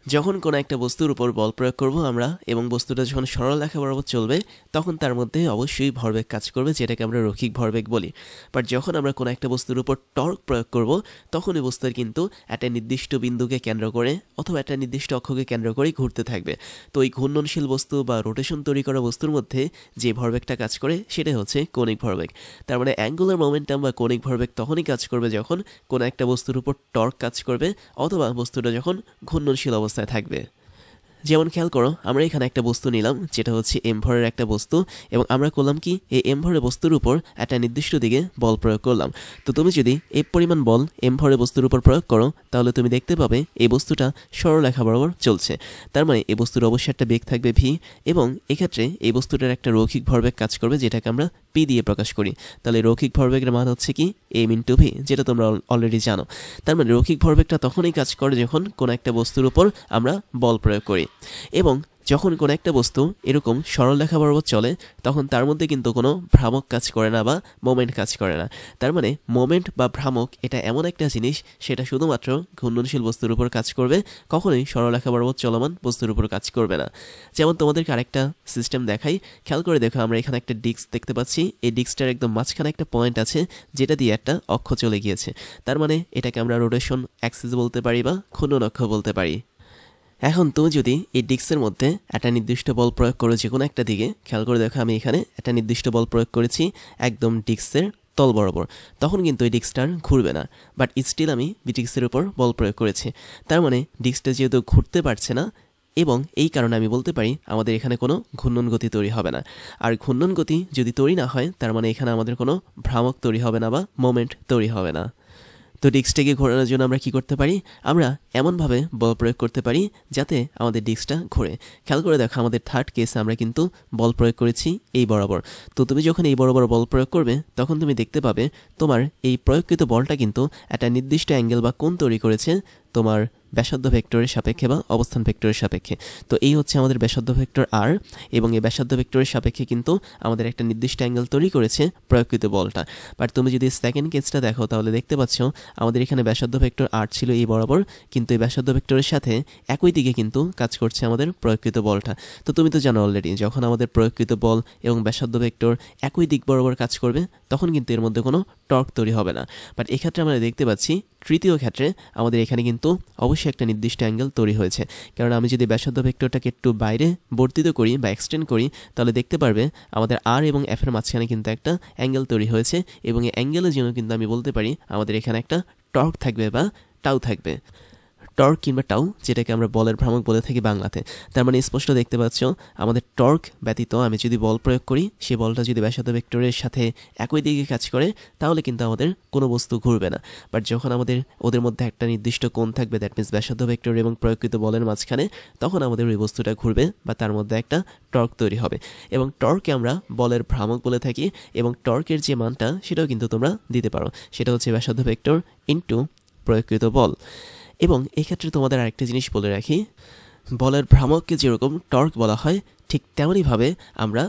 যখন কোনো একটা বস্তুর উপর বল প্রয়োগ করব আমরা এবং বস্তুটা যখন সরলরেখা বরাবর চলবে তখন তার মধ্যে অবশ্যই ভরবেগ কাজ করবে, যেটাকে আমরা রৈখিক ভরবেগ বলি। বাট যখন আমরা কোনো একটা বস্তুর উপর টর্ক প্রয়োগ করব তখন এই বস্তুর কিন্তু একটা নির্দিষ্ট বিন্দুকে কেন্দ্র করে অথবা একটা নির্দিষ্ট অক্ষকে কেন্দ্র করে ঘুরতে থাকবে। তো এই ঘূর্ণনশীল বস্তু বা রোটেশন তৈরি করা বস্তুর মধ্যে যে ভরবেগটা কাজ করে সেটাই হচ্ছে কৌণিক ভরবেগ। তার মানে অ্যাঙ্গুলার মোমেন্টাম বা কৌণিক ভরবেগ তখনই কাজ করবে যখন কোনো একটা বস্তুর উপর টর্ক কাজ করবে অথবা বস্তুটা যখন ঘূর্ণনশীল অবস্থায় থাকবে। যেমন খেয়াল করো, আমরা এখানে একটা বস্তু নিলাম যেটা হচ্ছে এম ভরের একটা বস্তু, এবং আমরা করলাম কি এই এম ভরের বস্তুর উপর একটা নির্দিষ্ট দিকে বল প্রয়োগ করলাম। তো তুমি যদি এই পরিমাণ বল এম ভরের বস্তুর উপর প্রয়োগ করো তাহলে তুমি দেখতে পাবে এই বস্তুটা সরলরেখা বরাবর চলছে। তার মানে এই বস্তুর অবশ্যই একটা বেগ থাকবে ভি, এবং এক্ষেত্রে এই বস্তুটার একটা রৈখিক ভরবেগ কাজ করবে যেটাকে আমরা পি দিয়ে প্রকাশ করি। তাহলে রৈখিক ভরবেগের মান হচ্ছে কি এম ইন্টু ভি, যেটা তোমরা অলরেডি জানো। তার মানে রৈখিক ভরবেগটা তখনই কাজ করে যখন কোনো একটা বস্তুর উপর আমরা বল প্রয়োগ করি, এবং যখন কোনো একটা বস্তু এরকম সরলরেখা বরাবর চলে তখন তার মধ্যে কিন্তু কোনো ভ্রামক কাজ করে না বা মোমেন্ট কাজ করে না। তার মানে মোমেন্ট বা ভ্রামক এটা এমন একটা জিনিস, সেটা শুধুমাত্র ঘূর্ণনশীল বস্তুর উপর কাজ করবে, কখনোই সরলরেখা বরাবর চলমান বস্তুর উপর কাজ করবে না। যেমন তোমাদেরকে আরেকটা সিস্টেম দেখাই, খেয়াল করে দেখো, আমরা এখানে একটা ডিস্ক দেখতে পাচ্ছি। এই ডিস্কটার একদম মাঝখানে একটা পয়েন্ট আছে যেটা দিয়ে একটা অক্ষ চলে গিয়েছে। তার মানে এটাকে আমরা রোটেশন অ্যাক্সিস বলতে পারি বা ঘূর্ণন অক্ষ বলতে পারি। এখন তুমি যদি এই ডিস্কের মধ্যে একটা নির্দিষ্ট বল প্রয়োগ করো যে কোনো একটা দিকে, খেয়াল করে দেখো আমি এখানে একটা নির্দিষ্ট বল প্রয়োগ করেছি একদম ডিস্কের তল বরাবর, তখন কিন্তু এই ডিস্কটা ঘুরবে না। বাট স্টিল আমি ডিস্কের উপর বল প্রয়োগ করেছি। তার মানে ডিস্কটা যেহেতু ঘুরতে পারছে না, এবং এই কারণে আমি বলতে পারি আমাদের এখানে কোনো ঘূর্ণন গতি তৈরি হবে না। আর ঘূর্ণন গতি যদি তৈরি না হয় তার মানে এখানে আমাদের কোনো ভ্রামক তৈরি হবে না বা মোমেন্ট তৈরি হবে না। তো ডিস্কটাকে ঘোরানোর জন্য আমরা কি করতে পারি, আমরা এমনভাবে বল প্রয়োগ করতে পারি যাতে আমাদের ডিস্কটা ঘোরে। খেয়াল করে দেখো আমাদের থার্ড কেসে আমরা কিন্তু বল প্রয়োগ করেছি এই বরাবর। তো তুমি যখন এই বরাবর বল প্রয়োগ করবে তখন তুমি দেখতে পাবে তোমার এই প্রয়োগকৃত বলটা কিন্তু একটা নির্দিষ্ট অ্যাঙ্গেল বা কোণ তৈরি করেছে তোমার ব্যাসার্ধ ভেক্টরের সাপেক্ষে বা অবস্থান ভেক্টরের সাপেক্ষে। তো এই হচ্ছে আমাদের ব্যাসার্ধ ভেক্টর আর, এবং এই ব্যাসার্ধ ভেক্টরের সাপেক্ষে কিন্তু আমাদের একটা নির্দিষ্ট অ্যাঙ্গেল তৈরি করেছে প্রয়োগকৃত বলটা। বাট তুমি যদি সেকেন্ড কেসটা দেখো তাহলে দেখতে পাচ্ছ আমাদের এখানে ব্যাসার্ধ ভেক্টর আর ছিল এই বরাবর, কিন্তু এই ব্যাসার্ধ ভেক্টরের সাথে একই দিকে কিন্তু কাজ করছে আমাদের প্রয়োগকৃত বলটা। তো তুমি তো জানো অলরেডি যখন আমাদের প্রয়োগকৃত বল এবং ব্যাসার্ধ ভেক্টর একই দিক বরাবর কাজ করবে তখন কিন্তু এর মধ্যে কোনো টর্ক তৈরি হবে না। বাট এক্ষেত্রে আমরা দেখতে পাচ্ছি তৃতীয় ক্ষেত্রে আমাদের এখানে কিন্তু অবশ্যই একটা নির্দিষ্ট অ্যাঙ্গেল তৈরি হয়েছে, কারণ আমি যদি ব্যাসার্ধ ভেক্টরটাকে একটু বাইরে বর্ধিত করি বা এক্সটেন্ড করি তাহলে দেখতে পারবে আমাদের আর এবং এফ এর মাঝখানে কিন্তু একটা অ্যাঙ্গেল তৈরি হয়েছে, এবং এই অ্যাঙ্গেলের জন্য কিন্তু আমি বলতে পারি আমাদের এখানে একটা টর্ক থাকবে বা টাউ থাকবে। টর্ক কিংবা টাউ, যেটাকে আমরা বলের ভ্রামক বলে থাকি বাংলাতে। তার মানে স্পষ্ট দেখতে পাচ্ছ আমাদের টর্ক ব্যতীত আমি যদি বল প্রয়োগ করি, সেই বলটা যদি ব্যাসার্ধ ভেক্টরের সাথে একই দিকে কাজ করে তাহলে কিন্তু আমাদের কোনো বস্তু ঘুরবে না। বাট যখন আমাদের ওদের মধ্যে একটা নির্দিষ্ট কোণ থাকবে, দ্যাট মিনস ব্যাসার্ধ ভেক্টর এবং প্রয়োগকৃত বলের মাঝখানে, তখন আমাদের ওই বস্তুটা ঘুরবে বা তার মধ্যে একটা টর্ক তৈরি হবে। এবং টর্ককে আমরা বলের ভ্রামক বলে থাকি, এবং টর্কের যে মানটা সেটাও কিন্তু তোমরা দিতে পারো, সেটা হচ্ছে ব্যাসার্ধ ভেক্টর ইন্টু প্রয়োগকৃত বল। এবং এক্ষেত্রে তোমাদের আরেকটা জিনিস বলে রাখি, বলের ভ্রামককে যেরকম টর্ক বলা হয় ঠিক তেমনইভাবে আমরা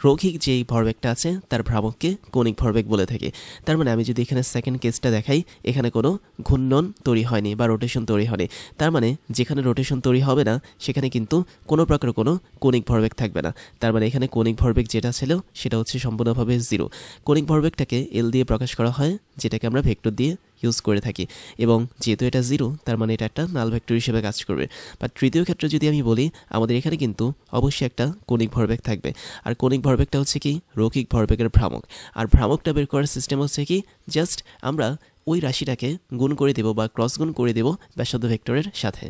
রৈখিক যেই ভরবেগটা আছে তার ভ্রামককে কৌণিক ভরবেগ বলে থাকি। তার মানে আমি যদি এখানে সেকেন্ড কেসটা দেখাই, এখানে কোনো ঘূর্ণন তৈরি হয়নি বা রোটেশন তৈরি হয়নি। তার মানে যেখানে রোটেশন তৈরি হবে না সেখানে কিন্তু কোনো প্রকার কোনো কৌণিক ভরবেগ থাকবে না। তার মানে এখানে কৌণিক ভরবেগ যেটা ছিল সেটা হচ্ছে সম্পূর্ণভাবে জিরো। কৌণিক ভরবেগটাকে এল দিয়ে প্রকাশ করা হয়, যেটাকে আমরা ভেক্টর দিয়ে ইউজ করে থাকি, এবং যেহেতু এটা জিরো তার মানে এটা একটা নাল ভেক্টর হিসেবে কাজ করবে। বা তৃতীয় ক্ষেত্রে যদি আমি বলি, আমাদের এখানে কিন্তু অবশ্যই একটা কৌণিক ভরবেগ থাকবে, আর কৌণিক ভরবেগটা হচ্ছে কি রৈখিক ভরবেগের ভ্রামক। আর ভ্রামকটা বের করার সিস্টেম হচ্ছে কি, জাস্ট আমরা ওই রাশিটাকে গুণ করে দেব বা ক্রস গুণ করে দেব ব্যাসার্ধ ভেক্টরের সাথে।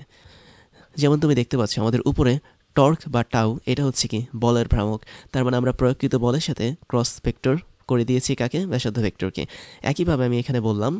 যেমন তুমি দেখতে পাচ্ছ আমাদের উপরে টর্ক বা টাউ, এটা হচ্ছে কি বলের ভ্রামক। তার মানে আমরা প্রয়োগকৃত বলের সাথে ক্রস ভেক্টর করে দিয়েছি কাকে, ব্যাসার্ধ ভেক্টরকে। একইভাবে আমি এখানে বললাম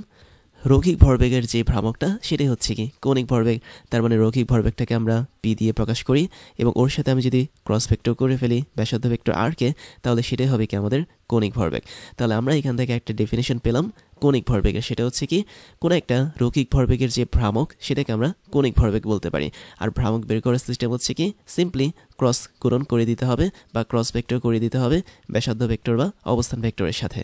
রৈখিক ভরবেগের যে ভ্রামকটা সেটাই হচ্ছে কি কৌণিক ভরবেগ। তার মানে রৈখিক ভরবেগটাকে আমরা পি দিয়ে প্রকাশ করি, এবং ওর সাথে আমি যদি ক্রস ভেক্টর করে ফেলি ব্যাসার্ধ ভেক্টর আরকে, তাহলে সেটাই হবে কি আমাদের কৌণিক ভরবেগ। তাহলে আমরা এখান থেকে একটা ডেফিনেশন পেলাম কৌণিক ভরবেগের, সেটা হচ্ছে কি কোনো একটা রৈখিক ভরবেগের যে ভ্রামক সেটাকে আমরা কৌণিক ভরবেগ বলতে পারি। আর ভ্রামক বের করার সিস্টেম হচ্ছে কি সিম্পলি ক্রস গুণন করে দিতে হবে বা ক্রস ভেক্টর করে দিতে হবে ব্যাসার্ধ ভেক্টর বা অবস্থান ভেক্টরের সাথে।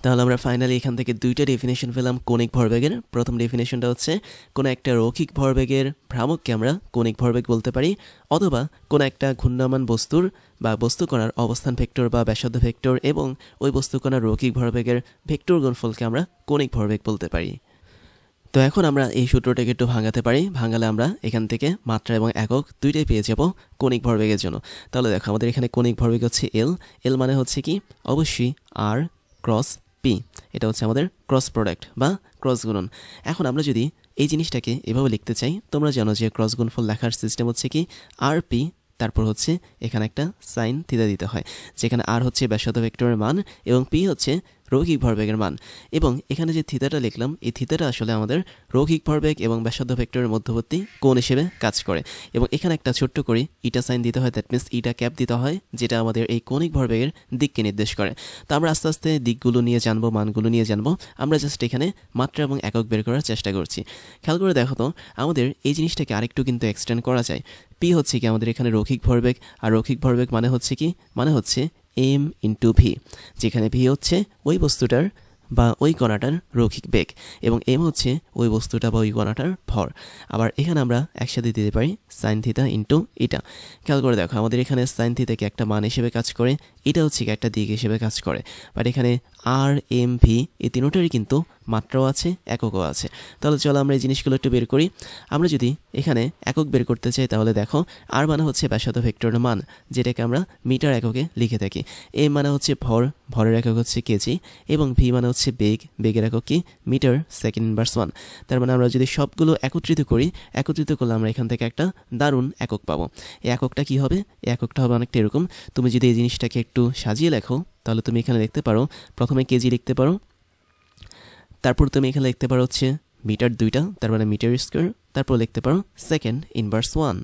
তাহলে আমরা ফাইনালি এখান থেকে দুইটা ডেফিনেশন পেলাম কৌণিক ভরবেগের। প্রথম ডেফিনেশনটা হচ্ছে কোনো একটা রৈখিক ভরবেগের ভ্রামককে আমরা কৌণিক ভরবেগ বলতে পারি, অথবা কোনো একটা ঘূর্ণায়মান বস্তুর বা বস্তুকণার অবস্থান ভেক্টর বা ব্যাসার্ধ ভেক্টর এবং ওই বস্তুকণার রৈখিক ভরবেগের ভেক্টর গুণফলকে আমরা কৌণিক ভরবেগ বলতে পারি। তো এখন আমরা এই সূত্রটাকে একটু ভাঙাতে পারি। ভাঙালে আমরা এখান থেকে মাত্রা এবং একক দুইটাই পেয়ে যাব কৌণিক ভরবেগের জন্য। তাহলে দেখো আমাদের এখানে কৌণিক ভরবেগ হচ্ছে এল মানে হচ্ছে কি অবশ্যই আর ক্রস পি, এটা হচ্ছে আমাদের ক্রস প্রোডাক্ট বা ক্রস গুণন। এখন আমরা যদি এই জিনিসটাকে এভাবে লিখতে চাই, তোমরা জানো যে ক্রস গুণফল লেখার সিস্টেম হচ্ছে কি আর পি, তারপর হচ্ছে এখানে একটা সাইন থিটা দিতে হয়, যেখানে আর হচ্ছে ব্যাসার্ধ ভেক্টরের মান এবং পি হচ্ছে রৈখিক ভরবেগের মান। এবং এখানে যে থিটাটা লিখলাম, এই থিটাটা আসলে আমাদের রৈখিক ভরবেগ এবং ব্যাসার্ধ ভেক্টরের মধ্যবর্তী কোণ হিসেবে কাজ করে। এবং এখানে একটা ছোট্ট করে ইটা সাইন দিতে হয়, দ্যাট মিনস ইটা ক্যাপ দিতে হয়, যেটা আমাদের এই কৌণিক ভরবেগের দিককে নির্দেশ করে। তো আমরা আস্তে আস্তে দিকগুলো নিয়ে জানবো, মানগুলো নিয়ে জানবো। আমরা জাস্ট এখানে মাত্রা এবং একক বের করার চেষ্টা করছি। খেয়াল করে দেখো তো, আমাদের এই জিনিসটাকে আরেকটু কিন্তু এক্সটেন্ড করা যায়। পি হচ্ছে কি আমাদের এখানে রৈখিক ভরবেগ, আর রৈখিক ভরবেগ মানে হচ্ছে কি, মানে হচ্ছে এম ইন্টু ভি, যেখানে ভি হচ্ছে ওই বস্তুটার বা ওই কণাটার রৈখিক বেগ এবং এম হচ্ছে ওই বস্তুটা বা ওই কণাটার ভর। আবার এখানে আমরা একসাথে দিতে পারি সাইন থিটা ইন্টু ইটা। খেয়াল করে দেখো আমাদের এখানে সাইন থিটাকে একটা মান হিসেবে কাজ করে, এটা হচ্ছে কি একটা দিক হিসেবে কাজ করে। বাট এখানে আর এম ভি এই তিনটারই কিন্তু মাত্রাও আছে, এককও আছে। তাহলে চলো আমরা এই জিনিসগুলো একটু বের করি। আমরা যদি এখানে একক বের করতে চাই, তাহলে দেখো আর মানে হচ্ছে ব্যাসার্ধ ভেক্টরের মান, যেটাকে আমরা মিটার এককে লিখে থাকি। এম মানে হচ্ছে ভর, ভরের একক হচ্ছে কেজি, এবং ভি মানে হচ্ছে বেগ, বেগের একক কি মিটার সেকেন্ড ইনভার্স 1। তার মানে আমরা যদি সবগুলো একত্রিত করি, একত্রিত করলে আমরা এখান থেকে একটা দারুণ একক পাবো। এই এককটা কি হবে? এই এককটা হবে অনেকটা এরকম। তুমি যদি এই জিনিসটাকে একটু সাজিয়ে লেখো, তাহলে তুমি এখানে লিখতে পারো, প্রথমে কেজি লিখতে পারো, তারপর তুমি এখানে লিখতে পারো হচ্ছে মিটার দুইটা, তার মানে মিটার স্কোয়ার, তারপর লিখতে পারো সেকেন্ড ইনভার্স 1।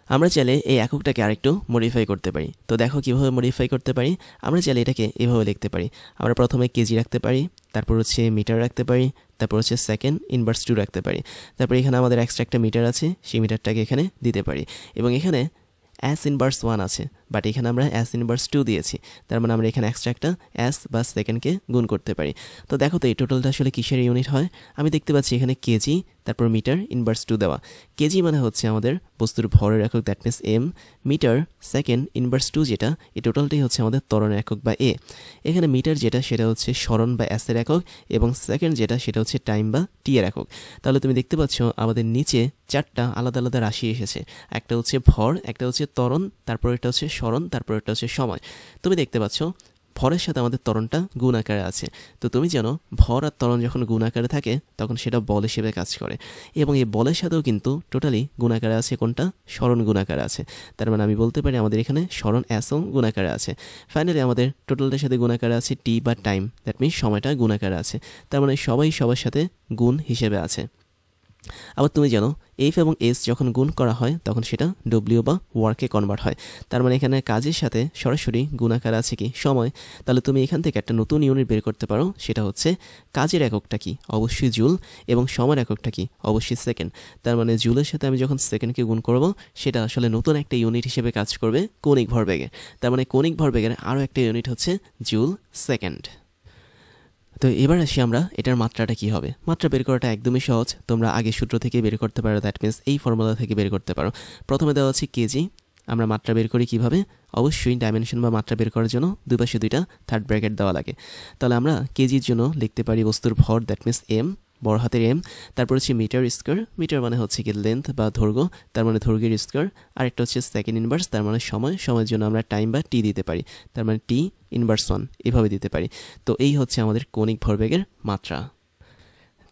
আমরা চাইলে এই এককটাকে আরেকটু মডিফাই করতে পারি। তো দেখো কিভাবে মডিফাই করতে পারি। আমরা চাইলে এটাকে এভাবে লিখতে পারি। আমরা প্রথমে কেজি রাখতে পারি, তারপর হচ্ছে মিটার রাখতে পারি, তারপর হচ্ছে সেকেন্ড ইনভার্স 2 রাখতে পারি। তারপর এখানে আমাদের এক্সট্রা একটা মিটার আছে, সেই মিটারটাকে এখানে দিতে পারি। এবং এখানে এস ইনভার্স 1 আছে, বাট এখানে আমরা এস ইনভার্স 2 দিয়েছি। তার মানে আমরা এখানে এক্সট্রা একটা এস বা সেকেন্ডকে গুণ করতে পারি। তো দেখো তো এই টোটালটা আসলে কিসের ইউনিট হয়। আমি দেখতে পাচ্ছি এখানে কেজি, তারপর মিটার ইনভার্স 2 দেওয়া। কেজি মানে হচ্ছে আমাদের বস্তুর ভরের একক, that means M, metre second inverse 2 যেটা, এই টোটালটাই হচ্ছে আমাদের ত্বরণের একক বা এ। এখানে মিটার যেটা সেটা হচ্ছে সরণ বা এসের একক, এবং সেকেন্ড যেটা সেটা হচ্ছে টাইম বা টি এর একক। তাহলে তুমি দেখতে পাচ্ছ আমাদের নিচে 4টা আলাদা আলাদা রাশি এসেছে। একটা হচ্ছে ভর, একটা হচ্ছে ত্বরণ, তারপর এটা হচ্ছে সরণ, তারপর এটা হচ্ছে সময়। তুমি দেখতে পাচ্ছ ভরের সাথে আমাদের ত্বরণটা গুণ আকারে আছে। তো তুমি জানো ভর আর ত্বরণ যখন গুণ আকারে থাকে তখন সেটা বল হিসেবে কাজ করে, এবং এই বলের সাথেও কিন্তু টোটালি গুণ আকারে আছে। কোনটা? সরণ গুণ আকারে আছে। তার মানে আমি বলতে পারি আমাদের এখানে সরণ এসও গুণ আকারে আছে। ফাইনালি আমাদের টোটালটার সাথে গুণ আকারে আছে টি বা টাইম, দ্যাট মিনস সময়টা গুণ আকারে আছে। তার মানে সবাই সবার সাথে গুণ হিসেবে আছে। আবার তুমি জানো এফ এবং এস যখন গুণ করা হয় তখন সেটা ডব্লিউ বা ওয়ার্কে কনভার্ট হয়। তার মানে এখানে কাজের সাথে সরাসরি গুণাকার আছে কি সময়। তাহলে তুমি এখান থেকে একটা নতুন ইউনিট বের করতে পারো, সেটা হচ্ছে কাজের এককটা কি, অবশ্যই জুল, এবং সময়ের এককটা কি, অবশ্যই সেকেন্ড। তার মানে জুলের সাথে আমি যখন সেকেন্ডকে গুণ করব, সেটা আসলে নতুন একটা ইউনিট হিসেবে কাজ করবে কৌণিক ভরবেগে। তার মানে কৌণিক ভরবেগের আরও একটা ইউনিট হচ্ছে জুল সেকেন্ড। তো এবার আসি আমরা এটার মাত্রাটা কি হবে। মাত্রা বের করাটা একদমই সহজ, তোমরা আগে সূত্র থেকে বের করতে পারো, দ্যাট মিনস এই ফর্মুলা থেকে বের করতে পারো। প্রথমে দেওয়া আছে কেজি, আমরা মাত্রা বের করি কিভাবে? অবশ্যই ডাইমেনশন বা মাত্রা বের করার জন্য দুই পাশে দুইটা থার্ড ব্র্যাকেট দেওয়া লাগে। তাহলে আমরা কেজির জন্য লিখতে পারি বস্তুর ভর, দ্যাট মিনস এম, বড় হাতের এম, তারপর হচ্ছে মিটার স্কোয়ার, মিটার মানে হচ্ছে কি লেন্থ বা দৈর্ঘ্য, তার মানে দৈর্ঘ্যের স্কোয়ার, আর একটা হচ্ছে সেকেন্ড ইনভার্স, তার মানে সময়, সময়ের জন্য আমরা টাইম বা টি দিতে পারি, তার মানে টি ইনভার্স 1 এভাবে দিতে পারি। তো এই হচ্ছে আমাদের কৌণিক ভরবেগের মাত্রা।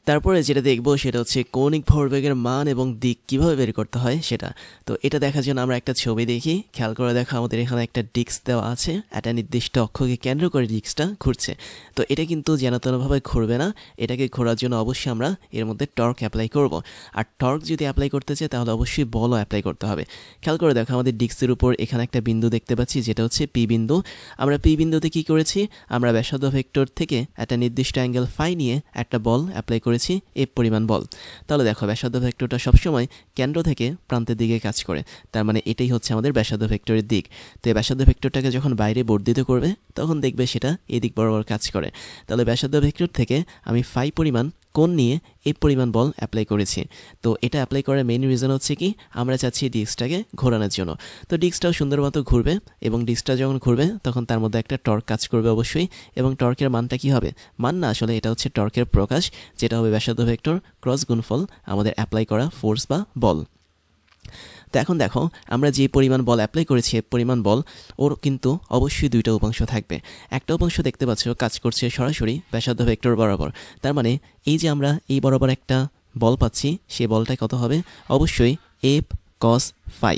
তারপরে যেটা দেখবো সেটা হচ্ছে কৌণিক ভরবেগের মান এবং দিক কিভাবে বের করতে হয় সেটা। তো এটা দেখার জন্য আমরা একটা ছবি দেখি। খেয়াল করে দেখো আমাদের এখানে একটা ডিস্ক দেওয়া আছে, একটা নির্দিষ্ট অক্ষকে কেন্দ্র করে ডিস্কটা ঘুরছে। তো এটা কিন্তু যেনতেনভাবে ঘুরবে না, এটাকে ঘোরার জন্য অবশ্যই আমরা এর মধ্যে টর্ক অ্যাপ্লাই করব। আর টর্ক যদি অ্যাপ্লাই করতে চাই তাহলে অবশ্যই বলও অ্যাপ্লাই করতে হবে। খেয়াল করে দেখো আমাদের ডিস্কের উপর এখানে একটা বিন্দু দেখতে পাচ্ছি, যেটা হচ্ছে পি বিন্দু। আমরা পি বিন্দুতে কি করেছি? আমরা ব্যাসার্ধ ভেক্টর থেকে একটা নির্দিষ্ট অ্যাঙ্গেল ফাই নিয়ে একটা বল অ্যাপ্লাই করে করেছি এফ পরিমাণ বল। তাহলে দেখো ব্যাসার্ধ ভেক্টরটা সবসময় কেন্দ্র থেকে প্রান্তের দিকে কাজ করে, তার মানে এটাই হচ্ছে আমাদের ব্যাসার্ধ ভেক্টরের দিক। তো এই ব্যাসার্ধ ভেক্টরটাকে যখন বাইরে বর্ধিত করবে তখন দেখবে সেটা এদিক বরাবর কাজ করে। তাহলে ব্যাসার্ধ ভেক্টর থেকে আমি ফাই পরিমাণ কোণ নিয়ে এফ পরিমাণ বল অ্যাপ্লাই করেছি। তো এটা অ্যাপ্লাই করার মেইন রিজন হচ্ছে কি, আমরা চাচ্ছি ডিস্কটাকে ঘোরানোর জন্য। তো ডিস্কটাও সুন্দর মতো ঘুরবে, এবং ডিস্কটা যখন ঘুরবে তখন তার মধ্যে একটা টর্ক কাজ করবে অবশ্যই, এবং টর্কের মানটা কি হবে, মান না আসলে এটা হচ্ছে টর্কের প্রকাশ, যেটা হবে ব্যাসার্ধ ভেক্টর ক্রস গুণফল আমাদের অ্যাপ্লাই করা ফোর্স বা বল। তো এখন দেখো আমরা যে পরিমাণ বল অ্যাপ্লাই করেছি এফ পরিমাণ বল, ওর কিন্তু অবশ্যই দুইটা উপাংশ থাকবে। একটা উপাংশ দেখতে পাচ্ছ কাজ করছে সরাসরি ব্যাসার্ধ ভেক্টর বরাবর, তার মানে এই যে আমরা এই বরাবর একটা বল পাচ্ছি, সেই বলটা কত হবে, অবশ্যই এফ কস ফাই,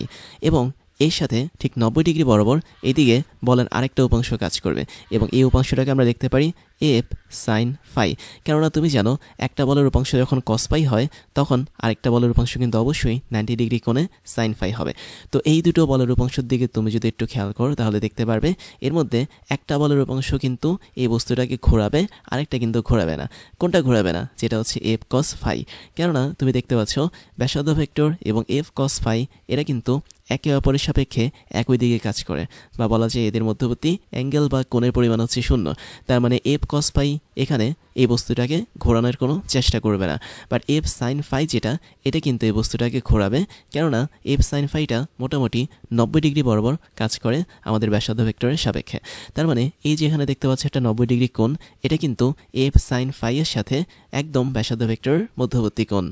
এবং এর সাথে ঠিক 90 ডিগ্রি বরাবর এদিকে বলের আরেকটা উপাংশ কাজ করবে, এবং এই উপাংশটাকে আমরা দেখতে পারি এফ সাইন ফাই। কেননা তুমি জানো একটা বলের উপাংশ যখন কস ফাই হয় তখন আরেকটা বলের উপাংশ কিন্তু অবশ্যই 90 ডিগ্রি কোণে সাইন ফাই হবে। তো এই দুটো বলের উপাংশের দিকে তুমি যদি একটু খেয়াল করো তাহলে দেখতে পারবে এর মধ্যে একটা বলের উপাংশ কিন্তু এই বস্তুটাকে ঘোরাবে, আরেকটা কিন্তু ঘোরাবে না। কোনটা ঘোরাবে না, যেটা হচ্ছে এফ কস ফাই। কেননা তুমি দেখতে পাচ্ছ ব্যাসার্ধ ভেক্টর এবং এফ কস ফাই এরা কিন্তু একে অপরের সাপেক্ষে একই দিকে কাজ করে, বা বলা যায় এদের মধ্যবর্তী অ্যাঙ্গেল বা কোণের পরিমাণ হচ্ছে 0। তার মানে এফ কস ফাই এখানে এই বস্তুটাকে ঘোরানোর কোনো চেষ্টা করবে না, বাট এফ সাইন ফাই যেটা, এটা কিন্তু এই বস্তুটাকে ঘোরাবে। কেননা এফ সাইন ফাইটা মোটামুটি 90 ডিগ্রি বরাবর কাজ করে আমাদের ব্যাসার্ধ ভেক্টরের সাপেক্ষে। তার মানে এই যে এখানে দেখতে পাচ্ছি একটা 90 ডিগ্রি কোণ, এটা কিন্তু এফ সাইন ফাই এর সাথে একদম ব্যাসার্ধ ভেক্টরের মধ্যবর্তী কোণ।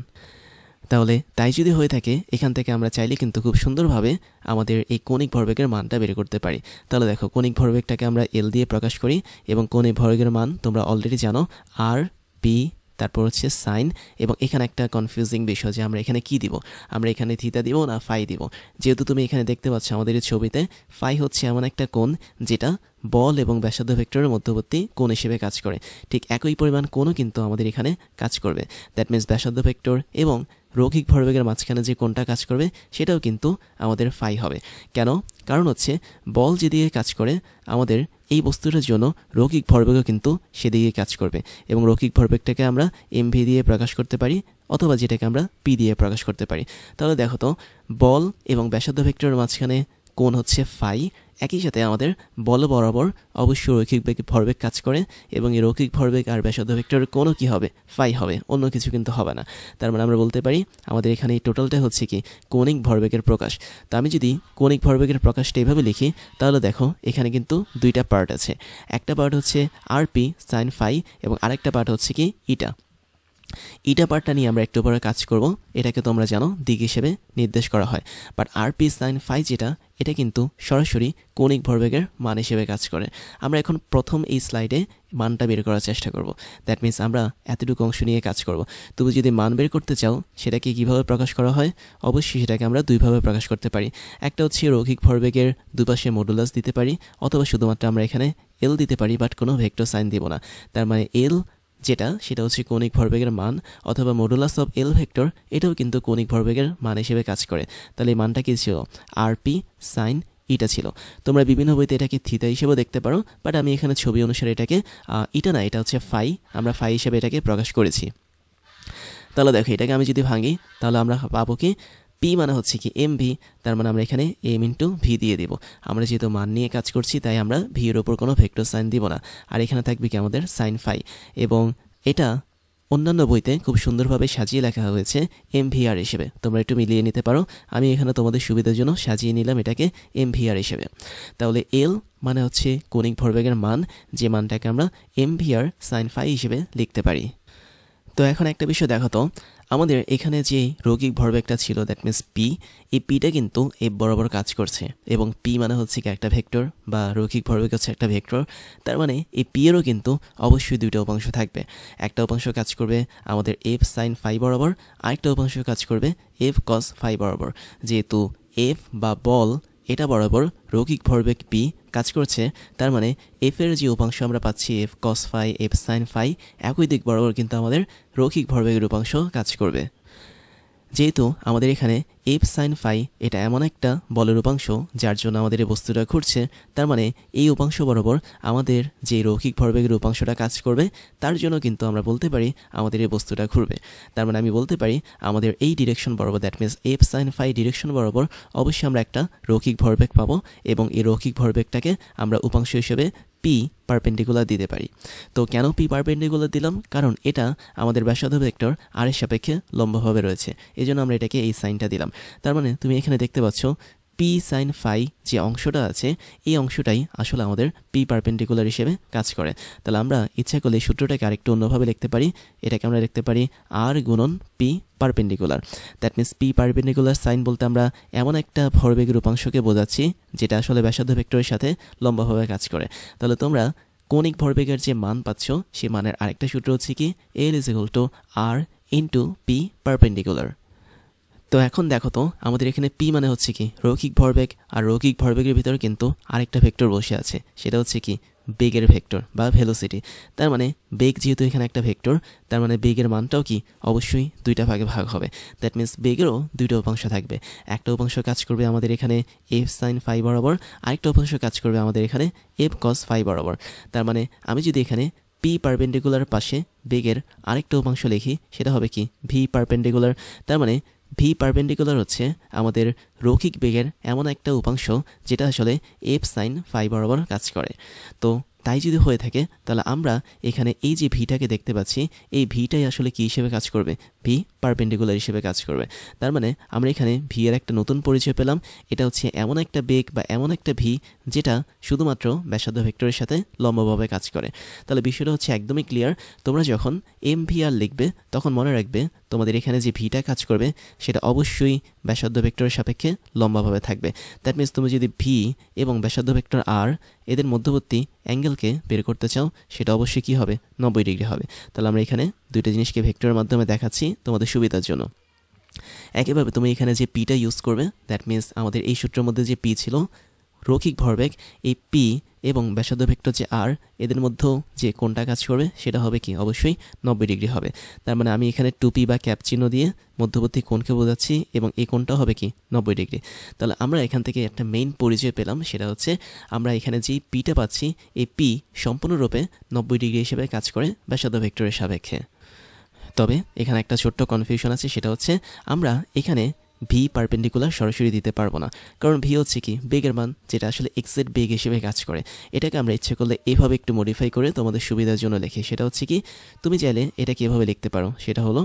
তাহলে তাই যদি হয়ে থাকে, এখান থেকে আমরা চাইলে কিন্তু খুব সুন্দরভাবে আমাদের এই কৌণিক ভরবেগের মানটা বের করতে পারি। তাহলে দেখো কৌণিক ভরবেগটাকে আমরা এল দিয়ে প্রকাশ করি, এবং কৌণিক ভরবেগের মান তোমরা অলরেডি জানো আর পি, তারপর হচ্ছে সাইন, এবং এখানে একটা কনফিউজিং বিষয় যে আমরা এখানে কি দিব, আমরা এখানে থিতা দিব না ফাই দিব। যেহেতু তুমি এখানে দেখতে পাচ্ছ আমাদের এই ছবিতে ফাই হচ্ছে এমন একটা কোণ যেটা বল এবং ব্যাসার্ধ ভেক্টরের মধ্যবর্তী কোণ হিসেবে কাজ করে, ঠিক একই পরিমাণ কোণও কিন্তু আমাদের এখানে কাজ করবে। দ্যাট মিনস ব্যাসার্ধ ভেক্টর এবং রৈখিক ভরবেগের মাঝখানে যে কোণটা কাজ করবে সেটাও কিন্তু আমাদের ফাই হবে। কেন? কারণ হচ্ছে বল যেদিকে কাজ করে আমাদের এই বস্তুটার জন্য রৈখিক ভরবেগও কিন্তু সেদিকে কাজ করবে, এবং রৈখিক ভরবেগটাকে আমরা এমভি দিয়ে প্রকাশ করতে পারি, অথবা যেটাকে আমরা পি দিয়ে প্রকাশ করতে পারি। তাহলে দেখো তো বল এবং ব্যাসার্ধ ভেক্টরের মাঝখানে কোণ হচ্ছে ফাই, একই সাথে আমাদের বল বরাবর অবশ্যই রৈখিক ভরবেগ কাজ করে, এবং এই রৈখিক ভরবেগ আর ব্যাসার্ধ ভেক্টরের কোণও কি হবে, ফাই হবে, অন্য কিছু কিন্তু হবে না। তার মানে আমরা বলতে পারি আমাদের এখানে এই টোটালটা হচ্ছে কি কৌণিক ভরবেগের প্রকাশ। তো আমি যদি কৌণিক ভরবেগের প্রকাশটা এভাবে লিখি, তাহলে দেখো এখানে কিন্তু দুইটা পার্ট আছে। একটা পার্ট হচ্ছে আর পি সাইন ফাই, এবং আরেকটা পার্ট হচ্ছে কি ইটা। ইটা পার্টটা নিয়ে আমরা একটু পরে কাজ করব, এটাকে তোমরা জানো দিক হিসেবে নির্দেশ করা হয়। But R P sine phi যেটা, এটা কিন্তু সরাসরি কৌণিক ভরবেগের মান হিসেবে কাজ করে। আমরা এখন প্রথম এই স্লাইডে মানটা বের করার চেষ্টা করব। দ্যাট মিনস আমরা এতটুকু অংশ নিয়ে কাজ করব। তুমি যদি মান বের করতে চাও সেটাকে কিভাবে প্রকাশ করা হয়, অবশ্যই সেটাকে আমরা দুইভাবে প্রকাশ করতে পারি। একটা হচ্ছে রৈখিক ভরবেগের দুপাশে মডুলাস দিতে পারি, অথবা শুধুমাত্র আমরা এখানে এল দিতে পারি, বাট কোনো ভেক্টর সাইন দিব না। তার মানে এল যেটা, সেটা হচ্ছে কৌণিক ভরবেগের মান, অথবা মডুলাস অফ এল ভেক্টর, এটাও কিন্তু কৌণিক ভরবেগের মান হিসেবে কাজ করে। তাহলে এই মানটা কি ছিল, আর পি সাইন ইটা ছিল। তোমরা বিভিন্ন বইতে এটাকে থিতা হিসেবেও দেখতে পারো, বাট আমি এখানে ছবি অনুসারে এটাকে ইটা না, এটা হচ্ছে ফাই, আমরা ফাই হিসেবে এটাকে প্রকাশ করেছি। তাহলে দেখো এটাকে আমি যদি ভাঙি তাহলে আমরা পাবো কি, পি মানে হচ্ছে কি এম ভি, তার মানে আমরা এখানে এম ইন্টু ভি দিয়ে দিব। আমরা যেহেতু মান নিয়ে কাজ করছি তাই আমরা ভি এর ওপর কোনো ভেক্টর সাইন দিব না, আর এখানে থাকবে কি আমাদের সাইন ফাই। এবং এটা অন্যান্য বইতে খুব সুন্দরভাবে সাজিয়ে লেখা হয়েছে এমভিআর হিসেবে, তোমরা একটু মিলিয়ে নিতে পারো। আমি এখানে তোমাদের সুবিধার জন্য সাজিয়ে নিলাম এটাকে এমভিআর হিসেবে। তাহলে এল মানে হচ্ছে কৌণিক ভরবেগের মান, যে মানটাকে আমরা এমভিআর সাইন ফাই হিসেবে লিখতে পারি। তো এখন একটা বিষয় দেখো তো, আমাদের এখানে যে রৈখিক ভরবেগটা ছিল, দ্যাট মিনস পি, এই পিটা কিন্তু এফ বরাবর কাজ করছে, এবং পি মানে হচ্ছে কি একটা ভেক্টর, বা রৈখিক ভরবেগ হচ্ছে একটা ভেক্টর। তার মানে এই পি এরও কিন্তু অবশ্যই দুইটা উপাংশ থাকবে। একটা উপাংশ কাজ করবে আমাদের এফ সাইন ফাই বরাবর, আরেকটা উপাংশ কাজ করবে এফ কস ফাই বরাবর। যেহেতু এফ বা বল এটা বরাবর রৈখিক ভরবেগ পি কাজ করছে, তার মানে এফ এর যে উপাংশ আমরা পাচ্ছি F cos phi F sine phi, একই দিক বরাবর কিন্তু আমাদের রৈখিক ভরবেগের উপাংশ কাজ করবে। যেহেতু আমাদের এখানে এফ সাইন ফাই এটা এমন একটা বলের উপাংশ যার জন্য আমাদের এই বস্তুটা ঘুরছে, তার মানে এই উপাংশ বরাবর আমাদের যে রৈখিক ভরবেগের উপাংশটা কাজ করবে তার জন্য কিন্তু আমরা বলতে পারি আমাদের এই বস্তুটা ঘুরবে। তার মানে আমি বলতে পারি আমাদের এই ডিরেকশন বরাবর, that means F sine phi direction বরাবর অবশ্যই আমরা একটা রৈখিক ভরবেগ পাবো এবং এই রৈখিক ভরবেগটাকে আমরা উপাংশ হিসেবে পি পারপেন্ডিকুলার দিতে পারি। তো কেন পি পারপেন্ডিকুলার দিলাম? কারণ এটা আমাদের ব্যাসার্ধ ভেক্টর আর এর সাপেক্ষে লম্বভাবে রয়েছে, এই জন্য আমরা এটাকে এই সাইনটা দিলাম। তার মানে তুমি এখানে দেখতে পাচ্ছ পি সাইন ফাই যে অংশটা আছে এই অংশটাই আসলে আমাদের পি পারপেন্ডিকুলার হিসেবে কাজ করে। তাহলে আমরা ইচ্ছা করলে এই সূত্রটাকে আরেকটু অন্যভাবে লিখতে পারি। এটাকে আমরা লিখতে পারি আর গুণন P perpendicular. That means P perpendicular sine বলতে আমরা এমন একটা ভরবেগের উপাংশকে বোঝাচ্ছি যেটা আসলে ব্যাসার্ধ ভেক্টরের সাথে লম্বাভাবে কাজ করে। তাহলে তোমরা কৌণিক ভরবেগের যে মান পাচ্ছ সেই মানের আরেকটা সূত্র হচ্ছে কি L is equal to R into P perpendicular. তো এখন দেখো তো আমাদের এখানে পি মানে হচ্ছে কি রৈখিক ভরবেগ, আর রৈখিক ভরবেগের ভিতরে কিন্তু আরেকটা ভেক্টর বসে আছে, সেটা হচ্ছে কি বেগের ভেক্টর বা ভেলোসিটি। তার মানে বেগ যেহেতু এখানে একটা ভেক্টর, তার মানে বেগের মানটাও কি অবশ্যই দুইটা ভাগে ভাগ হবে। দ্যাট মিনস বেগেরও দুইটা উপাংশ থাকবে, একটা উপাংশ কাজ করবে আমাদের এখানে এফ সাইন ফাই বরাবর, আরেকটা উপাংশ কাজ করবে আমাদের এখানে এফ কস ফাই বরাবর। তার মানে আমি যদি এখানে পি পারপেন্ডিকুলার পাশে বেগের আরেকটা উপাংশ লিখি সেটা হবে কি ভি পারপেন্ডিকুলার। তার মানে ভি পারপেন্ডিকুলার হচ্ছে আমাদের রৈখিক বেগের এমন একটা উপাংশ যেটা আসলে এফ সাইন ফাই বরাবর কাজ করে। তো তাই যদি হয়ে থাকে তাহলে আমরা এখানে এই যে ভিটাকে দেখতে পাচ্ছি এই ভিটাই আসলে কি হিসেবে কাজ করবে, ভি পারপেন্ডিকুলার হিসেবে কাজ করবে। তার মানে আমরা এখানে ভি এর একটা নতুন পরিচয় পেলাম, এটা হচ্ছে এমন একটা বেগ বা এমন একটা ভি যেটা শুধুমাত্র ব্যাসার্ধ ভেক্টরের সাথে লম্বভাবে কাজ করে। তাহলে বিষয়টা হচ্ছে একদমই ক্লিয়ার। তোমরা যখন এম ভি আর লিখবে তখন মনে রাখবে তোমাদের এখানে যে ভিটা কাজ করবে সেটা অবশ্যই ব্যাসার্ধ ভেক্টরের সাপেক্ষে লম্বাভাবে থাকবে। দ্যাট মিনস তুমি যদি ভি এবং ব্যাসার্ধ ভেক্টর আর এদের মধ্যবর্তী অ্যাঙ্গেলকে বের করতে চাও সেটা অবশ্যই কী হবে, 90 ডিগ্রি হবে। তাহলে আমরা এখানে দুইটা জিনিসকে ভেক্টরের মাধ্যমে দেখাচ্ছি তোমাদের সুবিধার জন্য। একইভাবে তুমি এখানে যে পিটা ইউজ করবে, দ্যাট মিনস আমাদের এই সূত্রের মধ্যে যে পি ছিল রৈখিক ভরবেগ, এই পি এবং ব্যাসার্ধ ভেক্টর যে আর এদের মধ্যেও যে কোণটা কাজ করবে সেটা হবে কি অবশ্যই 90 ডিগ্রি হবে। তার মানে আমি এখানে টুপি বা ক্যাপ চিহ্ন দিয়ে মধ্যবর্তী কোণকে বোঝাচ্ছি এবং এই কোণটা হবে কি 90 ডিগ্রি। তাহলে আমরা এখান থেকে একটা মেইন পরিচয় পেলাম, সেটা হচ্ছে আমরা এখানে যেই পিটা পাচ্ছি এই পি সম্পূর্ণরূপে 90 ডিগ্রি হিসেবে কাজ করে ব্যাসার্ধ ভেক্টরের সাপেক্ষে। তবে এখানে একটা ছোট্ট কনফিউশন আছে, সেটা হচ্ছে আমরা এখানে ভি পারপেন্ডিকুলার সরাসরি দিতে পারবো না, কারণ ভি হচ্ছে কি বেগের মান যেটা আসলে এক্সের বেগ হিসেবে কাজ করে। এটাকে আমরা ইচ্ছে করলে এভাবে একটু মডিফাই করে তোমাদের সুবিধার জন্য লিখি, সেটা হচ্ছে কি তুমি চাইলে এটাকে এভাবে লিখতে পারো, সেটা হলো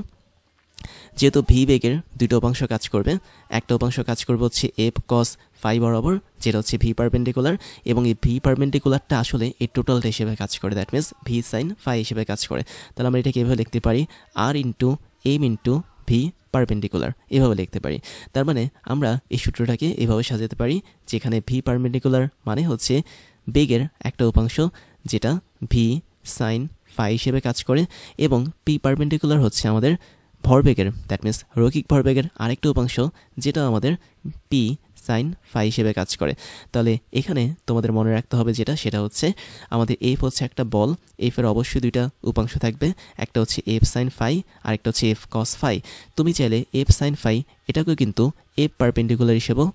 যেহেতু ভি বেগের দুটো উপাংশ কাজ করবে, একটা উপাংশ কাজ করবে হচ্ছে এফ কস ফাই বরাবর যেটা হচ্ছে ভি পারপেন্ডিকুলার, এবং এই ভি পারপেন্ডিকুলারটা আসলে এই টোটালটা হিসেবে কাজ করে, that means v sine phi হিসেবে কাজ করে। তাহলে আমরা এটাকে এভাবে লিখতে পারি r into m into v perpendicular, এভাবে লিখতে পারি। তার মানে আমরা এই সূত্রটাকে এভাবে সাজাতে পারি যেখানে ভি পারপেন্ডিকুলার মানে হচ্ছে বেগের একটা উপাংশ যেটা ভি সাইন ফাই হিসেবে কাজ করে, এবং পি পারপেন্ডিকুলার হচ্ছে আমাদের ভরবেগের, দ্যাট মিনস রৈখিক ভরবেগের আরেকটা উপাংশ যেটা আমাদের পি সাইন ফাই হিসেবে কাজ করে। তাহলে এখানে তোমাদের মনে রাখতে হবে যেটা, সেটা হচ্ছে আমাদের এফ হচ্ছে একটা বল, এফের অবশ্যই দুইটা উপাংশ থাকবে, একটা হচ্ছে এফ সাইন ফাই আর একটা হচ্ছে এফ কস ফাই। তুমি চাইলে এফ সাইন ফাই এটাকেও কিন্তু এফ পারপেন্ডিকুলার হিসেবেও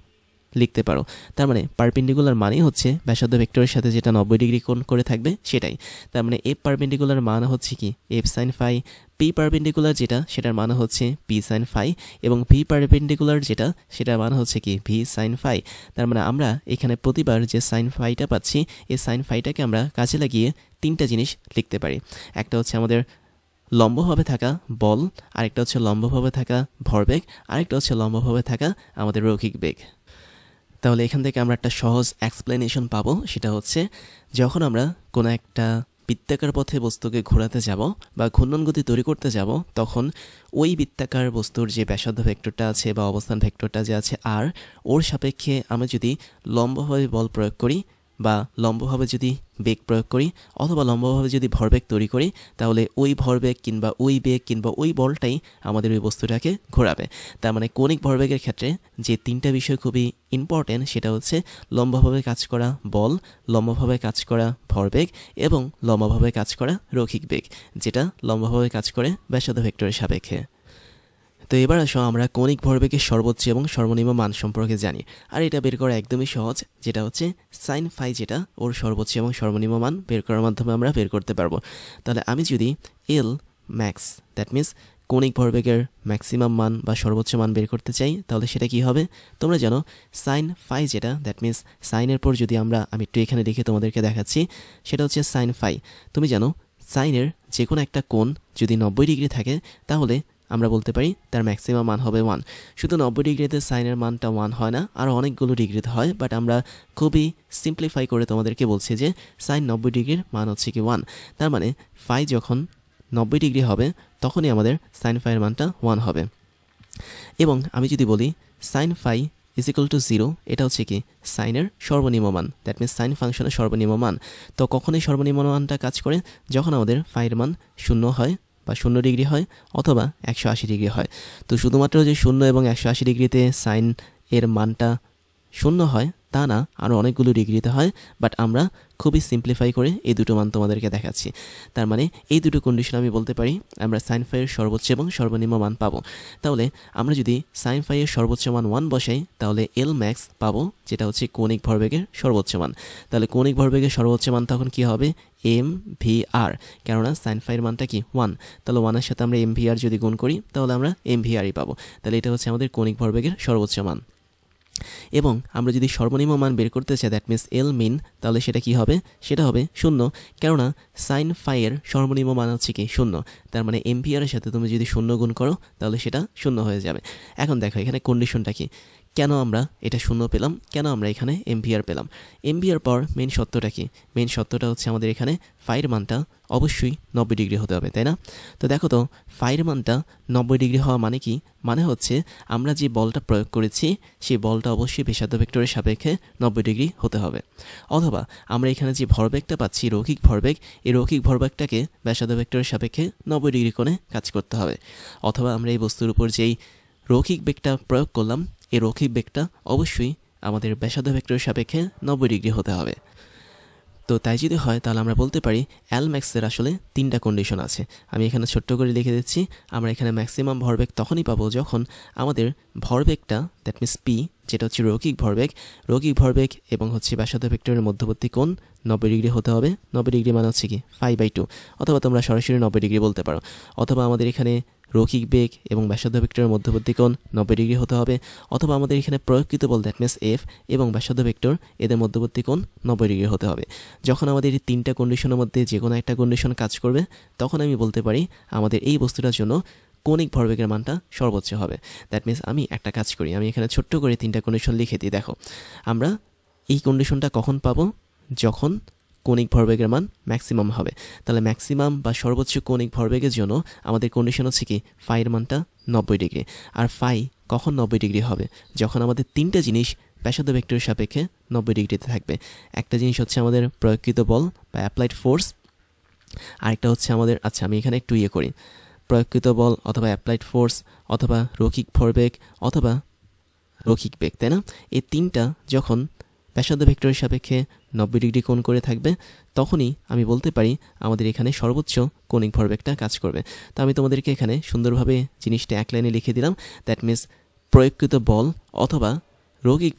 লিখতে পারো। তার মানে পারপেন্ডিকুলার মানেই হচ্ছে ব্যাসার্ধ ভেক্টরের সাথে যেটা 90 ডিগ্রি কোণ করে থাকবে সেটাই। তার মানে এফ পারপেন্ডিকুলার মান হচ্ছে কি F sine phi, P perpendicular যেটা সেটার মান হচ্ছে পি সাইন ফাই, এবং ভি পারপেন্ডিকুলার যেটা সেটার মান হচ্ছে কি ভি সাইন ফাই। তার মানে আমরা এখানে প্রতিবার যে সাইন ফাইটা পাচ্ছি এই সাইন ফাইটাকে আমরা কাজে লাগিয়ে তিনটা জিনিস লিখতে পারি। একটা হচ্ছে আমাদের লম্বভাবে থাকা বল, আরেকটা হচ্ছে লম্বভাবে থাকা ভরবেগ, আরেকটা হচ্ছে লম্বভাবে থাকা আমাদের রৈখিক বেগ। তাহলে এখান থেকে আমরা একটা সহজ এক্সপ্লেনেশন পাবো, সেটা হচ্ছে যখন আমরা কোনো একটা বৃত্তাকার পথে বস্তুকে ঘোরাতে যাব বা ঘূর্ণন গতি তৈরি করতে যাব, তখন ওই বৃত্তাকার বস্তুর যে ব্যাসার্ধ ভেক্টরটা আছে বা অবস্থান ভেক্টরটা যে আছে আর ওর সাপেক্ষে আমরা যদি লম্বভাবে বল প্রয়োগ করি বা লম্বভাবে যদি বেগ প্রয়োগ করি অথবা লম্বভাবে যদি ভরবেগ তৈরি করি, তাহলে ওই ভরবেগ কিংবা ওই বেগ কিংবা ওই বলটাই আমাদের ওই বস্তুটাকে ঘোরাবে। তার মানে কৌণিক ভরবেগের ক্ষেত্রে যে তিনটা বিষয় খুবই ইম্পর্টেন্ট, সেটা হচ্ছে লম্বভাবে কাজ করা বল, লম্বভাবে কাজ করা ভরবেগ এবং লম্বভাবে কাজ করা রৈখিক বেগ, যেটা লম্বভাবে কাজ করে ব্যাসার্ধ ভেক্টরের সাপেক্ষে। তো এবার আসো আমরা কৌণিক ভরবেগের সর্বোচ্চ এবং সর্বনিম্ন মান সম্পর্কে জানি। আর এটা বের করা একদমই সহজ, যেটা হচ্ছে সাইন ফাই, যেটা ওর সর্বোচ্চ এবং সর্বনিম্ন মান বের করার মাধ্যমে আমরা বের করতে পারবো। তাহলে আমি যদি এল ম্যাক্স, দ্যাট মিন্স কৌণিক ভরবেগের ম্যাক্সিমাম মান বা সর্বোচ্চ মান বের করতে চাই, তাহলে সেটা কি হবে? তোমরা জানো সাইন ফাই যেটা, দ্যাট মিন্স সাইনের পর যদি আমি একটু এখানে লিখে তোমাদেরকে দেখাচ্ছি, সেটা হচ্ছে সাইন ফাই। তুমি জানো সাইনের যে কোনো একটা কোণ যদি 90 ডিগ্রি থাকে, তাহলে আমরা বলতে পারি তার ম্যাক্সিমাম মান হবে 1। শুধু 90 ডিগ্রিতে সাইনের মানটা 1 হয় না, আরও অনেকগুলো ডিগ্রিতে হয়, বাট আমরা খুবই সিম্পলিফাই করে তোমাদেরকে বলছি যে সাইন 90 ডিগ্রির মান হচ্ছে কি 1। তার মানে ফাই যখন 90 ডিগ্রি হবে তখনই আমাদের সাইন ফাইয়ের মানটা 1 হবে। এবং আমি যদি বলি sine phi is equal to 0, এটা হচ্ছে কি সাইনের সর্বনিম্ন মান, দ্যাট মিন্স সাইন ফাংশনের সর্বনিম্ন মান। তো কখনই সর্বনিম্ন মানটা কাজ করে যখন আমাদের ফাইয়ের মান 0 হয় বা 0 ডিগ্রি হয় অথবা 180 ডিগ্রি হয়। তো শুধুমাত্র যে 0 এবং 180 ডিগ্রিতে সাইন এর মানটা 0 হয় তা না, আরও অনেকগুলো ডিগ্রিতে হয়, বাট আমরা খুবই সিম্পলিফাই করে এই দুটো মান তোমাদেরকে দেখাচ্ছি। তার মানে এই দুটো কন্ডিশন আমি বলতে পারি আমরা সাইন ফাইয়ের সর্বোচ্চ এবং সর্বনিম্ন মান পাবো। তাহলে আমরা যদি সাইন ফাইয়ের সর্বোচ্চ মান 1 বসাই, তাহলে এল ম্যাক্স পাবো, যেটা হচ্ছে কৌণিক ভরবেগের সর্বোচ্চ মান। তাহলে কৌণিক ভরবেগের সর্বোচ্চ মান তখন কি হবে? এম ভি আর, কেননা সাইন ফাইয়ের মানটা কি 1। তাহলে 1-এর সাথে আমরা এম ভি আর যদি গুণ করি, তাহলে আমরা এম ভি আরই পাবো। তাহলে এটা হচ্ছে আমাদের কৌণিক ভরবেগের সর্বোচ্চ মান। এবং আমরা যদি সর্বনিম্ন মান বের করতে চাই, দ্যাট মিন্স এল মিন, তাহলে সেটা কি হবে? সেটা হবে 0, কেননা সাইন ফাইয়ের সর্বনিম্ন মান হচ্ছে কি 0। তার মানে এমপিআরের সাথে তুমি যদি 0 গুণ করো, তাহলে সেটা 0 হয়ে যাবে। এখন দেখো এখানে কন্ডিশনটা কি, কেন আমরা এটা 0 পেলাম, কেন আমরা এখানে এমপিআর পেলাম? এমপিআর পর মেন সত্যটা কি? মেন সত্যটা হচ্ছে আমাদের এখানে ফাইয়ের মানটা অবশ্যই 90 ডিগ্রি হতে হবে, তাই না? তো দেখো তো ফাইয়ের মানটা 90 ডিগ্রি হওয়া মানে কি? মানে হচ্ছে আমরা যে বলটা প্রয়োগ করেছি সেই বলটা অবশ্যই ব্যাসার্ধ ভেক্টরের সাপেক্ষে 90 ডিগ্রি হতে হবে। অথবা আমরা এখানে যে ভরবেগটা পাচ্ছি রৈখিক ভরবেগ, এই রৈখিক ভরবেগটাকে ব্যাসার্ধ ভেক্টরের সাপেক্ষে 90 ডিগ্রি কোণে কাজ করতে হবে। অথবা আমরা এই বস্তুর উপর যেই রৈখিক বেগটা প্রয়োগ করলাম, এই রৈখিক বেগটা অবশ্যই আমাদের ব্যাসার্ধ ভেক্টরের সাপেক্ষে 90 ডিগ্রি হতে হবে। তো তাই যদি হয় তাহলে আমরা বলতে পারি এল ম্যাক্সের আসলে 3টা কন্ডিশন আছে। আমি এখানে ছোট্ট করে লিখে দিচ্ছি। আমরা এখানে ম্যাক্সিমাম ভরবেগ তখনই পাবো যখন আমাদের ভরবেগটা, দ্যাট মিন্স পি, যেটা হচ্ছে রৈখিক ভরবেগ এবং হচ্ছে ব্যাসার্ধ ভেক্টরের মধ্যবর্তী কোণ 90 ডিগ্রি হতে হবে। 90 ডিগ্রি মানে হচ্ছে কি 5/2, অথবা তোমরা সরাসরি 90 ডিগ্রি বলতে পারো। অথবা আমাদের এখানে রৈখিক বেগ এবং ব্যাসার্ধ ভেক্টরের মধ্যবর্তী কোণ 90 ডিগ্রি হতে হবে। অথবা আমাদের এখানে প্রয়োগকৃত বল, দ্যাট মিন্স এফ এবং ব্যাসার্ধ ভেক্টর, এদের মধ্যবর্তী কোণ 90 ডিগ্রি হতে হবে। যখন আমাদের এই 3টা কন্ডিশনের মধ্যে যে কোনো একটা কন্ডিশন কাজ করবে, তখন আমি বলতে পারি আমাদের এই বস্তুটার জন্য কৌণিক ভরবেগের মানটা সর্বোচ্চ হবে। দ্যাট মিন্স আমি একটা কাজ করি, আমি এখানে ছোট্ট করে 3টা কন্ডিশন লিখে দিই। দেখো আমরা এই কন্ডিশনটা কখন পাবো? যখন কৌণিক ভরবেগের মান ম্যাক্সিমাম হবে। তাহলে ম্যাক্সিমাম বা সর্বোচ্চ কৌণিক ভরবেগের জন্য আমাদের কন্ডিশন হচ্ছে কি ফাইয়ের মানটা 90 ডিগ্রি। আর ফাই কখন 90 ডিগ্রি হবে? যখন আমাদের 3টা জিনিস ব্যাসার্ধ ভেক্টরের সাপেক্ষে 90 ডিগ্রিতে থাকবে। একটা জিনিস হচ্ছে আমাদের প্রয়োগকৃত বল বা অ্যাপ্লাইড ফোর্স, আরেকটা হচ্ছে আমাদের, আচ্ছা আমি এখানে একটু করি, প্রয়োগকৃত বল অথবা অ্যাপ্লাইড ফোর্স অথবা রৈখিক ভরবেগ অথবা রৈখিক বেগ, তাই না? এই 3টা যখন ব্যাসার্ধ ভেক্টরের সাপেক্ষে 90 ডিগ্রি কোণ করে থাকবে, তখনই আমি বলতে পারি আমাদের এখানে সর্বোচ্চ কৌণিক ভরবেগটা কাজ করবে। তো আমি তোমাদেরকে এখানে সুন্দরভাবে জিনিসটা এক লাইনে লিখে দিলাম। দ্যাট মিন্স প্রয়োগকৃত বল অথবা রৈখিক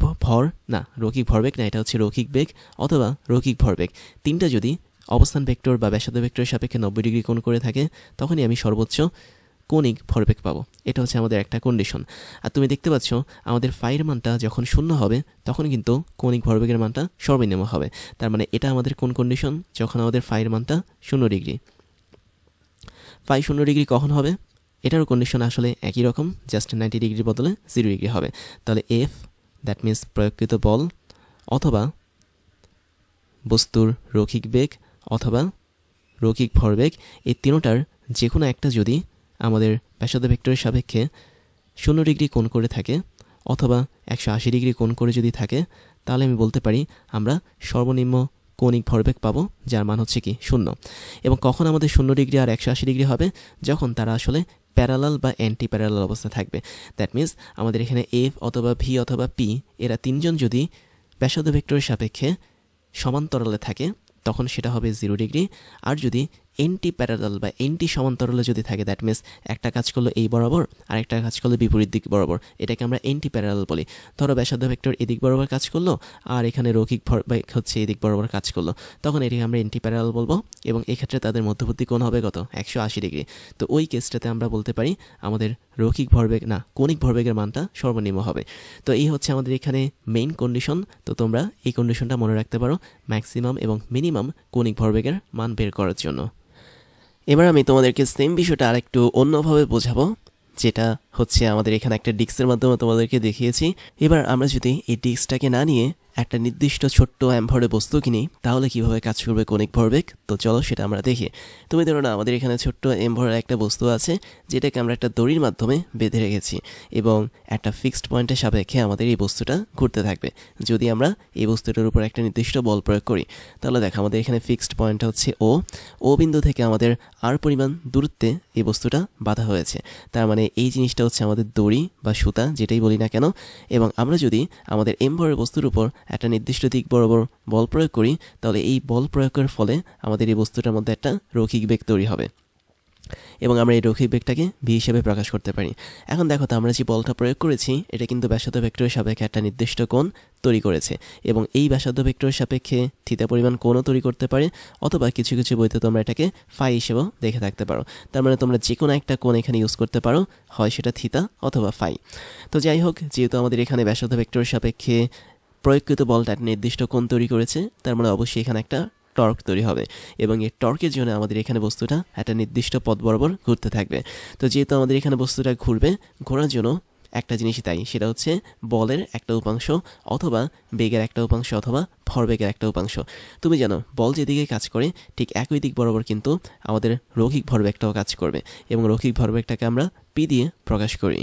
ভরবেগ না, এটা হচ্ছে রৈখিক বেগ অথবা রৈখিক ভরবেগ, 3টা যদি অবস্থান ভেক্টর বা ব্যাসার্ধ ভেক্টরের সাপেক্ষে 90 ডিগ্রি কোণ করে থাকে, তখনই আমি সর্বোচ্চ কৌণিক ভরবেগ পাবো। এটা হচ্ছে আমাদের একটা কন্ডিশন। আর তুমি দেখতে পাচ্ছ আমাদের ফাইয়ের মানটা যখন 0 হবে, তখন কিন্তু কৌণিক ভরবেগের মানটা সর্বনিম্ন হবে। তার মানে এটা আমাদের কোন কন্ডিশন? যখন আমাদের ফাইয়ের মানটা 0 ডিগ্রি। ফাই 0 ডিগ্রি কখন হবে? এটারও কন্ডিশন আসলে একই রকম, জাস্ট 90 ডিগ্রির বদলে 0 ডিগ্রি হবে। তাহলে এফ, দ্যাট মিন্স প্রয়োগকৃত বল অথবা বস্তুর রৈখিক বেগ অথবা রৈখিক ভরবেগ, এই তিনটার যে কোনো একটা যদি আমাদের ব্যাসার্ধ ভেক্টরের সাপেক্ষে 0 ডিগ্রি কোণ করে থাকে অথবা 180 ডিগ্রি কোণ করে যদি থাকে, তাহলে আমি বলতে পারি আমরা সর্বনিম্ন কৌণিক ভরবেগ পাবো, যার মান হচ্ছে কি 0। এবং কখন আমাদের 0 ডিগ্রি আর 180 ডিগ্রি হবে? যখন তারা আসলে প্যারালাল বা অ্যান্টি প্যারালাল অবস্থা থাকবে। দ্যাট মিন্স আমাদের এখানে এফ অথবা ভি অথবা পি, এরা 3জন যদি ব্যাসার্ধ ভেক্টরের সাপেক্ষে সমান্তরালে থাকে, তখন সেটা হবে 0 ডিগ্রি। আর যদি এন্টি প্যারালাল বা এন্টি সমান্তরালে যদি থাকে, দ্যাট মিনস একটা কাজ করলো এই বরাবর আর একটা কাজ করলো বিপরীত দিক বরাবর, এটাকে আমরা এন্টি প্যারালাল বলি। ধরো ব্যাসার্ধ ভেক্টর এদিক বরাবর কাজ করলো আর এখানে রৈখিক ভরবেগ হচ্ছে এদিক বরাবর কাজ করলো, তখন এটাকে আমরা এন্টি প্যারালাল বলবো এবং এক্ষেত্রে তাদের মধ্যবর্তী কোণ হবে কত, 180 ডিগ্রি। তো ওই কেসটাতে আমরা বলতে পারি আমাদের রৈখিক ভরবেগ না কৌণিক ভরবেগের মানটা সর্বনিম্ন হবে। তো এই হচ্ছে আমাদের এখানে মেইন কন্ডিশন। তো তোমরা এই কন্ডিশনটা মনে রাখতে পারো ম্যাক্সিমাম এবং মিনিমাম কৌণিক ভরবেগের মান বের করার জন্য। এবার আমি তোমাদেরকে সেম বিষয়টা আরেকটু অন্যভাবে বোঝাবো, যেটা হচ্ছে আমাদের এখানে একটা ডিস্কের মাধ্যমে তোমাদেরকে দেখিয়েছি। এবার আমরা যদি এই ডিস্কটাকে না নিয়ে একটা নির্দিষ্ট ছোট্ট অ্যাম্ভরে বস্তু কিনি, তাহলে কিভাবে কাজ করবে কৌণিক ভরবেগ, তো চলো সেটা আমরা দেখি। তুমি ধরো না আমাদের এখানে ছোট্ট অ্যাম্ভরের একটা বস্তু আছে, যেটাকে আমরা একটা দড়ির মাধ্যমে বেঁধে রেখেছি এবং একটা ফিক্সড পয়েন্টের সাপেক্ষে আমাদের এই বস্তুটা ঘুরতে থাকবে। যদি আমরা এই বস্তুটার উপর একটা নির্দিষ্ট বল প্রয়োগ করি, তাহলে দেখো আমাদের এখানে ফিক্সড পয়েন্টটা হচ্ছে ও বিন্দু থেকে আমাদের আর পরিমাণ দূরত্বে এই বস্তুটা বাঁধা হয়েছে। তার মানে এই জিনিসটা হচ্ছে আমাদের দড়ি বা সুতা, যেটাই বলি না কেন। এবং আমরা যদি আমাদের এমভরের বস্তুর উপর একটা নির্দিষ্ট দিক বরাবর বল প্রয়োগ করি, তাহলে এই বল প্রয়োগের ফলে আমাদের এই বস্তুটার মধ্যে একটা রৈখিক বেগ তৈরি হবে এবং আমরা এই রৈখিক বেগটাকে ভি হিসেবে প্রকাশ করতে পারি। এখন দেখো তো আমরা যে বলটা প্রয়োগ করেছি, এটা কিন্তু ব্যাসার্ধ ভেক্টরের সাপেক্ষে একটা নির্দিষ্ট কোণ তৈরি করেছে এবং এই ব্যাসার্ধ ভেক্টরের সাপেক্ষে থিটা পরিমাণ কোণও তৈরি করতে পারে, অথবা কিছু কিছু বইতে তোমরা এটাকে ফাই হিসেবেও দেখে থাকতে পারো। তার মানে তোমরা যে কোনো একটা কোণ এখানে ইউজ করতে পারো, হয় সেটা থিটা অথবা ফাই। তো যাই হোক, যেহেতু আমাদের এখানে ব্যাসার্ধ ভেক্টরের সাপেক্ষে প্রয়োগকৃত বলটা একটা নির্দিষ্ট কোণ তৈরি করেছে, তার মানে অবশ্যই এখানে একটা টর্ক তৈরি হবে এবং এই টর্কের জন্য আমাদের এখানে বস্তুটা একটা নির্দিষ্ট পথ বরাবর ঘুরতে থাকবে। তো যেহেতু আমাদের এখানে বস্তুটা ঘুরবে, ঘোরার জন্য একটা জিনিসই তাই, সেটা হচ্ছে বলের একটা উপাংশ অথবা বেগের একটা উপাংশ অথবা ভরবেগের একটা উপাংশ। তুমি জানো বল যেদিকে কাজ করে ঠিক একই দিক বরাবর কিন্তু আমাদের রৈখিক ভরবেগটাও কাজ করবে এবং রৈখিক ভরবেগটাকে আমরা পি দিয়ে প্রকাশ করি।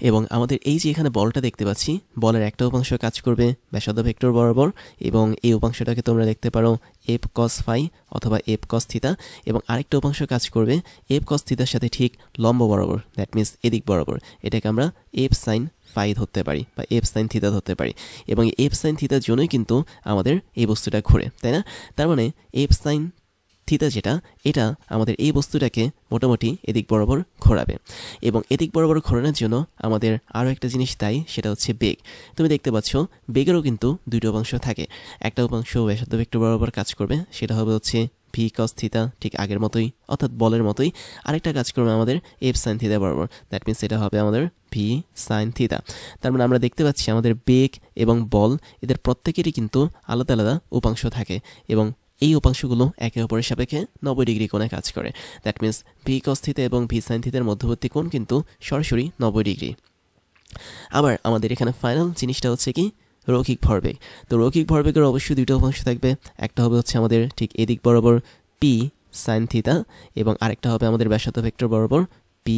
এবং আমাদের এই যে এখানে বলটা দেখতে পাচ্ছি, বলের একটা উপাংশ কাজ করবে ব্যাসার্ধ ভেক্টর বরাবর এবং এই উপাংশটাকে তোমরা দেখতে পারো এফ কস ফাই অথবা এফ কস থিতা, এবং আরেকটা উপাংশ কাজ করবে এফ কস থিতার সাথে ঠিক লম্ব বরাবর, দ্যাট মিনস এদিক বরাবর। এটাকে আমরা এফ সাইন ফাই ধরতে পারি বা এফ সাইন থিতা ধরতে পারি এবং এফ সাইন থিতার জন্যই কিন্তু আমাদের এই বস্তুটা ঘোরে, তাই না? তার মানে এফ সাইন থিতা যেটা, এটা আমাদের এই বস্তুটাকে মোটামুটি এদিক বরাবর ঘোরাবে এবং এদিক বরাবর ঘোরানোর জন্য আমাদের আরও একটা জিনিস তাই, সেটা হচ্ছে বেগ। তুমি দেখতে পাচ্ছ বেগেরও কিন্তু দুইটা উপাংশ থাকে, একটা উপাংশ ব্যাসার্ধ ভেক্টর বরাবর কাজ করবে, সেটা হবে হচ্ছে ভি কস থিতা, ঠিক আগের মতোই অর্থাৎ বলের মতোই। আরেকটা কাজ করবে আমাদের এফ সাইন থিতা বরাবর, দ্যাট মিনস এটা হবে আমাদের ভি সাইন থিতা। তার মানে আমরা দেখতে পাচ্ছি আমাদের বেগ এবং বল এদের প্রত্যেকেরই কিন্তু আলাদা আলাদা উপাংশ থাকে এবং এই উপাংশগুলো একে অপরের সাপেক্ষে 90 ডিগ্রি কোণে কাজ করে। দ্যাট মিনস ভি কস থিতা এবং ভি সাইন থিতার মধ্যবর্তী কোণ কিন্তু সরাসরি 90 ডিগ্রি। আবার আমাদের এখানে ফাইনাল জিনিসটা হচ্ছে কি রৈখিক ভরবেগ। তো রৈখিক ভরবেগের অবশ্যই দুটো উপাংশ থাকবে, একটা হবে হচ্ছে আমাদের ঠিক এদিক বরাবর পি সাইন থিতা এবং আরেকটা হবে আমাদের ব্যাসার্ধ ভেক্টর বরাবর পি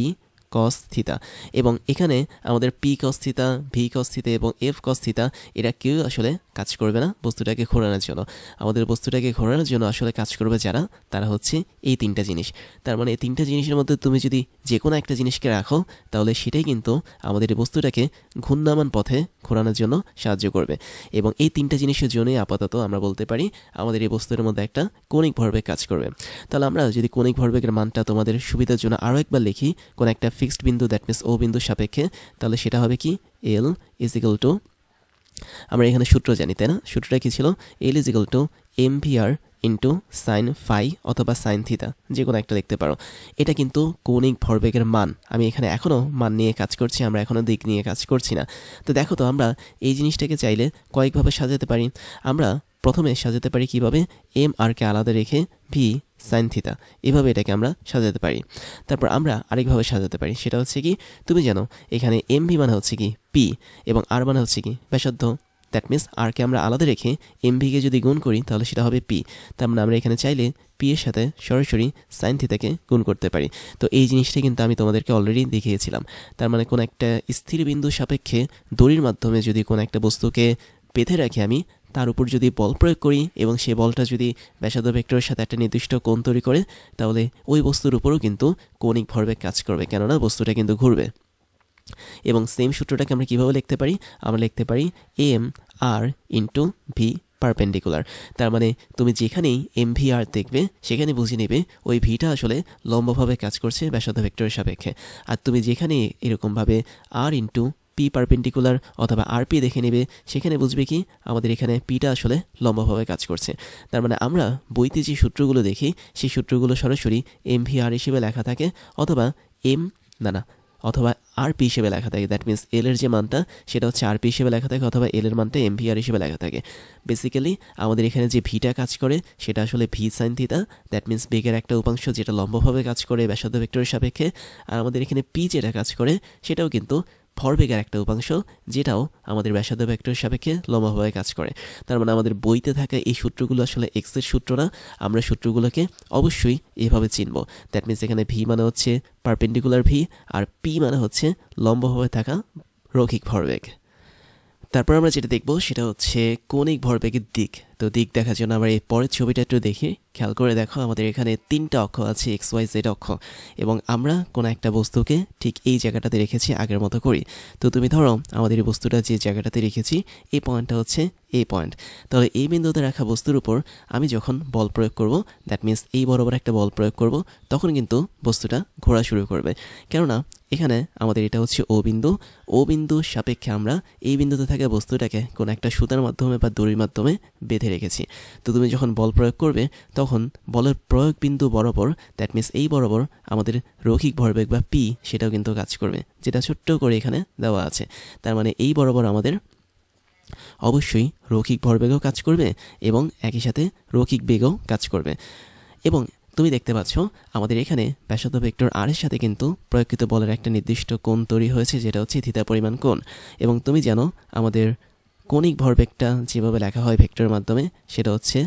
কস থিতা। এবং এখানে আমাদের পি কস থিতা, ভি কস থিতা এবং এফ কস থিতা এরা কেউ আসলে কাজ করবে না বস্তুটাকে ঘোরানোর জন্য। আমাদের বস্তুটাকে ঘোরানোর জন্য আসলে কাজ করবে যারা, তারা হচ্ছে এই তিনটা জিনিস। তার মানে এই তিনটা জিনিসের মধ্যে তুমি যদি যে কোনো একটা জিনিসকে রাখো, তাহলে সেটাই কিন্তু আমাদের এই বস্তুটাকে ঘূর্ণায়মান পথে ঘোরানোর জন্য সাহায্য করবে এবং এই তিনটা জিনিসের জন্যই আপাতত আমরা বলতে পারি আমাদের এই বস্তুর মধ্যে একটা কৌণিক ভরবেগ কাজ করবে। তাহলে আমরা যদি কৌণিক ভরবেগের মানটা তোমাদের সুবিধার জন্য আরও একবার লিখি কোন একটা ফিক্সড বিন্দু, দ্যাট মিনস ও বিন্দুর সাপেক্ষে, তাহলে সেটা হবে কি এল ইজ ইকুয়াল টু, আমরা এখানে সূত্র জানি তাই না, সূত্রটা কি ছিল, L is equal to M V R into sine phi অথবা সাইন থিতা, যে কোনো একটা লিখতে পারো। এটা কিন্তু কৌণিক ভরবেগের মান। আমি এখানে এখনও মান নিয়ে কাজ করছি, আমরা এখনও দিক নিয়ে কাজ করছি না। তো দেখো তো আমরা এই জিনিসটাকে চাইলে কয়েকভাবে সাজাতে পারি। আমরা প্রথমে সাজাতে পারি কিভাবে, এম আরকে আলাদা রেখে ভি সাইন থিতা, এভাবে এটাকে আমরা সাজাতে পারি। তারপর আমরা আরেকভাবে সাজাতে পারি, সেটা হচ্ছে কি, তুমি জানো এখানে এম ভি মানে হচ্ছে কি পি এবং আর মানে হচ্ছে কি ব্যাসার্ধ, দ্যাট মিনস আরকে আমরা আলাদা রেখে এম ভিকে যদি গুণ করি তাহলে সেটা হবে পি। তার মানে আমরা এখানে চাইলে পি এর সাথে সরাসরি সাইন থিতাকে গুণ করতে পারি। তো এই জিনিসটা কিন্তু আমি তোমাদেরকে অলরেডি দেখিয়েছিলাম। তার মানে কোন একটা স্থির বিন্দু সাপেক্ষে দড়ির মাধ্যমে যদি কোন একটা বস্তুকে বেঁধে রাখি আমি, তার উপর যদি বল প্রয়োগ করি এবং সেই বলটা যদি ব্যাসার্ধ ভেক্টরের সাথে একটা নির্দিষ্ট কোণ তৈরি করে, তাহলে ওই বস্তুর উপরও কিন্তু কৌণিক ভরবেগ কাজ করবে, কেননা বস্তুটা কিন্তু ঘুরবে। এবং সেম সূত্রটাকে আমরা কীভাবে লিখতে পারি, আমরা লিখতে পারি M r into v perpendicular. তার মানে তুমি যেখানেই MVR দেখবে সেখানে বুঝে নেবে ওই ভিটা আসলে লম্বভাবে কাজ করছে ব্যাসার্ধ ভেক্টরের সাপেক্ষে। আর তুমি যেখানে এরকমভাবে আর ইন্টু পি পারপেন্ডিকুলার অথবা আরপি দেখে নেবে সেখানে বুঝবে কি আমাদের এখানে পিটা আসলে লম্বভাবে কাজ করছে। তার মানে আমরা বইতে যে সূত্রগুলো দেখি সেই সূত্রগুলো সরাসরি MVR হিসেবে লেখা থাকে অথবা অথবা আরপি হিসেবে লেখা থাকে। দ্যাট মিনস এল এর যে মানটা সেটা হচ্ছে আরপি হিসেবে লেখা থাকে অথবা এল এর মানটা MVR হিসেবে লেখা থাকে। বেসিক্যালি আমাদের এখানে যে ভিটা কাজ করে সেটা আসলে V sine theta, that means বেগের একটা উপাংশ যেটা লম্বভাবে কাজ করে ব্যাসার্ধ ভেক্টরের সাপেক্ষে। আর আমাদের এখানে পি যেটা কাজ করে সেটাও কিন্তু ভরবেগের একটা উপাংশ যেটাও আমাদের ব্যাসার্ধ ভেক্টরের সাপেক্ষে লম্বভাবে কাজ করে। তার মানে আমাদের বইতে থাকা এই সূত্রগুলো আসলে এক্সের সূত্র না, আমরা সূত্রগুলোকে অবশ্যই এভাবে চিনব। দ্যাট মিনস এখানে ভি মানে হচ্ছে পারপেন্ডিকুলার ভি আর পি মানে হচ্ছে লম্বভাবে থাকা রৈখিক ভরবেগ। তারপর আমরা যেটা দেখব সেটা হচ্ছে কৌণিক ভরবেগের দিক। তো দিক দেখার জন্য আমরা এই পরের ছবিটা একটু দেখি, খেয়াল করে দেখো আমাদের এখানে 3টা অক্ষ আছে, XYZ অক্ষ, এবং আমরা কোনো একটা বস্তুকে ঠিক এই জায়গাটাতে রেখেছি আগের মতো করি। তো তুমি ধরো আমাদের এই বস্তুটা যে জায়গাটাতে রেখেছি এই পয়েন্টটা হচ্ছে এই পয়েন্ট। তাহলে এই বিন্দুতে রাখা বস্তুর উপর আমি যখন বল প্রয়োগ করব, দ্যাট মিনস এই বরাবর একটা বল প্রয়োগ করব, তখন কিন্তু বস্তুটা ঘোরা শুরু করবে। কেননা এখানে আমাদের এটা হচ্ছে ও বিন্দু সাপেক্ষে আমরা এই বিন্দুতে থাকা বস্তুটাকে কোনো একটা সুতার মাধ্যমে বা দড়ির মাধ্যমে বেঁধে রেখেছি। তো তুমি যখন বল প্রয়োগ করবে তখন বলের প্রয়োগ বিন্দু বরাবর, দ্যাট মিনস এই বরাবর আমাদের রৈখিক ভরবেগ বা পি সেটাও কিন্তু কাজ করবে, যেটা ছোট্ট করে এখানে দেওয়া আছে। তার মানে এই বরাবর আমাদের অবশ্যই রৈখিক ভরবেগও কাজ করবে এবং একই সাথে রৈখিক বেগও কাজ করবে। এবং তুমি দেখতে পাচ্ছ আমাদের এখানে ব্যাসার্ধ ভেক্টর আর এর সাথে কিন্তু প্রয়োগকৃত বলের একটা নির্দিষ্ট কোণ তৈরি হয়েছে, যেটা হচ্ছে থিটা পরিমাণ কোণ। এবং তুমি জানো আমাদের কৌণিক ভরবেগটা যেভাবে লেখা হয় ভেক্টরের মাধ্যমে সেটা হচ্ছে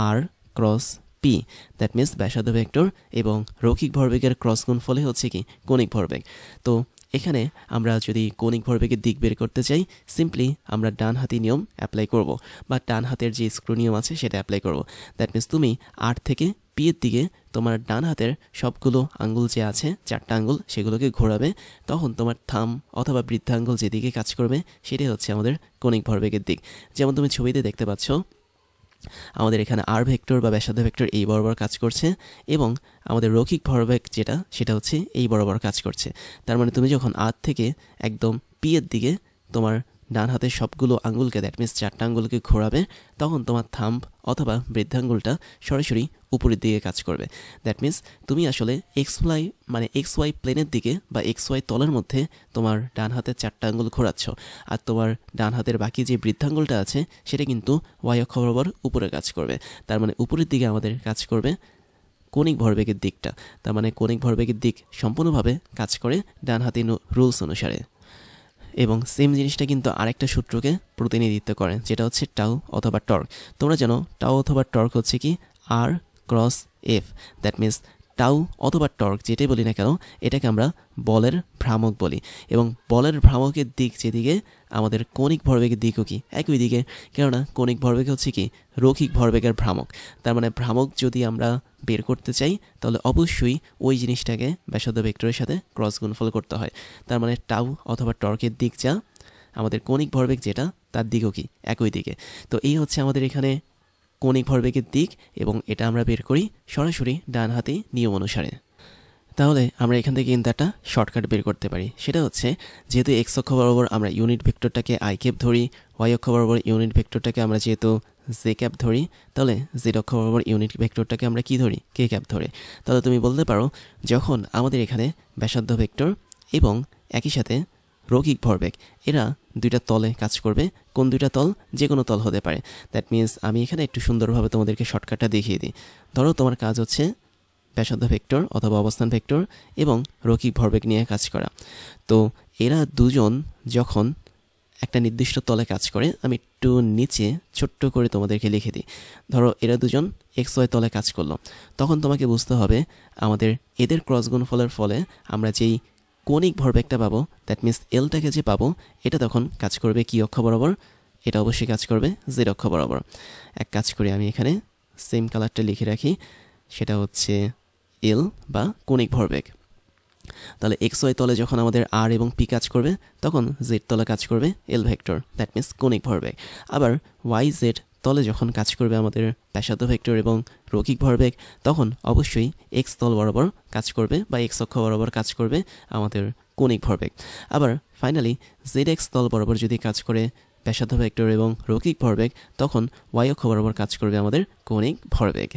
আর ক্রস পি, দ্যাট মিনস ব্যাসার্ধ ভেক্টর এবং রৈখিক ভরবেগের ক্রস গুণফলে হচ্ছে কি কৌণিক ভরবেগ। তো এখানে আমরা যদি কৌণিক ভরবেগের দিক বের করতে চাই, সিম্পলি আমরা ডান হাতি নিয়ম অ্যাপ্লাই করব বা ডান হাতের যে স্ক্রু নিয়ম আছে সেটা অ্যাপ্লাই করব। দ্যাট মিনস তুমি আর থেকে পি এর দিকে তোমার ডান হাতের সবগুলো আঙ্গুল যে আছে 4টা আঙ্গুল সেগুলোকে ঘোরাবে, তখন তোমার থাম অথবা বৃদ্ধাঙ্গুল যেদিকে কাজ করবে সেটাই হচ্ছে আমাদের কৌণিক ভরবেগের দিক। যেমন তুমি ছবিতে দেখতে পাচ্ছ আমাদের এখানে আর ভেক্টর বা ব্যাসার্ধ ভেক্টর এই বরাবর কাজ করছে এবং আমাদের রৈখিক ভরবেগ যেটা সেটা হচ্ছে এই বরাবর কাজ করছে। তার মানে তুমি যখন আর থেকে একদম পি এর দিকে তোমার ডান হাতের সবগুলো আঙ্গুলকে, দ্যাট মিনস 4টা আঙ্গুলকে ঘোরাবে, তখন তোমার থাম্ব অথবা বৃদ্ধাঙ্গুলটা সরাসরি উপরের দিকে কাজ করবে। দ্যাট মিনস তুমি আসলে XY প্লেনের দিকে বা XY তলের মধ্যে তোমার ডান হাতের 4টা আঙ্গুল ঘোরাচ্ছ, আর তোমার ডান হাতের বাকি যে বৃদ্ধাঙ্গুলটা আছে সেটা কিন্তু Y অক্ষ বরাবর উপরে কাজ করবে। তার মানে উপরের দিকে আমাদের কাজ করবে কৌণিক ভরবেগের দিকটা। তার মানে কৌণিক ভরবেগের দিক সম্পূর্ণভাবে কাজ করে ডান হাতি রুলস অনুসারে। এবং সেম জিনিসটা কিন্তু আরেকটা সূত্রকে প্রতিনিধিত্ব করে, যেটা হচ্ছে টাউ অথবা টর্ক। তোমরা জানো টাউ অথবা টর্ক হচ্ছে কি r cross F. That means tau অথবা টর্ক যেটাই বলি না কেন এটাকে আমরা বলের ভ্রামক বলি, এবং বলের ভ্রামকের দিক যেদিকে আমাদের কৌণিক ভরবেগের দিকও কি একই দিকে, কেননা কৌণিক ভরবেগ হচ্ছে কি রৈখিক ভরবেগের ভ্রামক। তার মানে ভ্রামক যদি আমরা বের করতে চাই তাহলে অবশ্যই ওই জিনিসটাকে ব্যাসার্ধ ভেক্টরের সাথে ক্রস গুণফল করতে হয়। তার মানে টাউ অথবা টর্কের দিক যা, আমাদের কৌণিক ভরবেগ যেটা তার দিকও কি একই দিকে। তো এই হচ্ছে আমাদের এখানে কৌণিক ভরবেগের দিক, এবং এটা আমরা বের করি সরাসরি ডান হাতি নিয়ম অনুসারে। তাহলে আমরা এখান থেকে কিন্তু একটা শর্টকাট বের করতে পারি, সেটা হচ্ছে যেহেতু এক্স অক্ষ বরাবর আমরা ইউনিট ভেক্টরটাকে আই ক্যাপ ধরি, ওয়াই অক্ষ বরাবর ইউনিট ভেক্টরটাকে আমরা যেহেতু জে ক্যাপ ধরি, তাহলে জেড অক্ষ বরাবর ইউনিট ভেক্টরটাকে আমরা কি ধরি কে ক্যাপ ধরে। তাহলে তুমি বলতে পারো যখন আমাদের এখানে ব্যাসার্ধ ভেক্টর এবং একই সাথে রৈখিক ভরবেগ এরা দুইটা তলে কাজ করবে, কোন দুইটা তল, যে কোনো তল হতে পারে। দ্যাট মিনস আমি এখানে একটু সুন্দরভাবে তোমাদেরকে শর্টকাটটা দেখিয়ে দিই। ধরো তোমার কাজ হচ্ছে ব্যাসার্ধ ভেক্টর অথবা অবস্থান ভেক্টর এবং রৈখিক ভরবেগ নিয়ে কাজ করা। তো এরা দুজন যখন একটা নির্দিষ্ট তলে কাজ করে, আমি একটু নিচে ছোট্ট করে তোমাদেরকে লিখে দিই। ধরো এরা দুজন XY তলে কাজ করলো, তখন তোমাকে বুঝতে হবে আমাদের এদের ক্রস গুণফলের ফলে আমরা যেই কৌণিক ভরবেগটা পাবো, দ্যাট মিনস এলটাকে যে পাবো, এটা তখন কাজ করবে কি অক্ষ বরাবর, এটা অবশ্যই কাজ করবে জেড অক্ষ বরাবর। এক কাজ করি আমি এখানে সেম কালারটা লিখে রাখি, সেটা হচ্ছে এল বা কৌণিক ভরবেগ। তাহলে XY তলে যখন আমাদের আর এবং পি কাজ করবে তখন জেড তলে কাজ করবে এল ভেক্টর, দ্যাট মিনস কৌণিক ভরবেগ। আবার YZ তলে যখন কাজ করবে আমাদের ব্যাসার্ধ ভেক্টর এবং রৈখিক ভরবেগ, তখন অবশ্যই এক্স তল বরাবর কাজ করবে বা এক্স অক্ষ বরাবর কাজ করবে আমাদের কৌণিক ভরবেগ। আবার ফাইনালি জেড এক্স তল বরাবর যদি কাজ করে ব্যাসার্ধ ভেক্টর এবং রৈখিক ভরবেগ, তখন ওয়াই অক্ষ বরাবর কাজ করবে আমাদের কৌণিক ভরবেগ।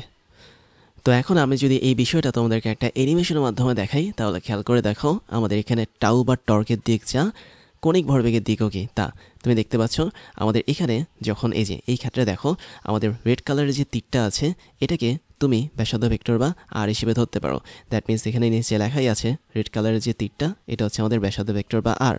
তো এখন আমি যদি এই বিষয়টা তোমাদেরকে একটা অ্যানিমেশনের মাধ্যমে দেখাই, তাহলে খেয়াল করে দেখো আমাদের এখানে টাউ বা টর্কের দিক যা, কৌণিক ভরবেগের দিকও কি তা। তুমি দেখতে পাচ্ছ আমাদের এখানে যখন এই ক্ষেত্রে দেখো আমাদের রেড কালারের যে তীরটা আছে, এটাকে তুমি ব্যাসার্ধ ভেক্টর বা আর হিসেবে ধরতে পারো। দ্যাট মিনস এখানে নিচে লেখাই আছে রেড কালারের যে তীরটা, এটা হচ্ছে আমাদের ব্যাসার্ধ ভেক্টর বা আর।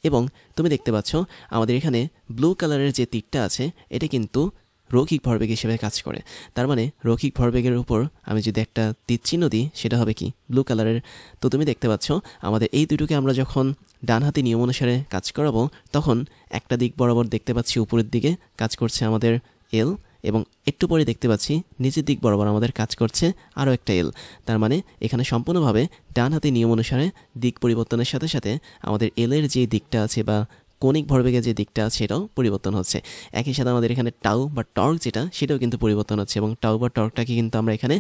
এবং তুমি দেখতে পাচ্ছ আমাদের এখানে ব্লু কালারের যে তীরটা আছে, এটা কিন্তু রৈখিক ভরবেগ হিসেবে কাজ করে। তার মানে রৈখিক ভরবেগের উপর আমি যদি একটা তীর চিহ্ন দিই, সেটা হবে কি ব্লু কালারের। তো তুমি দেখতে পাচ্ছ আমাদের এই দুটোকে আমরা যখন ডান হাতি নিয়ম অনুসারে কাজ করাবো, তখন একটা দিক বরাবর দেখতে পাচ্ছি উপরের দিকে কাজ করছে আমাদের এল, এবং একটু পরে দেখতে পাচ্ছি নিচের দিক বরাবর আমাদের কাজ করছে আরও একটা এল। তার মানে এখানে সম্পূর্ণভাবে ডান হাতি নিয়ম অনুসারে দিক পরিবর্তনের সাথে সাথে আমাদের এলের যে দিকটা আছে বা কৌণিক ভরবেগের যে দিকটা আছে, সেটাও পরিবর্তন হচ্ছে। একই সাথে আমাদের এখানে টাউ বা টর্ক যেটা, সেটাও কিন্তু পরিবর্তন হচ্ছে, এবং টাউ বা টর্কটাকে কিন্তু আমরা এখানে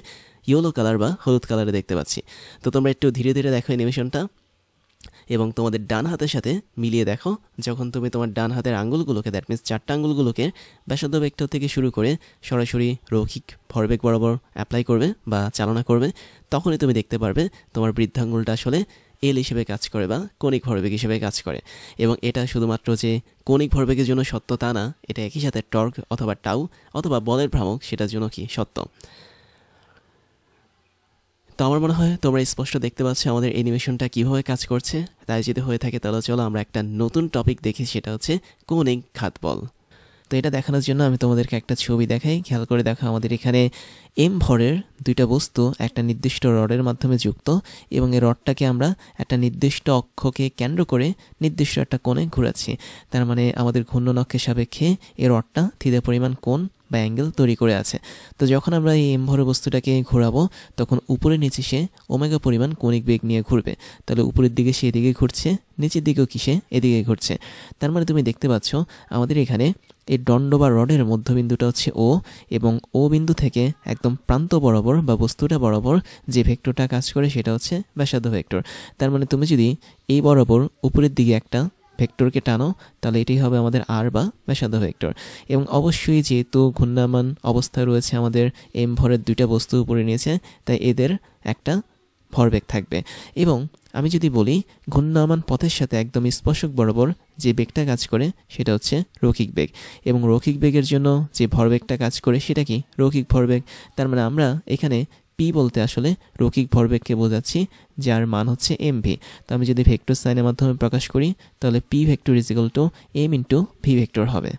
ইয়েলো কালার বা হলুদ কালারে দেখতে পাচ্ছি। তো তোমরা একটু ধীরে ধীরে দেখো অ্যানিমেশনটা, এবং তোমাদের ডান হাতের সাথে মিলিয়ে দেখো। যখন তুমি তোমার ডান হাতের আঙ্গুলগুলোকে, দ্যাট মিনস 4টা আঙ্গুলগুলোকে ব্যাসার্ধ ভেক্টর থেকে শুরু করে সরাসরি রৈখিক ভরবেগ বরাবর অ্যাপ্লাই করবে বা চালনা করবে, তখনই তুমি দেখতে পারবে তোমার বৃদ্ধাঙ্গুলটা আসলে এল হিসেবে কাজ করে বা কৌণিক ভরবেগ হিসেবে কাজ করে। এবং এটা শুধুমাত্র যে কৌণিক ভরবেগের জন্য সত্য তা না, এটা একই সাথে টর্ক অথবা টাউ অথবা বলের ভ্রামক, সেটার জন্য কি সত্য। তো আমার মনে হয় তোমরা স্পষ্ট দেখতে পাচ্ছ আমাদের অ্যানিমেশনটা কীভাবে কাজ করছে। তাই যদি হয়ে থাকে তাহলে চলো আমরা একটা নতুন টপিক দেখি, সেটা হচ্ছে কৌণিক ঘাতবল। তো এটা দেখানোর জন্য আমি তোমাদেরকে একটা ছবি দেখাই, খেয়াল করে দেখো। আমাদের এখানে এম ভরের দুইটা বস্তু একটা নির্দিষ্ট রডের মাধ্যমে যুক্ত, এবং এই রডটাকে আমরা একটা নির্দিষ্ট অক্ষকে কেন্দ্র করে নির্দিষ্ট একটা কোণে ঘোরাচ্ছি। তার মানে আমাদের ঘূর্ণন অক্ষের সাপেক্ষে এই রডটা থিটা পরিমাণ কোণ বা অ্যাঙ্গেল তৈরি করে আছে। তো যখন আমরা এই এম ভরের বস্তুটাকে ঘোরাবো, তখন উপরে নিচে সে ওমেগা পরিমাণ কৌণিক বেগ নিয়ে ঘুরবে। তাহলে উপরের দিকে সে এদিকে ঘুরছে, নিচের দিকেও কি সে এদিকে ঘুরছে। তার মানে তুমি দেখতে পাচ্ছ আমাদের এখানে এই দণ্ড বা রডের মধ্যবিন্দুটা হচ্ছে ও, এবং ও বিন্দু থেকে একদম প্রান্ত বরাবর বা বস্তুটা বরাবর যে ভেক্টরটা কাজ করে, সেটা হচ্ছে ব্যাসার্ধ ভেক্টর। তার মানে তুমি যদি এই বরাবর উপরের দিকে একটা ভেক্টরকে টানো, তাহলে এটাই হবে আমাদের আর বা ব্যাসার্ধ ভেক্টর। এবং অবশ্যই যেহেতু ঘূর্ণায়মান অবস্থায় রয়েছে আমাদের এম ভরের দুইটা বস্তু উপরে নিয়েছে, তাই এদের একটা ভরবেগ থাকবে। এবং আমি যদি বলি ঘূর্ণায়মান পথের সাথে একদম স্পর্শক বরাবর যে বেগটা কাজ করে, সেটা হচ্ছে রৈখিক বেগ। এবং রৈখিক বেগের জন্য যে ভরবেগটা কাজ করে, সেটা কি রৈখিক ভরবেগ। তার মানে আমরা এখানে পি বলতে আসলে রৈখিক ভরবেগকে বোঝাচ্ছি, যার মান হচ্ছে এম ভি। তো আমি যদি ভেক্টর সাইনের মাধ্যমে প্রকাশ করি, তাহলে p vector is equal to m into v vector হবে।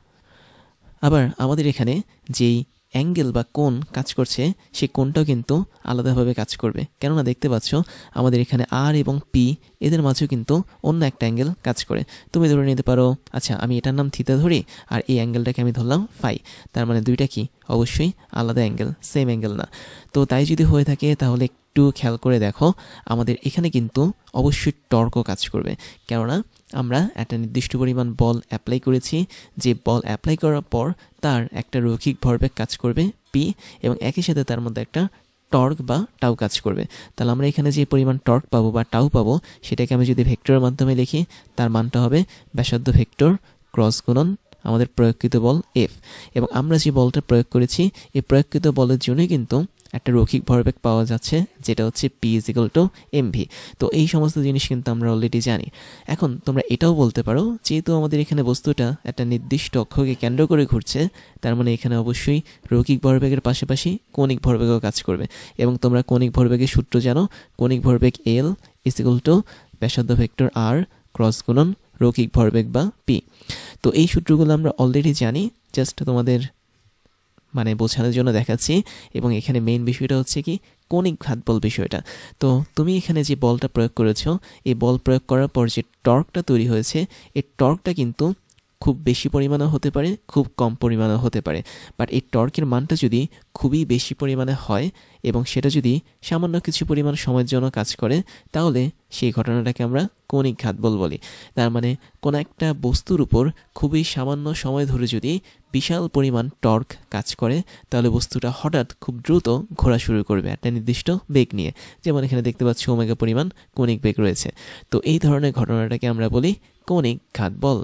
আবার আমাদের এখানে যেই অ্যাঙ্গেল বা কোণ কাজ করছে, সেই কোণটাও কিন্তু আলাদাভাবে কাজ করবে। কেননা দেখতে পাচ্ছ আমাদের এখানে আর এবং পি, এদের মাঝেও কিন্তু অন্য একটা অ্যাঙ্গেল কাজ করে। তুমি ধরে নিতে পারো, আচ্ছা আমি এটার নাম থিতা ধরি, আর এই অ্যাঙ্গেলটাকে আমি ধরলাম ফাই। তার মানে দুইটা কি অবশ্যই আলাদা অ্যাঙ্গেল, সেম অ্যাঙ্গেল না। তো তাই যদি হয়ে থাকে, তাহলে একটু খেয়াল করে দেখো আমাদের এখানে কিন্তু অবশ্যই টর্কও কাজ করবে। কেননা আমরা একটা নির্দিষ্ট পরিমাণ বল অ্যাপ্লাই করেছি, যে বল অ্যাপ্লাই করার পর তার একটা রৈখিক ভরবেগ কাজ করবে পি, এবং একই সাথে তার মধ্যে একটা টর্ক বা টাউ কাজ করবে। তাহলে আমরা এখানে যে পরিমাণ টর্ক পাবো বা টাউ পাবো, সেটাকে আমি যদি ভেক্টরের মাধ্যমে লিখি, তার মানটা হবে ব্যাসার্ধ ভেক্টর ক্রস গুণন আমাদের প্রয়োগকৃত বল এফ। এবং আমরা যে বলটা প্রয়োগ করেছি, এই প্রয়োগকৃত বলের জন্যই কিন্তু একটা রৈখিক ভরবেগ পাওয়া যাচ্ছে, যেটা হচ্ছে p is equal to M v. তো এই সমস্ত জিনিস কিন্তু আমরা অলরেডি জানি। এখন তোমরা এটাও বলতে পারো, যেহেতু আমাদের এখানে বস্তুটা একটা নির্দিষ্ট অক্ষকে কেন্দ্র করে ঘুরছে, তার মানে এখানে অবশ্যই রৈখিক ভরবেগের পাশাপাশি কৌণিক ভরবেগও কাজ করবে। এবং তোমরা কৌণিক ভরবেগের সূত্র জানো, কৌণিক ভরবেগ এল ইজ ইকুয়াল টু ব্যাসার্ধ ভেক্টর আর ক্রস গুণন রৈখিক ভরবেগ বা পি। তো এই সূত্রগুলো আমরা অলরেডি জানি, জাস্ট তোমাদের মানে বোঝানোর জন্য দেখাচ্ছি। এবং এখানে মেইন বিষয়টা হচ্ছে কি কৌণিক ঘাতবল বিষয়টা। তো তুমি এখানে যে বলটা প্রয়োগ করেছো, এই বল প্রয়োগ করার পর যে টর্কটা তৈরি হয়েছে, এই টর্কটা কিন্তু খুব বেশি পরিমাণে হতে পারে, খুব কম পরিমাণে হতে পারে। বাট এই টর্কের মানটা যদি খুবই বেশি পরিমাণে হয় এবং সেটা যদি সামান্য কিছু পরিমাণ সময়ের জন্য কাজ করে, তাহলে সেই ঘটনাটাকে আমরা কৌণিক ঘাতবল বলি। তার মানে কোনো একটা বস্তুর উপর খুবই সামান্য সময় ধরে যদি বিশাল পরিমাণ টর্ক কাজ করে, তাহলে বস্তুটা হঠাৎ খুব দ্রুত ঘোরা শুরু করবে একটা নির্দিষ্ট বেগ নিয়ে। যেমন এখানে দেখতে পাচ্ছি ওমেগা পরিমাণ কৌণিক বেগ রয়েছে। তো এই ধরনের ঘটনাটাকে আমরা বলি কৌণিক ঘাতবল।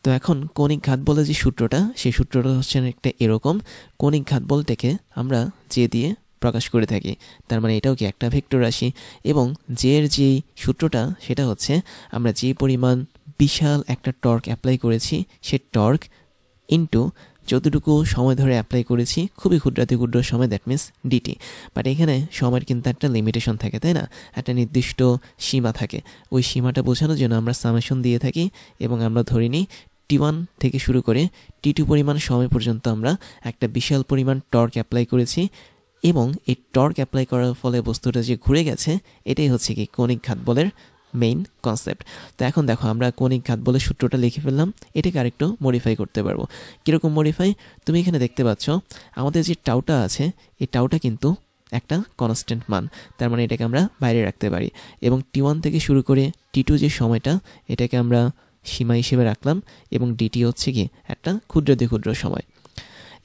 তো এখন কৌণিক ঘাতবলের যে সূত্রটা, সেই সূত্রটা হচ্ছে একটা এরকম। কৌণিক ঘাতবলটাকে আমরা জে দিয়ে প্রকাশ করে থাকি। তার মানে এটাও কি একটা ভেক্টর রাশি, এবং জে এর যে সূত্রটা সেটা হচ্ছে আমরা যে পরিমাণ বিশাল একটা টর্ক অ্যাপ্লাই করেছি, সে টর্ক ইন্টু যতটুকু সময় ধরে অ্যাপ্লাই করেছি, খুবই ক্ষুদ্রাতি ক্ষুদ্র সময়, দ্যাট মিনস ডিটি। বাট এখানে সময়ের কিন্তু একটা লিমিটেশন থাকে, তাই না? একটা নির্দিষ্ট সীমা থাকে। ওই সীমাটা বোঝানোর জন্য আমরা সামেশন দিয়ে থাকি এবং আমরা ধরে নিই T1 থেকে শুরু করে T2 পরিমাণ সময় পর্যন্ত আমরা একটা বিশাল পরিমাণ টর্ক অ্যাপ্লাই করেছি, এবং এই টর্ক অ্যাপ্লাই করার ফলে বস্তুটা যে ঘুরে গেছে, এটাই হচ্ছে কি কৌণিক ঘাতবলের মেইন কনসেপ্ট। তো এখন দেখো আমরা কৌণিক ঘাতবলের সূত্রটা লিখে ফেললাম, এটাকে আরেকটু মডিফাই করতে পারবো। কীরকম মডিফাই? তুমি এখানে দেখতে পাচ্ছ আমাদের যে টাউটা আছে, এই টাউটা কিন্তু একটা কনস্ট্যান্ট মান। তার মানে এটাকে আমরা বাইরে রাখতে পারি, এবং T1 থেকে শুরু করে T2 যে সময়টা, এটাকে আমরা সীমা হিসেবে রাখলাম, এবং ডিটি হচ্ছে কি একটা ক্ষুদ্রাতি ক্ষুদ্র সময়।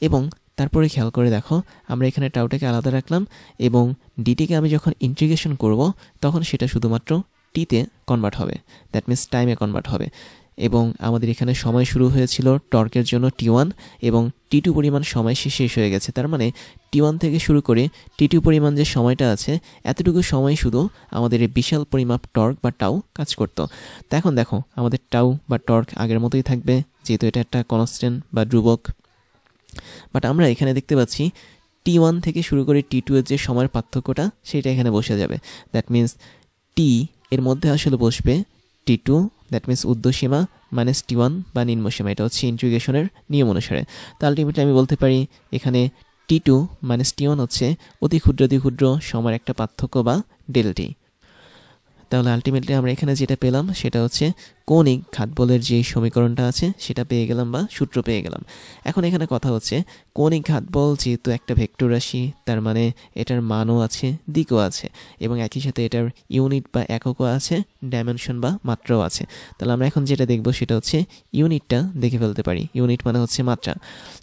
এবং তারপরে খেয়াল করে দেখো আমরা এখানে টাউটাকে আলাদা রাখলাম, এবং ডিটিকে আমি যখন ইন্টিগ্রেশন করব তখন সেটা শুধুমাত্র টিতে কনভার্ট হবে, দ্যাট মিনস টাইমে কনভার্ট হবে। এবং আমাদের এখানে সময় শুরু হয়েছিল টর্কের জন্য T1, এবং T2 পরিমাণ সময় শেষ হয়ে গেছে। তার মানে T1 থেকে শুরু করে T2 পরিমাণ যে সময়টা আছে, এতটুকু সময় শুধু আমাদের এই বিশাল পরিমাপ টর্ক বা টাউ কাজ করতো। তো এখন দেখো আমাদের টাউ বা টর্ক আগের মতোই থাকবে, যেহেতু এটা একটা কনস্ট্যান্ট বা ধ্রুবক। বাট আমরা এখানে দেখতে পাচ্ছি T1 থেকে শুরু করে T2 এর যে সময়ের পার্থক্যটা, সেটা এখানে বসে যাবে। দ্যাট মিনস টি এর মধ্যে আসলে বসবে T2, দ্যাট মিনস ঊর্ধ্বসীমা, মাইনাস T1 বা নিম্নসীমা। এটা হচ্ছে ইন্টিগ্রেশনের নিয়ম অনুসারে। তো আলটিমেটলি আমি বলতে পারি এখানে T2 মাইনাস T1 হচ্ছে অতি ক্ষুদ্রাতি ক্ষুদ্র সময়ের একটা পার্থক্য বা ডেলটি। তাহলে আলটিমেটলি আমরা এখানে যেটা পেলাম সেটা হচ্ছে কৌণিক ঘাতবলের যে সমীকরণটা আছে সেটা পেয়ে গেলাম বা সূত্র পেয়ে গেলাম। এখন এখানে কথা হচ্ছে কৌণিক ঘাতবল যেহেতু একটা ভেক্টর রাশি, তার মানে এটার মানও আছে, দিকও আছে, এবং একই সাথে এটার ইউনিট বা এককও আছে, ডাইমেনশন বা মাত্রাও আছে। তাহলে আমরা এখন যেটা দেখব সেটা হচ্ছে ইউনিটটা দেখে ফেলতে পারি। ইউনিট মানে হচ্ছে মাত্রা।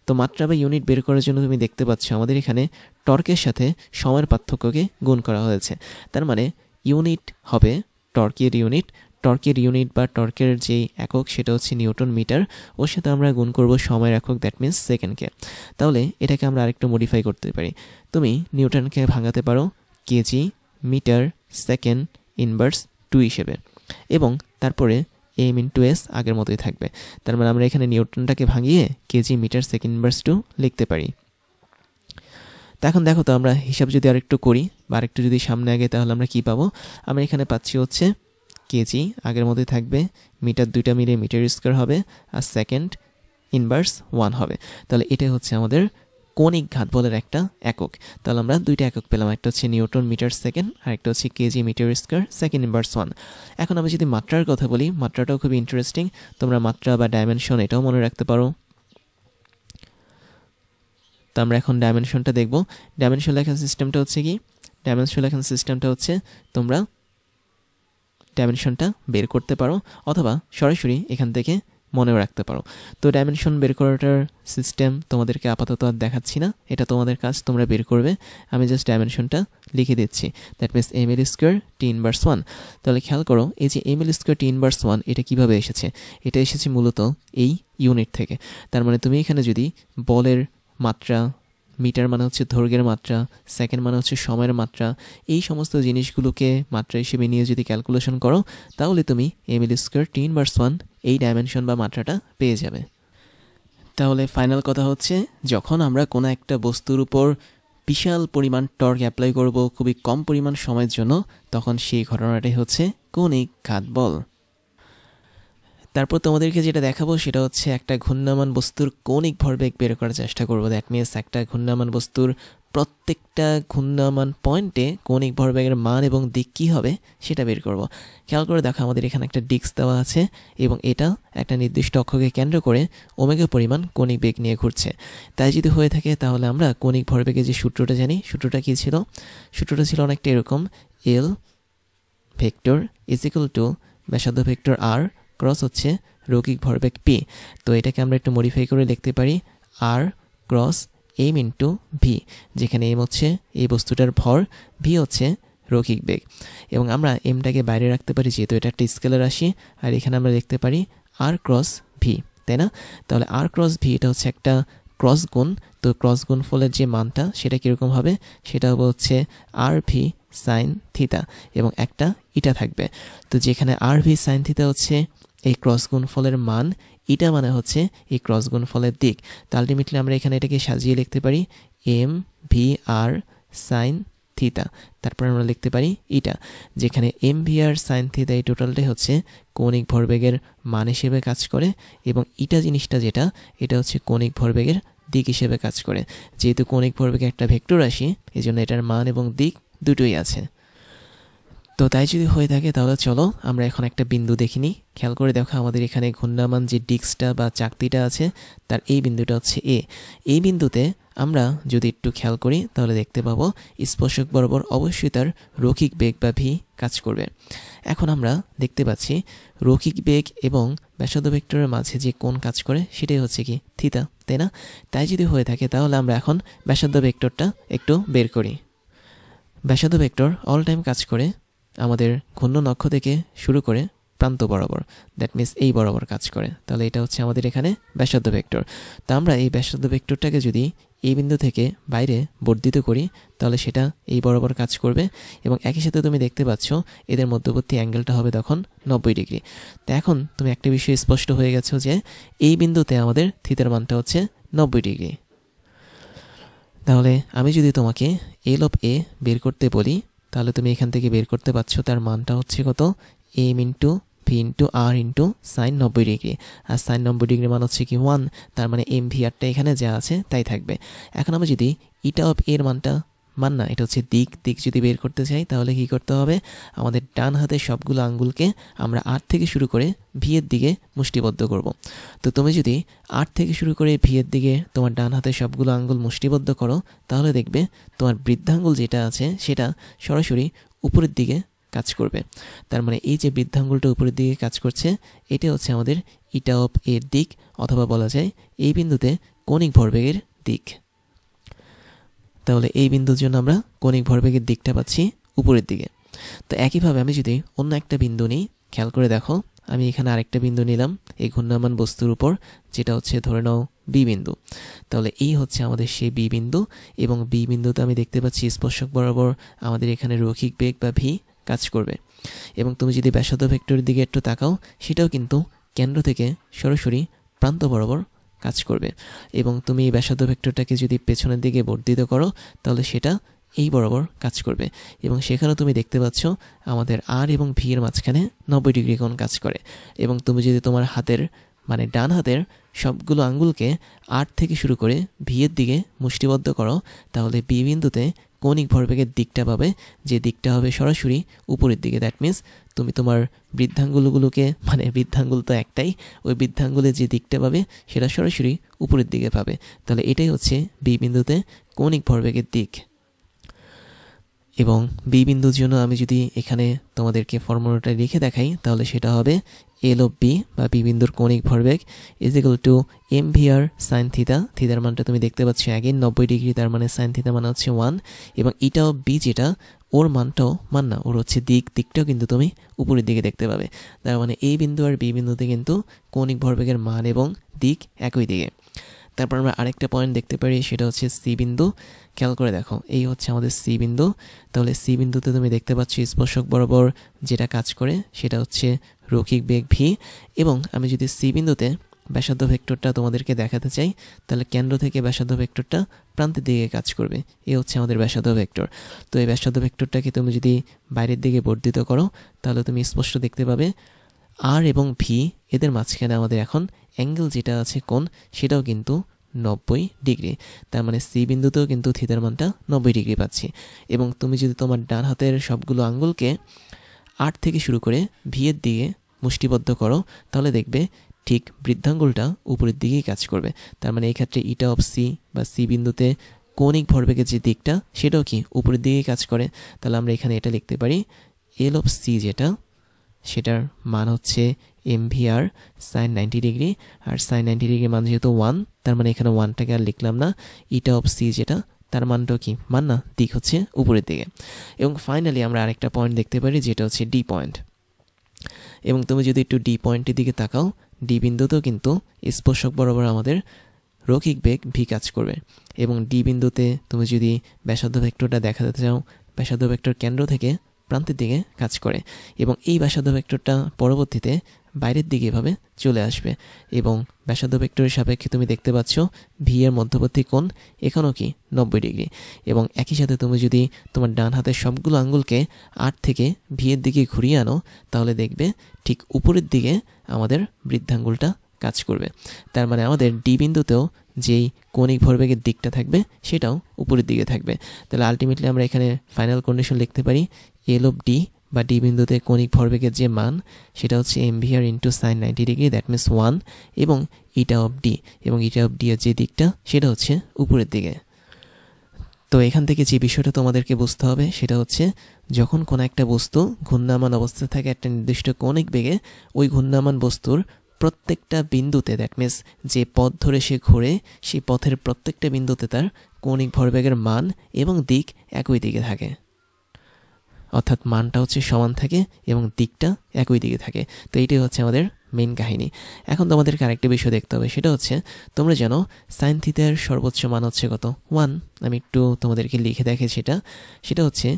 তো মাত্রা বা ইউনিট বের করার জন্য তুমি দেখতে পাচ্ছ আমাদের এখানে টর্কের সাথে সময়ের পার্থক্যকে গুণ করা হয়েছে। তার মানে ইউনিট হবে টর্কের ইউনিট। টর্কের ইউনিট বা টর্কের যে একক সেটা হচ্ছে নিউটন মিটার, ওর সাথে আমরা গুণ করব সময়ের একক, দ্যাট মিনস সেকেন্ডকে। তাহলে এটাকে আমরা আরেকটু মডিফাই করতে পারি। তুমি নিউটনকে ভাঙাতে পারো কেজি মিটার সেকেন্ড ইনভার্স 2 হিসেবে, এবং তারপরে এম ইন্টু এস আগের মতোই থাকবে। তার মানে আমরা এখানে নিউটনটাকে ভাঙিয়ে কেজি মিটার সেকেন্ড ইনভার্স 2 লিখতে পারি। তো এখন দেখো তো আমরা হিসাব যদি আরেকটু করি বা আরেকটু যদি সামনে আগে, তাহলে আমরা কি পাবো? আমরা এখানে পাচ্ছি হচ্ছে কেজি আগের মধ্যে থাকবে, মিটার দুইটা মিলে মিটার স্কয়ার হবে, আর সেকেন্ড ইনভার্স 1 হবে। তাহলে এটাই হচ্ছে আমাদের কৌণিক ঘাতবলের একটা একক। তাহলে আমরা দুইটা একক পেলাম, একটা হচ্ছে নিউটন মিটার সেকেন্ড, আর একটা হচ্ছে KG metre square second inverse 1। এখন আমি যদি মাত্রার কথা বলি, মাত্রাটাও খুব ইন্টারেস্টিং। তোমরা মাত্রা বা ডাইমেনশন এটাও মনে রাখতে পারো। তো আমরা এখন ডাইমেনশনটা দেখব। ডাইমেনশন লেখার সিস্টেমটা হচ্ছে কি? ডাইমেনশন লেখার সিস্টেমটা হচ্ছে তোমরা ডাইমেনশনটা বের করতে পারো, অথবা সরাসরি এখান থেকে মনেও রাখতে পারো। তো ডাইমেনশন বের করাটার সিস্টেম তোমাদেরকে আপাতত আর দেখাচ্ছি না, এটা তোমাদের কাজ, তোমরা বের করবে। আমি জাস্ট ডাইমেনশনটা লিখে দিচ্ছি, that means M L square T inverse 1। তাহলে খেয়াল করো এই যে M L square T inverse 1 এটা কিভাবে এসেছে? এটা এসেছে মূলত এই ইউনিট থেকে। তার মানে তুমি এখানে যদি বলের মাত্রা, মিটার মানে হচ্ছে দৈর্ঘ্যের মাত্রা, সেকেন্ড মানে হচ্ছে সময়ের মাত্রা, এই সমস্ত জিনিসগুলোকে মাত্রা হিসেবে নিয়ে যদি ক্যালকুলেশন করো, তাহলে তুমি M L square T inverse 1 এই ডাইমেনশন বা মাত্রাটা পেয়ে যাবে। তাহলে ফাইনাল কথা হচ্ছে, যখন আমরা কোনো একটা বস্তুর উপর বিশাল পরিমাণ টর্ক অ্যাপ্লাই করব খুবই কম পরিমাণ সময়ের জন্য, তখন সেই ঘটনাটাই হচ্ছে কৌণিক ঘাতবল। তারপর তোমাদেরকে যেটা দেখাবো সেটা হচ্ছে একটা ঘূর্ণায়মান বস্তুর কৌণিক ভরবেগ বের করার চেষ্টা করবো। দ্যাট মিনস একটা ঘূর্ণায়মান বস্তুর প্রত্যেকটা ঘূর্ণায়মান পয়েন্টে কৌণিক ভরবেগের মান এবং দিক কী হবে সেটা বের করব। খেয়াল করে দেখো আমাদের এখানে একটা ডিস্ক দেওয়া আছে এবং এটা একটা নির্দিষ্ট অক্ষকে কেন্দ্র করে ওমেগা পরিমাণ কৌণিক বেগ নিয়ে ঘুরছে। তাই যদি হয়ে থাকে তাহলে আমরা কৌণিক ভরবেগের যে সূত্রটা জানি, সূত্রটা কী ছিল? সূত্রটা ছিল অনেকটা এরকম, এল ভেক্টর ইজ ইকুয়াল টু ব্যাসার্ধ ভেক্টর আর ক্রস হচ্ছে রৈখিক ভরবেগ পি। তো এটাকে আমরা একটু মডিফাই করে লিখতে পারি আর ক্রস এম ইন্টু ভি, যেখানে এম হচ্ছে এই বস্তুটার ভর, ভি হচ্ছে রৈখিক বেগ। এবং আমরা এমটাকে বাইরে রাখতে পারি যেহেতু এটা একটা স্কেলার রাশি, আর এখানে আমরা লিখতে পারি আর ক্রস ভি, তাই না? তাহলে আর ক্রস ভি এটা হচ্ছে একটা ক্রস গুণ। তো ক্রস গুণফলের যে মানটা সেটা কীরকম হবে, সেটা হচ্ছে আর ভি সাইন থিতা এবং একটা ইটা থাকবে। তো যেখানে আর ভি সাইন থিতা হচ্ছে এই ক্রস গুণফলের মান, ইটা মানে হচ্ছে এই ক্রস গুণফলের দিক। তো আলটিমেটলি আমরা এখানে এটাকে সাজিয়ে লিখতে পারি এম ভি আর সাইন থিতা, তারপর আমরা লিখতে পারি ইটা, যেখানে এম ভি আর সাইন থিতা এই টোটালটাই হচ্ছে কৌণিক ভরবেগের মান হিসেবে কাজ করে এবং ইটা জিনিসটা যেটা, এটা হচ্ছে কৌণিক ভরবেগের দিক হিসেবে কাজ করে। যেহেতু কৌণিক ভরবেগ একটা ভেক্টর রাশি, এই জন্য এটার মান এবং দিক দুটোই আছে। তো তাই যদি হয়ে থাকে তাহলে চলো আমরা এখন একটা বিন্দু দেখিনি। খেয়াল করে দেখো আমাদের এখানে ঘূর্ণায়মান যে ডিস্কটা বা চাকতিটা আছে তার এই বিন্দুটা হচ্ছে এ। এই বিন্দুতে আমরা যদি একটু খেয়াল করি তাহলে দেখতে পাবো স্পর্শক বরাবর অবশ্যই তার রৈখিক বেগ বা ভি কাজ করবে। এখন আমরা দেখতে পাচ্ছি রৈখিক বেগ এবং ব্যাসার্ধ ভেক্টরের মাঝে যে কোণ কাজ করে সেটাই হচ্ছে কি থিতা, তাই না? তাই যদি হয়ে থাকে তাহলে আমরা এখন ব্যাসার্ধ ভেক্টরটা একটু বের করি। ব্যাসার্ধ ভেক্টর অল টাইম কাজ করে আমাদের ঘূর্ণন অক্ষ থেকে শুরু করে প্রান্ত বরাবর, দ্যাট মিনস এই বরাবর কাজ করে। তাহলে এটা হচ্ছে আমাদের এখানে ব্যাসার্ধ ভেক্টর। তো আমরা এই ব্যাসার্ধ ভেক্টরটাকে যদি এই বিন্দু থেকে বাইরে বর্ধিত করি তাহলে সেটা এই বরাবর কাজ করবে এবং একই সাথে তুমি দেখতে পাচ্ছ এদের মধ্যবর্তী অ্যাঙ্গেলটা হবে তখন 90 ডিগ্রি। তো এখন তুমি একটা বিষয় স্পষ্ট হয়ে গেছো যে এই বিন্দুতে আমাদের থিতার মানটা হচ্ছে 90 ডিগ্রি। তাহলে আমি যদি তোমাকে এল অফ এ বের করতে বলি তাহলে তুমি এখান থেকে বের করতে পারছো তার মানটা হচ্ছে কত, M into V into r into sign 90 degree. আর সাইন 90 ডিগ্রি মান হচ্ছে কি 1, তার মানে এম ভি আরটা এখানে যা আছে তাই থাকবে। এখন আমরা যদি ইটা অফ এর মানটা, মান না এটা হচ্ছে দিক, দিক যদি বের করতে চাই তাহলে কি করতে হবে, আমাদের ডান হাতের সবগুলো আঙ্গুলকে আমরা আর থেকে শুরু করে ভি এর দিকে মুষ্টিবদ্ধ করব। তো তুমি যদি আর থেকে শুরু করে ভি এর দিকে তোমার ডান হাতের সবগুলো আঙ্গুল মুষ্টিবদ্ধ করো তাহলে দেখবে তোমার বৃদ্ধাঙ্গুল যেটা আছে সেটা সরাসরি উপরের দিকে কাজ করবে। তার মানে এই যে বৃদ্ধাঙ্গুলটা উপরের দিকে কাজ করছে এটা হচ্ছে আমাদের ইটা অফ এর দিক, অথবা বলা যায় এই বিন্দুতে কৌণিক ভরবেগের দিক। তাহলে এই বিন্দুর জন্য আমরা কৌণিক ভরবেগের দিকটা পাচ্ছি উপরের দিকে। তো একইভাবে আমি যদি অন্য একটা বিন্দু নিই, খেয়াল করে দেখো আমি এখানে আরেকটা বিন্দু নিলাম এই ঘূর্ণায়মান বস্তুর উপর, যেটা হচ্ছে ধরে নাও বি বিন্দু। তাহলে এই হচ্ছে আমাদের সেই বি বিন্দু এবং বি বিন্দুতে আমি দেখতে পাচ্ছি স্পর্শক বরাবর আমাদের এখানে রৈখিক বেগ বা ভি কাজ করবে। এবং তুমি যদি ব্যাসার্ধ ভেক্টরের দিকে একটু তাকাও সেটাও কিন্তু কেন্দ্র থেকে সরাসরি প্রান্ত বরাবর কাজ করবে। এবং তুমি এই ব্যাসার্ধ ভেক্টরটাকে যদি পেছনের দিকে বর্ধিত করো তাহলে সেটা এই বরাবর কাজ করবে এবং সেখানে তুমি দেখতে পাচ্ছ আমাদের আর এবং ভি এর মাঝখানে 90 ডিগ্রি কোণ কাজ করে। এবং তুমি যদি তোমার হাতের মানে ডান হাতের সবগুলো আঙ্গুলকে আর থেকে শুরু করে ভি এর দিকে মুষ্টিবদ্ধ করো তাহলে বি বিন্দুতে কৌণিক ভরবেগের দিকটা পাবে, যে দিকটা হবে সরাসরি উপরের দিকে। দ্যাট মিনস তুমি তোমার বৃদ্ধাঙ্গুলগুলোকে, মানে বৃদ্ধাঙ্গুল তো একটাই, ওই বৃদ্ধাঙ্গুলের যে দিকটা পাবে সেটা সরাসরি উপরের দিকে পাবে। তাহলে এটাই হচ্ছে বি বিন্দুতে কৌণিক ভরবেগের দিক। এবং বি বিন্দুর জন্য আমি যদি এখানে তোমাদেরকে ফর্মুলাটা লিখে দেখাই তাহলে সেটা হবে এল অফ বি বা বি বিন্দুর কৌণিক ভরবেগ is equal to M V r sine theta. থিতার মানটা তুমি দেখতে পাচ্ছ অ্যাগেন 90 ডিগ্রি, তার মানে সাইন থিতা মানে হচ্ছে 1। এবং ইটা অফ বি যেটা, ওর মানটাও মান না, ওর হচ্ছে দিক, দিকটাও কিন্তু তুমি উপরের দিকে দেখতে পাবে। তার মানে এই বিন্দু আর বি বিন্দুতে কিন্তু কৌণিক ভরবেগের মান এবং দিক একই দিকে। তারপর আমরা আরেকটা পয়েন্ট দেখতে পারি সেটা হচ্ছে সি বিন্দু। খেয়াল করে দেখো এই হচ্ছে আমাদের সি বিন্দু। তাহলে সি বিন্দুতে তুমি দেখতে পাচ্ছ স্পর্শক বরাবর যেটা কাজ করে সেটা হচ্ছে রৈখিক বেগ ভি। এবং আমি যদি সি বিন্দুতে ব্যাসার্ধ ভেক্টরটা তোমাদেরকে দেখাতে চাই তাহলে কেন্দ্র থেকে ব্যাসার্ধ ভেক্টরটা প্রান্তের দিকে কাজ করবে, এ হচ্ছে আমাদের ব্যাসার্ধ ভেক্টর। তো এই ব্যাসার্ধ ভেক্টরটাকে তুমি যদি বাইরের দিকে বর্ধিত করো তাহলে তুমি স্পষ্ট দেখতে পাবে আর এবং ভি এদের মাঝখানে আমাদের এখন অ্যাঙ্গেল যেটা আছে কোণ সেটাও কিন্তু 90 ডিগ্রি। তার মানে সি বিন্দুতেও কিন্তু থিতার মানটা 90 ডিগ্রি পাচ্ছি। এবং তুমি যদি তোমার ডান হাতের সবগুলো আঙ্গুলকে 8 থেকে শুরু করে ভি এর দিকে মুষ্টিবদ্ধ করো, তাহলে দেখবে ঠিক বৃদ্ধাঙ্গুলটা উপরের দিকেই কাজ করবে। তার মানে এই ক্ষেত্রে ইটা অফ সি বা সি বিন্দুতে কৌণিক ভরবেগের যে দিকটা সেটাও কি উপরের দিকে কাজ করে। তাহলে আমরা এখানে এটা লিখতে পারি এল অফ সি যেটা, সেটার মান হচ্ছে MVR sin 90 ডিগ্রি। আর sin 90 ডিগ্রি মান যেহেতু 1, তার মানে এখানে 1টাকে আর লিখলাম না। ইটা অফ সি যেটা, তার মানটাও কি মান না, দিক হচ্ছে উপরের দিকে। এবং ফাইনালি আমরা আরেকটা পয়েন্ট দেখতে পারি যেটা হচ্ছে ডি পয়েন্ট। এবং তুমি যদি একটু ডি পয়েন্টের দিকে তাকাও, ডি বিন্দুতেও কিন্তু স্পর্শক বরাবর আমাদের রৈখিক বেগ ভি কাজ করবে। এবং ডি বিন্দুতে তুমি যদি ব্যাসার্ধ ভেক্টরটা দেখাতে চাও, ব্যাসার্ধ ভেক্টর কেন্দ্র থেকে প্রান্তের দিকে কাজ করে। এবং এই ব্যাসার্ধ ভেক্টরটা পরবর্তীতে বাইরের দিকে এভাবে চলে আসবে। এবং ব্যাসার্ধ ভেক্টরের সাপেক্ষে তুমি দেখতে পাচ্ছ ভি এর মধ্যবর্তী কোণ এখানেও কি 90 ডিগ্রি। এবং একই সাথে তুমি যদি তোমার ডান হাতের সবগুলো আঙ্গুলকে 8 থেকে ভি এর দিকে ঘুরিয়ে আনো, তাহলে দেখবে ঠিক উপরের দিকে আমাদের বৃদ্ধাঙ্গুলটা কাজ করবে। তার মানে আমাদের ডি বিন্দুতেও যেই কৌণিক ভরবেগের দিকটা থাকবে সেটাও উপরের দিকে থাকবে। তাহলে আলটিমেটলি আমরা এখানে ফাইনাল কন্ডিশন লিখতে পারি এল অফ ডি বা ডি বিন্দুতে কৌণিক ভরবেগের যে মান সেটা হচ্ছে MVR into sign 90 degree, that means 1। এবং ইটা অফ ডি, এবং ইটা অফ ডি এর যে দিকটা সেটা হচ্ছে উপরের দিকে। তো এখান থেকে যে বিষয়টা তোমাদেরকে বুঝতে হবে সেটা হচ্ছে যখন কোনো একটা বস্তু ঘূর্ণায়মান অবস্থায় থাকে একটা নির্দিষ্ট কৌণিক বেগে, ওই ঘূর্ণায়মান বস্তুর প্রত্যেকটা বিন্দুতে, দ্যাট মিনস যে পথ ধরে সে ঘোরে সেই পথের প্রত্যেকটা বিন্দুতে তার কৌণিক ভরবেগের মান এবং দিক একই দিকে থাকে। অর্থাৎ মানটা হচ্ছে সমান থাকে এবং দিকটা একই দিকে থাকে। তো এইটাই হচ্ছে আমাদের মেইন কাহিনী। এখন তোমাদেরকে আরেকটা বিষয় দেখতে হবে, সেটা হচ্ছে তোমরা জানো সাইন থিটার সর্বোচ্চ মান হচ্ছে কত? 1। আমি একটু তোমাদেরকে লিখে দেখে সেটা হচ্ছে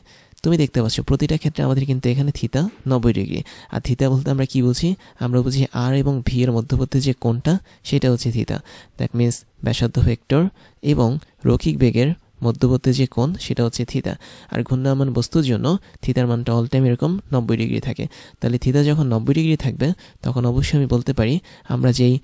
তুমি দেখতে পাচ্ছ প্রতিটা ক্ষেত্রে আমাদের কিন্তু এখানে থিতা 90 ডিগ্রি। আর থিতা বলতে আমরা কি বুঝি? আমরা বুঝি আর এবং ভি এর মধ্যবর্তী যে কোণটা সেটা হচ্ছে থিতা। দ্যাট মিনস ব্যাসার্ধ ভেক্টর এবং রৈখিক বেগের মধ্যবর্তী যে কোণ সেটা হচ্ছে থিতা। আর ঘূর্ণায়মান বস্তুর জন্য থিতার মানটা অল টাইম এরকম 90 ডিগ্রি থাকে। তাহলে থিতা যখন 90 ডিগ্রি থাকবে তখন অবশ্যই আমি বলতে পারি আমরা যেই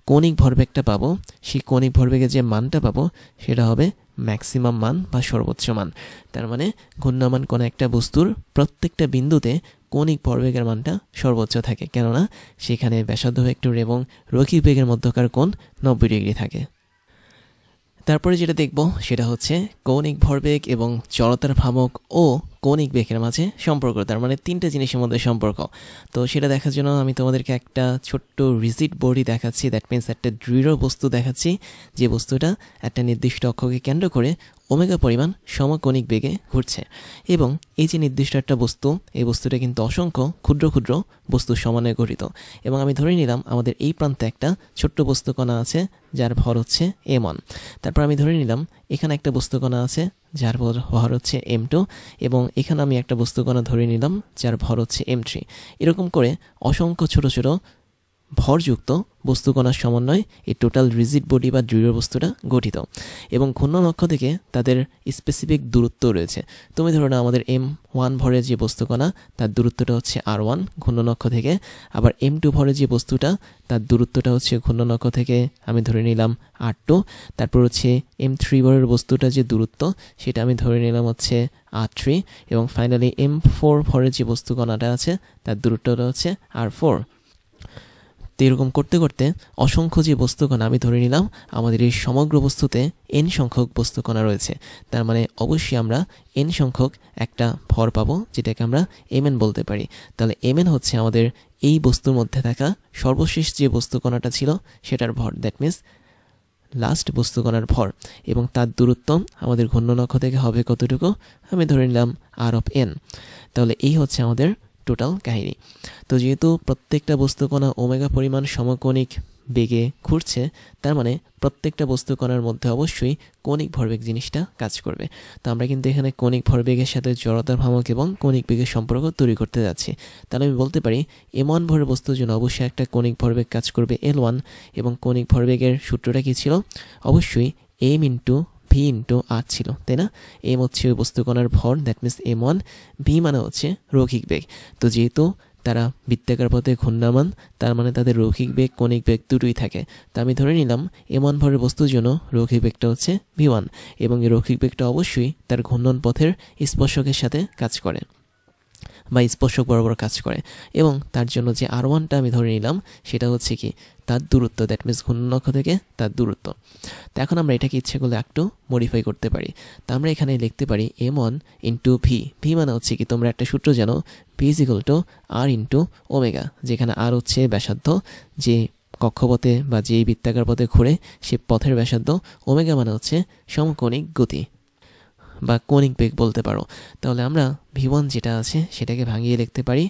কৌণিক ভরবেগটা পাবো, সেই কৌণিক ভরবেগের যে মানটা পাবো সেটা হবে ম্যাক্সিমাম মান বা সর্বোচ্চ মান। তার মানে ঘূর্ণায়মান কোনো একটা বস্তুর প্রত্যেকটা বিন্দুতে কৌণিক ভরবেগের মানটা সর্বোচ্চ থাকে, কেননা সেখানে ব্যাসার্ধ ভেক্টর এবং রৈখিক বেগের মধ্যকার কোণ 90 ডিগ্রি থাকে। তারপরে যেটা দেখব সেটা হচ্ছে কৌণিক ভরবেগ এবং জড়তার ভ্রামক ও কৌণিক বেগের মাঝে সম্পর্ক। তার মানে তিনটা জিনিসের মধ্যে সম্পর্ক। তো সেটা দেখার জন্য আমি তোমাদেরকে একটা ছোট্ট রিজিড বডি দেখাচ্ছি, দ্যাট মিনস একটা দৃঢ় বস্তু দেখাচ্ছি, যে বস্তুটা একটা নির্দিষ্ট অক্ষকে কেন্দ্র করে ওমেগা পরিমাণ সমকৌণিক বেগে ঘুরছে। এবং এই যে নির্দিষ্ট একটা বস্তু, এই বস্তুটা কিন্তু অসংখ্য ক্ষুদ্র ক্ষুদ্র বস্তুর সমন্বয়ে গঠিত। এবং আমি ধরে নিলাম আমাদের এই প্রান্তে একটা ছোট্ট বস্তুকণা আছে যার ভর হচ্ছে m1। তারপর আমি ধরে নিলাম এখানে একটা বস্তুকণা আছে যার ভর হচ্ছে m2, এবং এখানে আমি একটা বস্তুকণা ধরে নিলাম যার ভর হচ্ছে m3। এরকম করে অসংখ্য ছোট ছোট ভরযুক্ত বস্তুকণার সমন্বয়ে এই টোটাল রিজিড বডি বা দৃঢ় বস্তুটা গঠিত। এবং ঘূর্ণন অক্ষ থেকে তাদের স্পেসিফিক দূরত্ব রয়েছে। তুমি ধরো না আমাদের m1 ভরের যে বস্তুকণা তার দূরত্বটা হচ্ছে r1 ঘূর্ণন অক্ষ থেকে, আবার m2 ভরের যে বস্তুটা তার দূরত্বটা হচ্ছে ঘূর্ণন অক্ষ থেকে আমি ধরে নিলাম r2। তারপর হচ্ছে m3 ভরের বস্তুটা যে দূরত্ব সেটা আমি ধরে নিলাম হচ্ছে r3। এবং ফাইনালি m4 ভরের যে বস্তুকণাটা আছে তার দূরত্বটা হচ্ছে r4। তো এরকম করতে করতে অসংখ্য যে বস্তুকণা আমি ধরে নিলাম আমাদের এই সমগ্র বস্তুতে n সংখ্যক বস্তুকণা রয়েছে। তার মানে অবশ্যই আমরা n সংখ্যক একটা ভর পাবো যেটাকে আমরা mn বলতে পারি। তাহলে mn হচ্ছে আমাদের এই বস্তুর মধ্যে থাকা সর্বশেষ যে বস্তুকণাটা ছিল সেটার ভর, দ্যাট মিনস লাস্ট বস্তুকণার ভর। এবং তার দূরত্ব আমাদের ঘূর্ণন অক্ষ থেকে হবে কতটুকু? আমি ধরে নিলাম r অফ n। তাহলে এই হচ্ছে আমাদের টোটাল কাহিনী। তো যেহেতু প্রত্যেকটা বস্তুকণা ওমেগা পরিমাণ সমকৌণিক বেগে ঘুরছে, তার মানে প্রত্যেকটা বস্তুকণার মধ্যে অবশ্যই কৌণিক ভরবেগ জিনিসটা কাজ করবে। তো আমরা কিন্তু এখানে কৌণিক ভরবেগের সাথে জড়তার ভ্রামক এবং কৌণিক বেগের সম্পর্ক তৈরি করতে যাচ্ছি। তাহলে আমি বলতে পারি m1 ভরের বস্তুর জন্য অবশ্যই একটা কৌণিক ভরবেগ কাজ করবে L1। এবং কৌণিক ভরবেগের সূত্রটা কি ছিল? অবশ্যই m into v into r ছিল, তাই না? m হচ্ছে ওই বস্তুকণার ভর, দ্যাট মিনস m1, v মানে হচ্ছে রৈখিক বেগ। তো যেহেতু v তারা বৃত্তাকার পথে ঘূর্ণায়মান, তার মানে তাদের রৈখিক বেগ কৌণিক বেগ দুটোই থাকে। তা আমি ধরে নিলাম m1 ভরের বস্তুর জন্য রৈখিক বেগটা হচ্ছে v1 এবং এই রৈখিক বেগটা অবশ্যই তার ঘূর্ণন পথের স্পর্শকের সাথে কাজ করে বা স্পর্শক বরাবর কাজ করে, এবং তার জন্য যে r1টা আমি ধরে নিলাম সেটা হচ্ছে কি তার দূরত্ব, দ্যাট মিনস ঘূর্ণন অক্ষ থেকে তার দূরত্ব। তো এখন আমরা এটাকে ইচ্ছে করলে একটু মডিফাই করতে পারি। তা আমরা এখানে লিখতে পারি m1 ইন্টু ভি মানে হচ্ছে কি তোমরা একটা সূত্র জানো v is equal two r into omega, যেখানে r হচ্ছে ব্যাসার্ধ যে কক্ষপথে বা যেই বৃত্তাকার পথে ঘুরে সে পথের ব্যাসার্ধ, ওমেগা মানে হচ্ছে সমকোণিক গতি বা কৌণিক বেগ বলতে পারো। তাহলে আমরা v1 যেটা আছে সেটাকে ভাঙিয়ে লিখতে পারি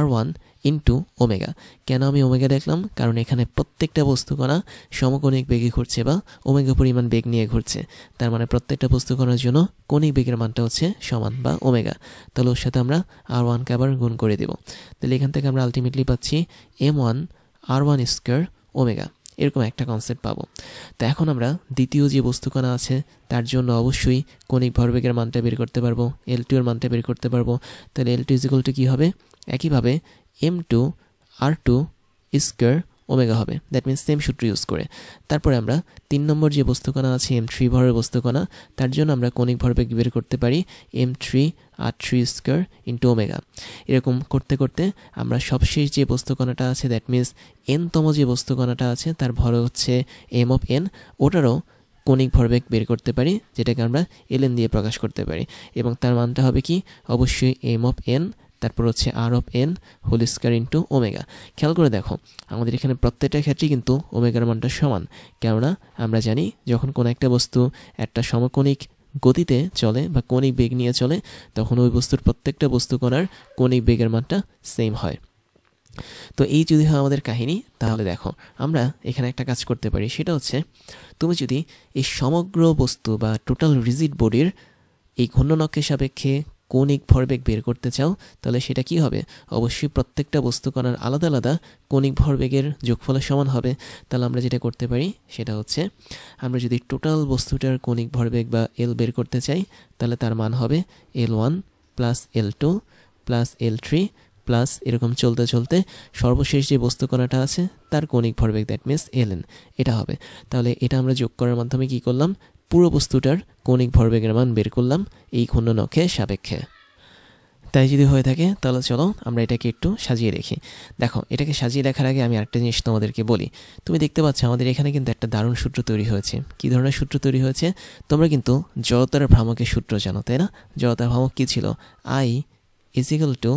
r1 ইন্টু ওমেগা। কেন আমি ওমেগা দেখলাম? কারণ এখানে প্রত্যেকটা বস্তুকণা সমকোণিক বেগে ঘুরছে বা ওমেগা পরিমাণ বেগ নিয়ে ঘুরছে, তার মানে প্রত্যেকটা বস্তুকণার জন্য কৌণিক বেগের মানটা হচ্ছে সমান বা ওমেগা। তাহলে ওর সাথে আমরা r1কে আবার গুণ করে দেব। তাহলে এখান থেকে আমরা আলটিমেটলি পাচ্ছি m1 r1 স্কোয়ার ওমেগা, এরকম একটা কনসেপ্ট পাবো। তো এখন আমরা দ্বিতীয় যে বস্তুকণা আছে তার জন্য অবশ্যই কৌণিক ভরবেগের মানটা বের করতে পারবো, L2 এর মানটা বের করতে পারবো। তাহলে L2 ইজ ইকুয়াল টু কী হবে? একইভাবে m2 r2 স্কোয়ার ওমেগা হবে, দ্যাট মিনস সেম সূত্র ইউজ করে। তারপরে আমরা 3 নম্বর যে বস্তুকণা আছে m3 ভরের বস্তুকণা, তার জন্য আমরা কৌণিক ভরবেগ বের করতে পারি m3 r3 square into omega. এরকম করতে করতে আমরা সবশেষ যে বস্তুকণাটা আছে, দ্যাট মিনস n-তম যে বস্তুকণাটা আছে তার ভর হচ্ছে m অফ n, ওটারও কৌণিক ভরবেগ বের করতে পারি, যেটাকে আমরা ln দিয়ে প্রকাশ করতে পারি, এবং তার মানটা হবে কি অবশ্যই m অফ n তারপর হচ্ছে r of n whole square into omega. খেয়াল করে দেখো আমাদের এখানে প্রত্যেকটা ক্ষেত্রেই কিন্তু ওমেগার মানটা সমান, কেননা আমরা জানি যখন কোনো একটা বস্তু একটা সমকোণিক গতিতে চলে বা কৌণিক বেগ নিয়ে চলে তখন ওই বস্তুর প্রত্যেকটা বস্তুকণার কৌণিক বেগের মানটা সেম হয়। তো এই যদি হয় আমাদের কাহিনী, তাহলে দেখো আমরা এখানে একটা কাজ করতে পারি, সেটা হচ্ছে তুমি যদি এই সমগ্র বস্তু বা টোটাল রিজিড বডির এই ঘূর্ণন অক্ষের সাপেক্ষে কৌণিক ভরবেগ বের করতে চাও, তাহলে সেটা কি হবে? অবশ্যই প্রত্যেকটা বস্তুকণার আলাদা আলাদা কৌণিক ভরবেগের যোগফলের সমান হবে। তাহলে আমরা যেটা করতে পারি সেটা হচ্ছে আমরা যদি টোটাল বস্তুটার কৌণিক ভরবেগ বা এল বের করতে চাই, তাহলে তার মান হবে L1 plus L2 plus L3 plus এরকম চলতে চলতে সর্বশেষ যে বস্তুকণাটা আছে তার কৌণিক ভরবেগ, দ্যাট মিনস ln, এটা হবে। তাহলে এটা আমরা যোগ করার মাধ্যমে কি করলাম? পুরো বস্তুটার কৌণিক ভরবেগের মান বের করলাম এই ঘূর্ণন অক্ষের সাপেক্ষে। তাই যদি হয়ে থাকে তাহলে চলো আমরা এটাকে একটু সাজিয়ে রেখি। দেখো এটাকে সাজিয়ে রাখার আগে আমি আরেকটা জিনিস তোমাদেরকে বলি। তুমি দেখতে পাচ্ছ আমাদের এখানে কিন্তু একটা দারুণ সূত্র তৈরি হয়েছে। কী ধরনের সূত্র তৈরি হয়েছে? তোমরা কিন্তু জড়তার ভ্রামকের সূত্র জানো, তাই না? জড়তার ভ্রামক কী ছিল? I is equal to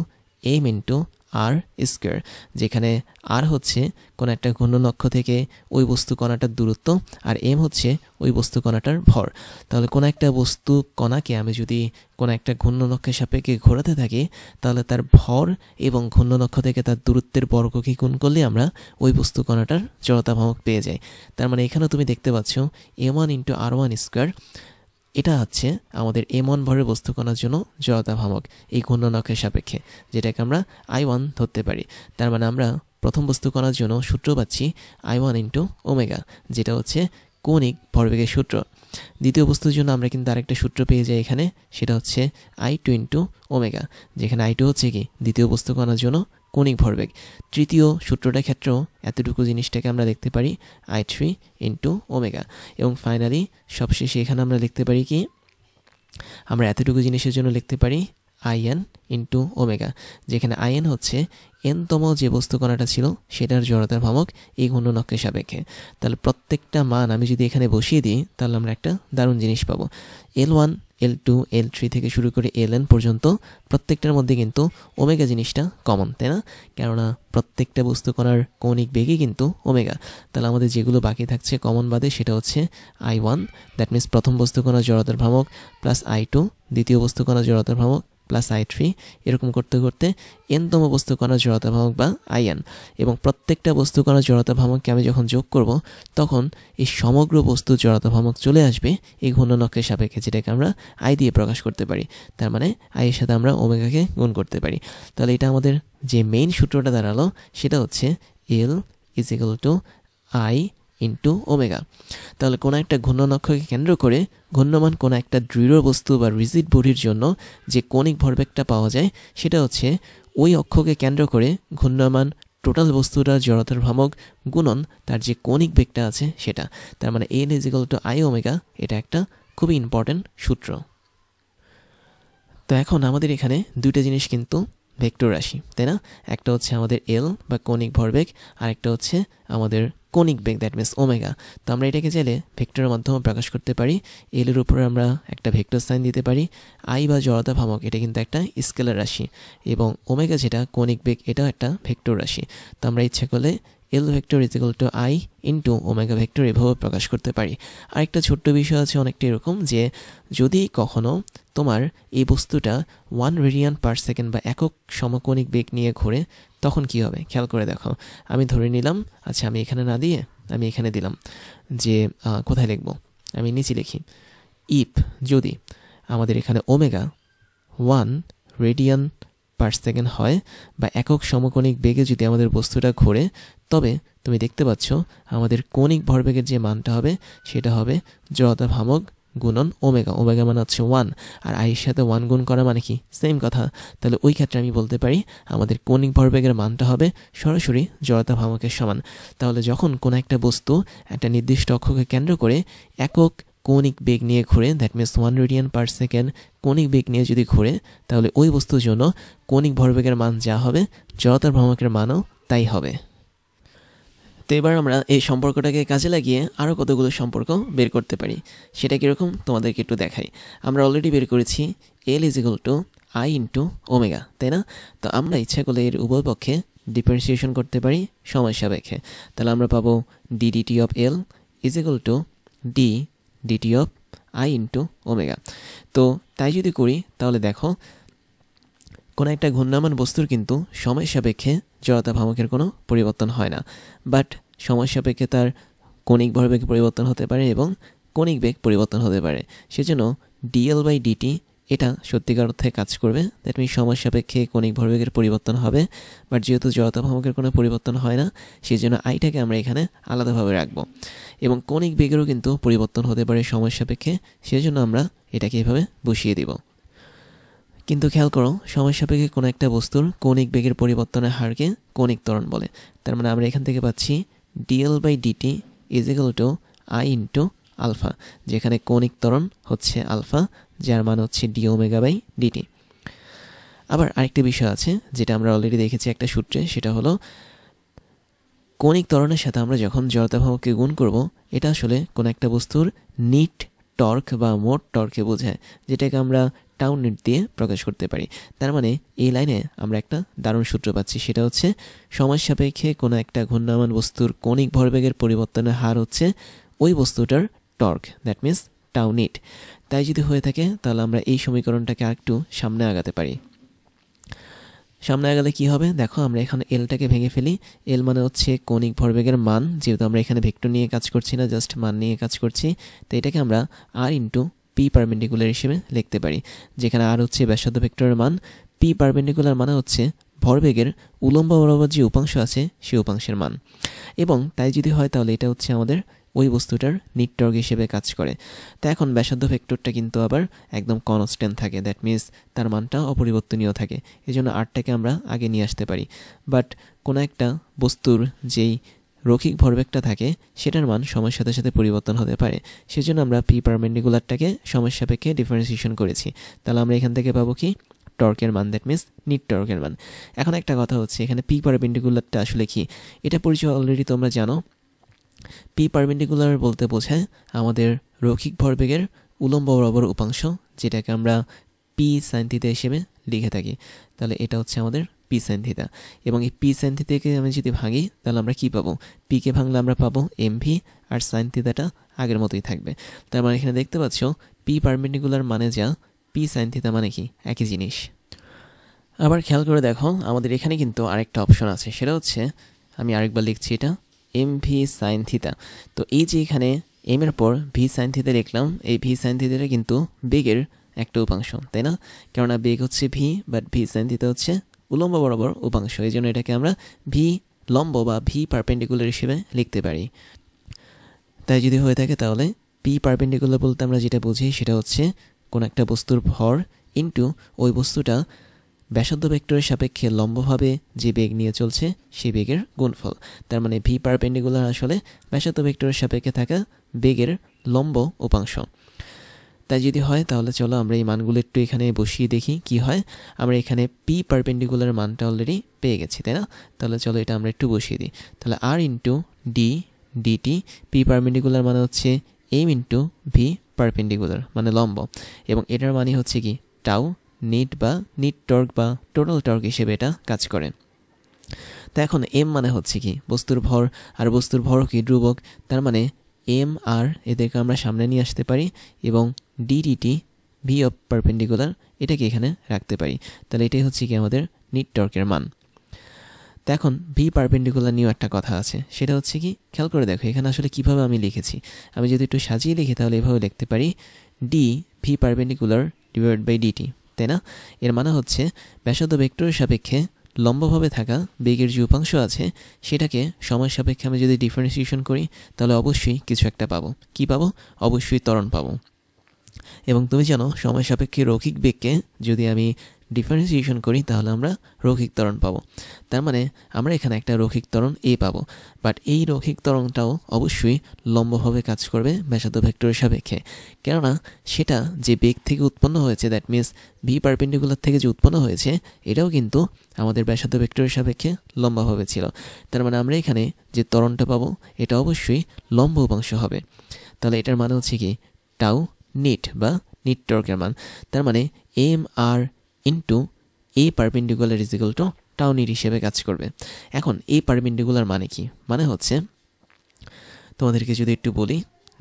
m into r square, যেখানে আর হচ্ছে কোনো একটা ঘূর্ণন অক্ষ থেকে ওই বস্তু কণাটার দূরত্ব আর m হচ্ছে ওই বস্তু কণাটার ভর। তাহলে কোনো একটা বস্তু কণাকে আমি যদি কোনো একটা ঘূর্ণন অক্ষের সাপেক্ষে ঘোরাতে থাকি, তাহলে তার ভর এবং ঘূর্ণন অক্ষ থেকে তার দূরত্বের বর্গকে গুণ করলে আমরা ওই বস্তু কণাটার জড়তা ভ্রামক পেয়ে যাই। তার মানে এখানেও তুমি দেখতে পাচ্ছ m1 ইন্টু r1 স্কোয়ার, এটা হচ্ছে আমাদের m1 ভরের বস্তুকণার জন্য জড়তা ভ্রামক এই ঘূর্ণন অক্ষের সাপেক্ষে, যেটাকে আমরা I1 ধরতে পারি। তার মানে আমরা প্রথম বস্তুকণার জন্য সূত্র পাচ্ছি I1 ইন্টু ওমেগা, যেটা হচ্ছে কৌণিক ভরবেগের সূত্র। দ্বিতীয় বস্তুর জন্য আমরা কিন্তু আরেকটা সূত্র পেয়ে যাই এখানে, সেটা হচ্ছে I2 ইন্টু ওমেগা, যেখানে I2 হচ্ছে কি দ্বিতীয় বস্তুকণার জন্য কৌণিক ভরবেগ। তৃতীয় সূত্রটার ক্ষেত্রেও এতটুকু জিনিসটাকে আমরা দেখতে পারি I3 ইন্টু ওমেগা, এবং ফাইনালি সবশেষে এখানে আমরা লিখতে পারি কি আমরা এতটুকু জিনিসের জন্য লিখতে পারি IN ইন্টু ওমেগা, যেখানে IN হচ্ছে n-তম যে বস্তুকণাটা ছিল সেটার জড়তার ভ্রামক এই ঘূর্ণন অক্ষের সাপেক্ষে। তাহলে প্রত্যেকটা মান আমি যদি এখানে বসিয়ে দিই তাহলে আমরা একটা দারুণ জিনিস পাবো। L1 L2 L3 থেকে শুরু করে ln পর্যন্ত প্রত্যেকটার মধ্যে কিন্তু ওমেগা জিনিসটা কমন, তাই না? কেননা প্রত্যেকটা বস্তুকণার কৌণিক বেগই কিন্তু ওমেগা। তাহলে আমাদের যেগুলো বাকি থাকছে কমন বাদে সেটা হচ্ছে I1, দ্যাট মিনস প্রথম বস্তুকণার জড়তার ভ্রামক, প্লাস I2 দ্বিতীয় বস্তুকণার জড়তার ভ্রামক, প্লাস I3, এরকম করতে করতে n-তম বস্তুকণার জড়তা ভ্রামক বা IN, এবং প্রত্যেকটা বস্তুকণার জড়তা ভ্রামককে আমি যখন যোগ করব তখন এই সমগ্র বস্তুর জড়তা ভ্রামক চলে আসবে এই ঘূর্ণন অক্ষের সাপেক্ষে, যেটাকে আমরা I দিয়ে প্রকাশ করতে পারি। তার মানে I এর সাথে আমরা ওমেগাকে গুণ করতে পারি। তাহলে এটা আমাদের যে মেইন সূত্রটা দাঁড়ালো সেটা হচ্ছে L is equal two I into omega. তাহলে কোনো একটা ঘূর্ণন অক্ষকে কেন্দ্র করে ঘূর্ণমান কোনো একটা দৃঢ় বস্তু বা রিজিড বডির জন্য যে কৌণিক ভরবেগটা পাওয়া যায় সেটা হচ্ছে ওই অক্ষকে কেন্দ্র করে ঘূর্ণায়মান টোটাল বস্তুটার জড়তার ভ্রামক গুণন তার যে কৌণিক বেগটা আছে সেটা। তার মানে এল is equal to I omega, এটা একটা খুবই ইম্পর্টেন্ট সূত্র। তো এখন আমাদের এখানে দুইটা জিনিস কিন্তু ভেক্টর রাশি, তাই না? একটা হচ্ছে আমাদের এল বা কৌণিক ভরবেগ, আর একটা হচ্ছে আমাদের কৌণিক বেগ, দ্যাট মিনস ওমেগা। তো আমরা এটাকে চাইলে ভেক্টরের মাধ্যমে প্রকাশ করতে পারি। এলের উপরে আমরা একটা ভেক্টর সাইন দিতে পারি। আই বা জড়তা ভ্রামক এটা কিন্তু একটা স্কেলার রাশি, এবং ওমেগা যেটা কৌণিক বেগ এটাও একটা ভেক্টর রাশি। তো আমরা ইচ্ছা করলে L vector is equal to I into omega vector এভাবে প্রকাশ করতে পারি। আরেকটা ছোট্ট বিষয় আছে অনেকটা এরকম যে যদি কখনো তোমার এই বস্তুটা 1 রেডিয়ান পার সেকেন্ড বা একক সমকৌণিক বেগ নিয়ে ঘোরে, তখন কি হবে খেয়াল করে দেখো। আমি ধরে নিলাম, আচ্ছা আমি এখানে না দিয়ে আমি এখানে দিলাম যে কোথায় লিখব, আমি নিচে লিখি ইফ যদি আমাদের এখানে ওমেগা 1 রেডিয়ান পার সেকেন্ড হয় বা একক সমকৌণিক বেগে যদি আমাদের বস্তুটা ঘোরে, তবে তুমি দেখতে পাচ্ছ আমাদের কৌণিক ভরবেগের যে মানটা হবে সেটা হবে জড়তা ভ্রামক গুণন ওমেগা। ওমেগা মানে হচ্ছে 1, আর আইয়ের সাথে 1 গুণ করা মানে কি সেম কথা। তাহলে ওই ক্ষেত্রে আমি বলতে পারি আমাদের কৌণিক ভরবেগের মানটা হবে সরাসরি জড়তা ভ্রামকের সমান। তাহলে যখন কোনো একটা বস্তু একটা নির্দিষ্ট অক্ষকে কেন্দ্র করে একক কৌণিক বেগ নিয়ে ঘুরে, that means 1 radian per second কৌণিক বেগ নিয়ে যদি ঘুরে, তাহলে ওই বস্তুর জন্য কৌণিক ভরবেগের মান যা হবে জড়তার ভ্রামকের মানও তাই হবে। তো এবার আমরা এই সম্পর্কটাকে কাজে লাগিয়ে আরও কতগুলো সম্পর্ক বের করতে পারি। সেটা কীরকম তোমাদেরকে একটু দেখাই। আমরা অলরেডি বের করেছি এল is equal to I into omega, তাই না? তো আমরা ইচ্ছা করলে এর উভয় পক্ষে ডিফারেন্সিয়েশন করতে পারি সময় সাপেক্ষে। তাহলে আমরা পাবো d dt of L is equal to d dt of I into omega. তো তাই যদি করি তাহলে দেখো কোনো একটা ঘূর্ণায়মান বস্তুর কিন্তু সময় সাপেক্ষে জড়তা ভ্রামকের কোনো পরিবর্তন হয় না, বাট সময় সাপেক্ষে তার কৌণিক ভরবেগ পরিবর্তন হতে পারে এবং কৌণিক বেগ পরিবর্তন হতে পারে। সেজন্য ডিএল বাই ডিটি এটা সত্যিকার অর্থে কাজ করবে, দ্যাট মিনস সময় সাপেক্ষে কৌণিক ভরবেগের পরিবর্তন হবে, বাট যেহেতু জড়তা ভ্রামকের কোনো পরিবর্তন হয় না সেই জন্য আইটাকে আমরা এখানে আলাদাভাবে রাখবো। এবং কৌণিক বেগেরও কিন্তু পরিবর্তন হতে পারে সময় সাপেক্ষে, সেজন্য আমরা এটাকে এভাবে বসিয়ে দিব। কিন্তু খেয়াল করো সময় সাপেক্ষে কোনো একটা বস্তুর কৌণিক বেগের পরিবর্তনের হারকে কৌণিক ত্বরণ বলে। তার মানে আমরা এখান থেকে পাচ্ছি dL by dt is equal to I into alpha, যেখানে কৌণিক ত্বরণ হচ্ছে আলফা, যার মান হচ্ছে ডি ওমেগা বাই ডিটি। আবার আরেকটা বিষয় আছে যেটা আমরা অলরেডি দেখেছি একটা সূত্রে, সেটা হলো কৌণিক ত্বরণের সাথে আমরা যখন জড়তা ভ্রামককে গুণ করব, এটা আসলে কোনো একটা বস্তুর নিট টর্ক বা মোট টর্ককে বোঝায়, যেটাকে আমরা টাউ নিট দিয়ে প্রকাশ করতে পারি। তার মানে এই লাইনে আমরা একটা দারুণ সূত্র পাচ্ছি, সেটা হচ্ছে সময় সাপেক্ষে কোনো একটা ঘূর্ণায়মান বস্তুর কৌণিক ভরবেগের পরিবর্তনের হার হচ্ছে ওই বস্তুটার torque, that means tau net. তাই যদি হয়ে থাকে তাহলে আমরা এই সমীকরণটাকে আরেকটু সামনে আগাতে পারি। সামনে আগালে কি হবে দেখো, আমরা এখানে এলটাকে ভেঙে ফেলি। এল মানে হচ্ছে কৌণিক ভরবেগের মান, যেহেতু আমরা এখানে ভেক্টর নিয়ে কাজ করছি না, জাস্ট মান নিয়ে কাজ করছি, তো এটাকে আমরা আর ইন্টু পি পারপেন্ডিকুলার হিসেবে লিখতে পারি, যেখানে আর হচ্ছে ব্যাসার্ধ ভেক্টরের মান, পি পারপেন্ডিকুলার মানে হচ্ছে ভরবেগের উলম্ব বরাবর যে উপাংশ আছে সেই উপাংশের মান। এবং তাই যদি হয় তাহলে এটা হচ্ছে আমাদের ওই বস্তুটার নিট টর্ক হিসেবে কাজ করে। তো এখন ব্যাসার্ধ ভেক্টরটা কিন্তু আবার একদম কনস্ট্যান্ট থাকে, দ্যাট মিনস তার মানটা অপরিবর্তনীয় থাকে, এই জন্য আরটাকে আমরা আগে নিয়ে আসতে পারি। বাট কোনো একটা বস্তুর যেই রৈখিক ভরবেগটা থাকে সেটার মান সময়ের সাথে সাথে পরিবর্তন হতে পারে, সেজন্য আমরা পি পারপেন্ডিকুলারটাকে সময় সাপেক্ষে ডিফারেন্সিয়েশন করেছি। তাহলে আমরা এখান থেকে পাবো কি টর্কের মান, দ্যাট মিনস নিট টর্কের মান। এখন একটা কথা হচ্ছে এখানে পি পারপেন্ডিকুলারটা আসলে কি, এটা পরিচয় অলরেডি তোমরা জানো। পি পারপেন্ডিকুলার বলতে বোঝায় আমাদের রৈখিক ভরবেগের উলম্ব বরাবর উপাংশ, যেটাকে আমরা পি সাইন থিটা হিসেবে লিখে থাকি। তাহলে এটা হচ্ছে আমাদের পি সাইন থিটা, এবং এই পি সাইন থিটাকে আমি যদি ভাঙি তাহলে আমরা কি পাবো, পিকে ভাঙলে আমরা পাবো এম ভি, আর সাইন থিটাটা আগের মতোই থাকবে। তার মানে এখানে দেখতে পাচ্ছ পি পারপেন্ডিকুলার মানে যা, পি সাইন থিটা মানে কি একই জিনিস। আবার খেয়াল করে দেখো আমাদের এখানে কিন্তু আরেকটা অপশন আছে, সেটা হচ্ছে আমি আরেকবার লিখছি এটা এম ভি সাইন থিটা। তো এই যে এখানে এম এর পর ভি সাইন থিটা লিখলাম, এই ভি সাইন থিটাটা কিন্তু বেগের একটা উপাংশ, তাই না? কেননা বেগ হচ্ছে V, but V sine theta হচ্ছে উলম্ব বরাবর উপাংশ, এই জন্য এটাকে আমরা ভি লম্ব বা ভি পারপেন্ডিকুলার হিসেবে লিখতে পারি। তাই যদি হয়ে থাকে তাহলে পি পারপেন্ডিকুলার বলতে আমরা যেটা বুঝি সেটা হচ্ছে কোন একটা বস্তুর ভর ইন্টু ওই বস্তুটা ব্যাসার্ধ ভেক্টরের সাপেক্ষে লম্বভাবে যে বেগ নিয়ে চলছে সেই বেগের গুণফল। তার মানে ভি পারপেন্ডিকুলার আসলে ব্যাসার্ধ ভেক্টরের সাপেক্ষে থাকা বেগের লম্ব উপাংশ। তাই যদি হয় তাহলে চলো আমরা এই মানগুলো একটু এখানে বসিয়ে দেখি কি হয়। আমরা এখানে পি পারপেন্ডিকুলার মানটা অলরেডি পেয়ে গেছি, তাই না? তাহলে চলো এটা আমরা একটু বসিয়ে দিই। তাহলে r into d dt, p perpendicular মানে হচ্ছে এম ইন্টু ভি পারপেন্ডিকুলার মানে লম্ব, এবং এটার মানে হচ্ছে কি টাউ নিট বা নিট টর্ক বা টোটাল টর্ক হিসেবে এটা কাজ করে। তো এখন এম মানে হচ্ছে কি বস্তুর ভর, আর বস্তুর ভর কি ধ্রুবক, তার মানে এম আর এদেরকে আমরা সামনে নিয়ে আসতে পারি এবং ডিডিটি ভি অফ পারপেন্ডিকুলার এটাকে এখানে রাখতে পারি। তাহলে এটাই হচ্ছে কি আমাদের নিট টর্কের মান। তো এখন ভি পারপেন্ডিকুলার নিয়েও একটা কথা আছে, সেটা হচ্ছে কি খেয়াল করে দেখো এখানে আসলে কিভাবে আমি লিখেছি। আমি যদি একটু সাজিয়ে লিখি তাহলে এভাবে লিখতে পারি d v perpendicular divide by dt, তাই না? এর মানে হচ্ছে ব্যাসার্ধ ভেক্টরের সাপেক্ষে লম্বভাবে থাকা বেগের যে উপাংশ আছে সেটাকে সময় সাপেক্ষে আমি যদি ডিফারেন্সিয়েশন করি তাহলে অবশ্যই কিছু একটা পাবো। কি পাবো? অবশ্যই ত্বরণ পাবো। এবং তুমি জানো সময় সাপেক্ষে রৈখিক বেগকে যদি আমি ডিফারেন্সিয়েশন করি তাহলে আমরা রৈখিক ত্বরণ পাবো। তার মানে আমরা এখানে একটা রৈখিক ত্বরণ এ পাবো, বাট এই রৈখিক ত্বরণটাও অবশ্যই লম্বভাবে কাজ করবে ব্যাসার্ধ ভেক্টরের সাপেক্ষে, কেননা সেটা যে বেগ থেকে উৎপন্ন হয়েছে, দ্যাট মিনস ভি পারপেন্ডিকুলার থেকে যে উৎপন্ন হয়েছে এটাও কিন্তু আমাদের ব্যাসার্ধ ভেক্টরের সাপেক্ষে লম্বভাবে ছিল। তার মানে আমরা এখানে যে ত্বরণটা পাবো এটা অবশ্যই লম্ব উপাংশ হবে। তাহলে এটার মানে হচ্ছে কি টাউ নিট বা নিট টর্কের মান। তার মানে m r into a perpendicular is equal to tau net হিসেবে কাজ করবে। এখন এ পারপেন্ডিকুলার মানে কি? মানে হচ্ছে তোমাদেরকে যদি একটু বলি,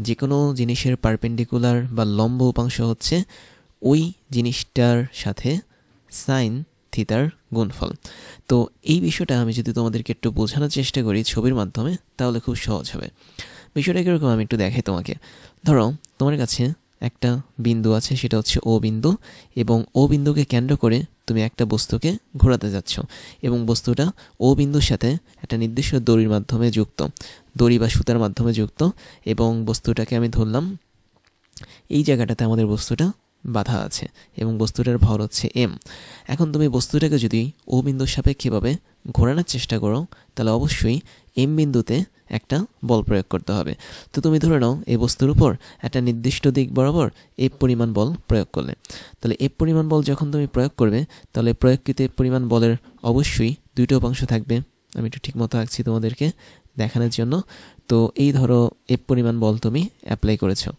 যে কোনো জিনিসের পারপেন্ডিকুলার বা লম্ব উপাংশ হচ্ছে ওই জিনিসটার সাথে সাইন থিতার গুণফল। তো এই বিষয়টা আমি যদি তোমাদেরকে একটু বোঝানোর চেষ্টা করি ছবির মাধ্যমে তাহলে খুব সহজ হবে। বিষয়টা কীরকম আমি একটু দেখাই তোমাকে। ধরো তোমার কাছে একটা বিন্দু আছে, সেটা হচ্ছে ও বিন্দু, এবং ও বিন্দুকে কেন্দ্র করে তুমি একটা বস্তুকে ঘোরাতে যাচ্ছ এবং বস্তুটা ও বিন্দুর সাথে একটা নির্দিষ্ট দড়ির মাধ্যমে যুক্ত, দড়ি বা সুতার মাধ্যমে যুক্ত, এবং বস্তুটাকে আমি ধরলাম এই জায়গাটাতে আমাদের বস্তুটা বাধা আছে এবং বস্তুটার ভর হচ্ছে এম। এখন তুমি বস্তুটাকে যদি ও বিন্দুর সাপেক্ষেভাবে ঘোরানোর চেষ্টা করো তাহলে অবশ্যই এম বিন্দুতে একটা বল প্রয়োগ করতে হবে। তো তুমি ধরে নাও এই বস্তুর উপর একটা নির্দিষ্ট দিক বরাবর এফ পরিমাণ বল প্রয়োগ করলে, তাহলে এফ পরিমাণ বল যখন তুমি প্রয়োগ করবে তাহলে প্রয়োগকৃত এফ পরিমাণ বলের অবশ্যই দুইটা উপাংশ থাকবে। আমি একটু ঠিক মতো আঁকছি তোমাদেরকে দেখানোর জন্য। তো এই ধরো এফ পরিমাণ বল তুমি অ্যাপ্লাই করেছো,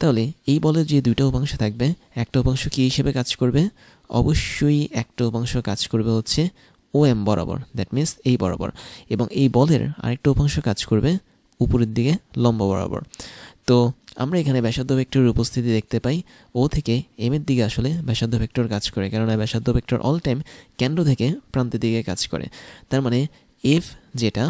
তাহলে এই বলের যে দুইটা উপাংশ থাকবে, একটা উপাংশ কি হিসেবে কাজ করবে? অবশ্যই একটা উপাংশ কাজ করবে হচ্ছে ও এম বরাবর, দ্যাট মিনস এই বরাবর, এবং এই বলের আরেকটা উপাংশ কাজ করবে উপরের দিকে লম্ব বরাবর। তো আমরা এখানে ব্যাসার্ধ ভেক্টরের উপস্থিতি দেখতে পাই। ও থেকে এম এর দিকে আসলে ব্যাসার্ধ ভেক্টর কাজ করে, কেননা ব্যাসার্ধ ভেক্টর অল টাইম কেন্দ্র থেকে প্রান্তের দিকে কাজ করে। তার মানে এফ যেটা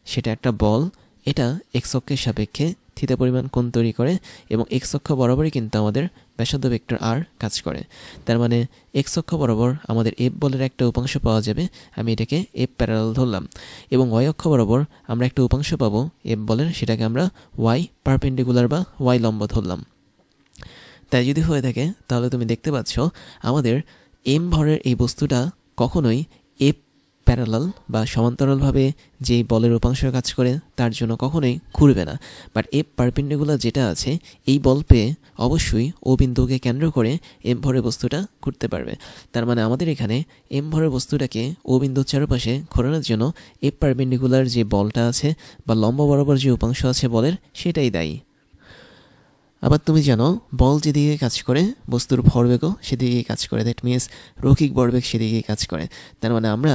সেটা একটা বল, এটা এক্স অক্ষের সাপেক্ষে থিতা পরিমাণ কোণ তৈরি করে এবং এক্স অক্ষ বরাবরই কিন্তু আমাদের ব্যাসার্ধ ভেক্টর আর কাজ করে। তার মানে এক্স অক্ষ বরাবর আমাদের এফ বলের একটা উপাংশ পাওয়া যাবে, আমি এটাকে এফ প্যারালাল ধরলাম, এবং ওয়াই অক্ষ বরাবর আমরা একটা উপাংশ পাবো এফ বলের, সেটাকে আমরা ওয়াই পারপেন্ডিকুলার বা ওয়াই লম্ব ধরলাম। তাই যদি হয়ে থাকে তাহলে তুমি দেখতে পাচ্ছ আমাদের এম ভরের এই বস্তুটা কখনোই এফ প্যারালাল বা সমান্তরালভাবে যে বলের উপাংশ কাজ করে তার জন্য কখনোই ঘুরবে না, বাট এফ পারপেন্ডিকুলার যেটা আছে এই বল পেয়ে অবশ্যই ও বিন্দুকে কেন্দ্র করে এম ভরের বস্তুটা ঘুরতে পারবে। তার মানে আমাদের এখানে এম ভরের বস্তুটাকে ও বিন্দুর চারপাশে ঘোরানোর জন্য এফ পারপেন্ডিকুলার যে বলটা আছে বা লম্ব বরাবর যে উপাংশ আছে বলের সেটাই দায়ী। আবার তুমি জানো বল যেদিকে কাজ করে বস্তুর ভরবেগও সেদিকেই কাজ করে, দ্যাট মিনস রৈখিক ভরবেগ সেদিকেই কাজ করে। তার মানে আমরা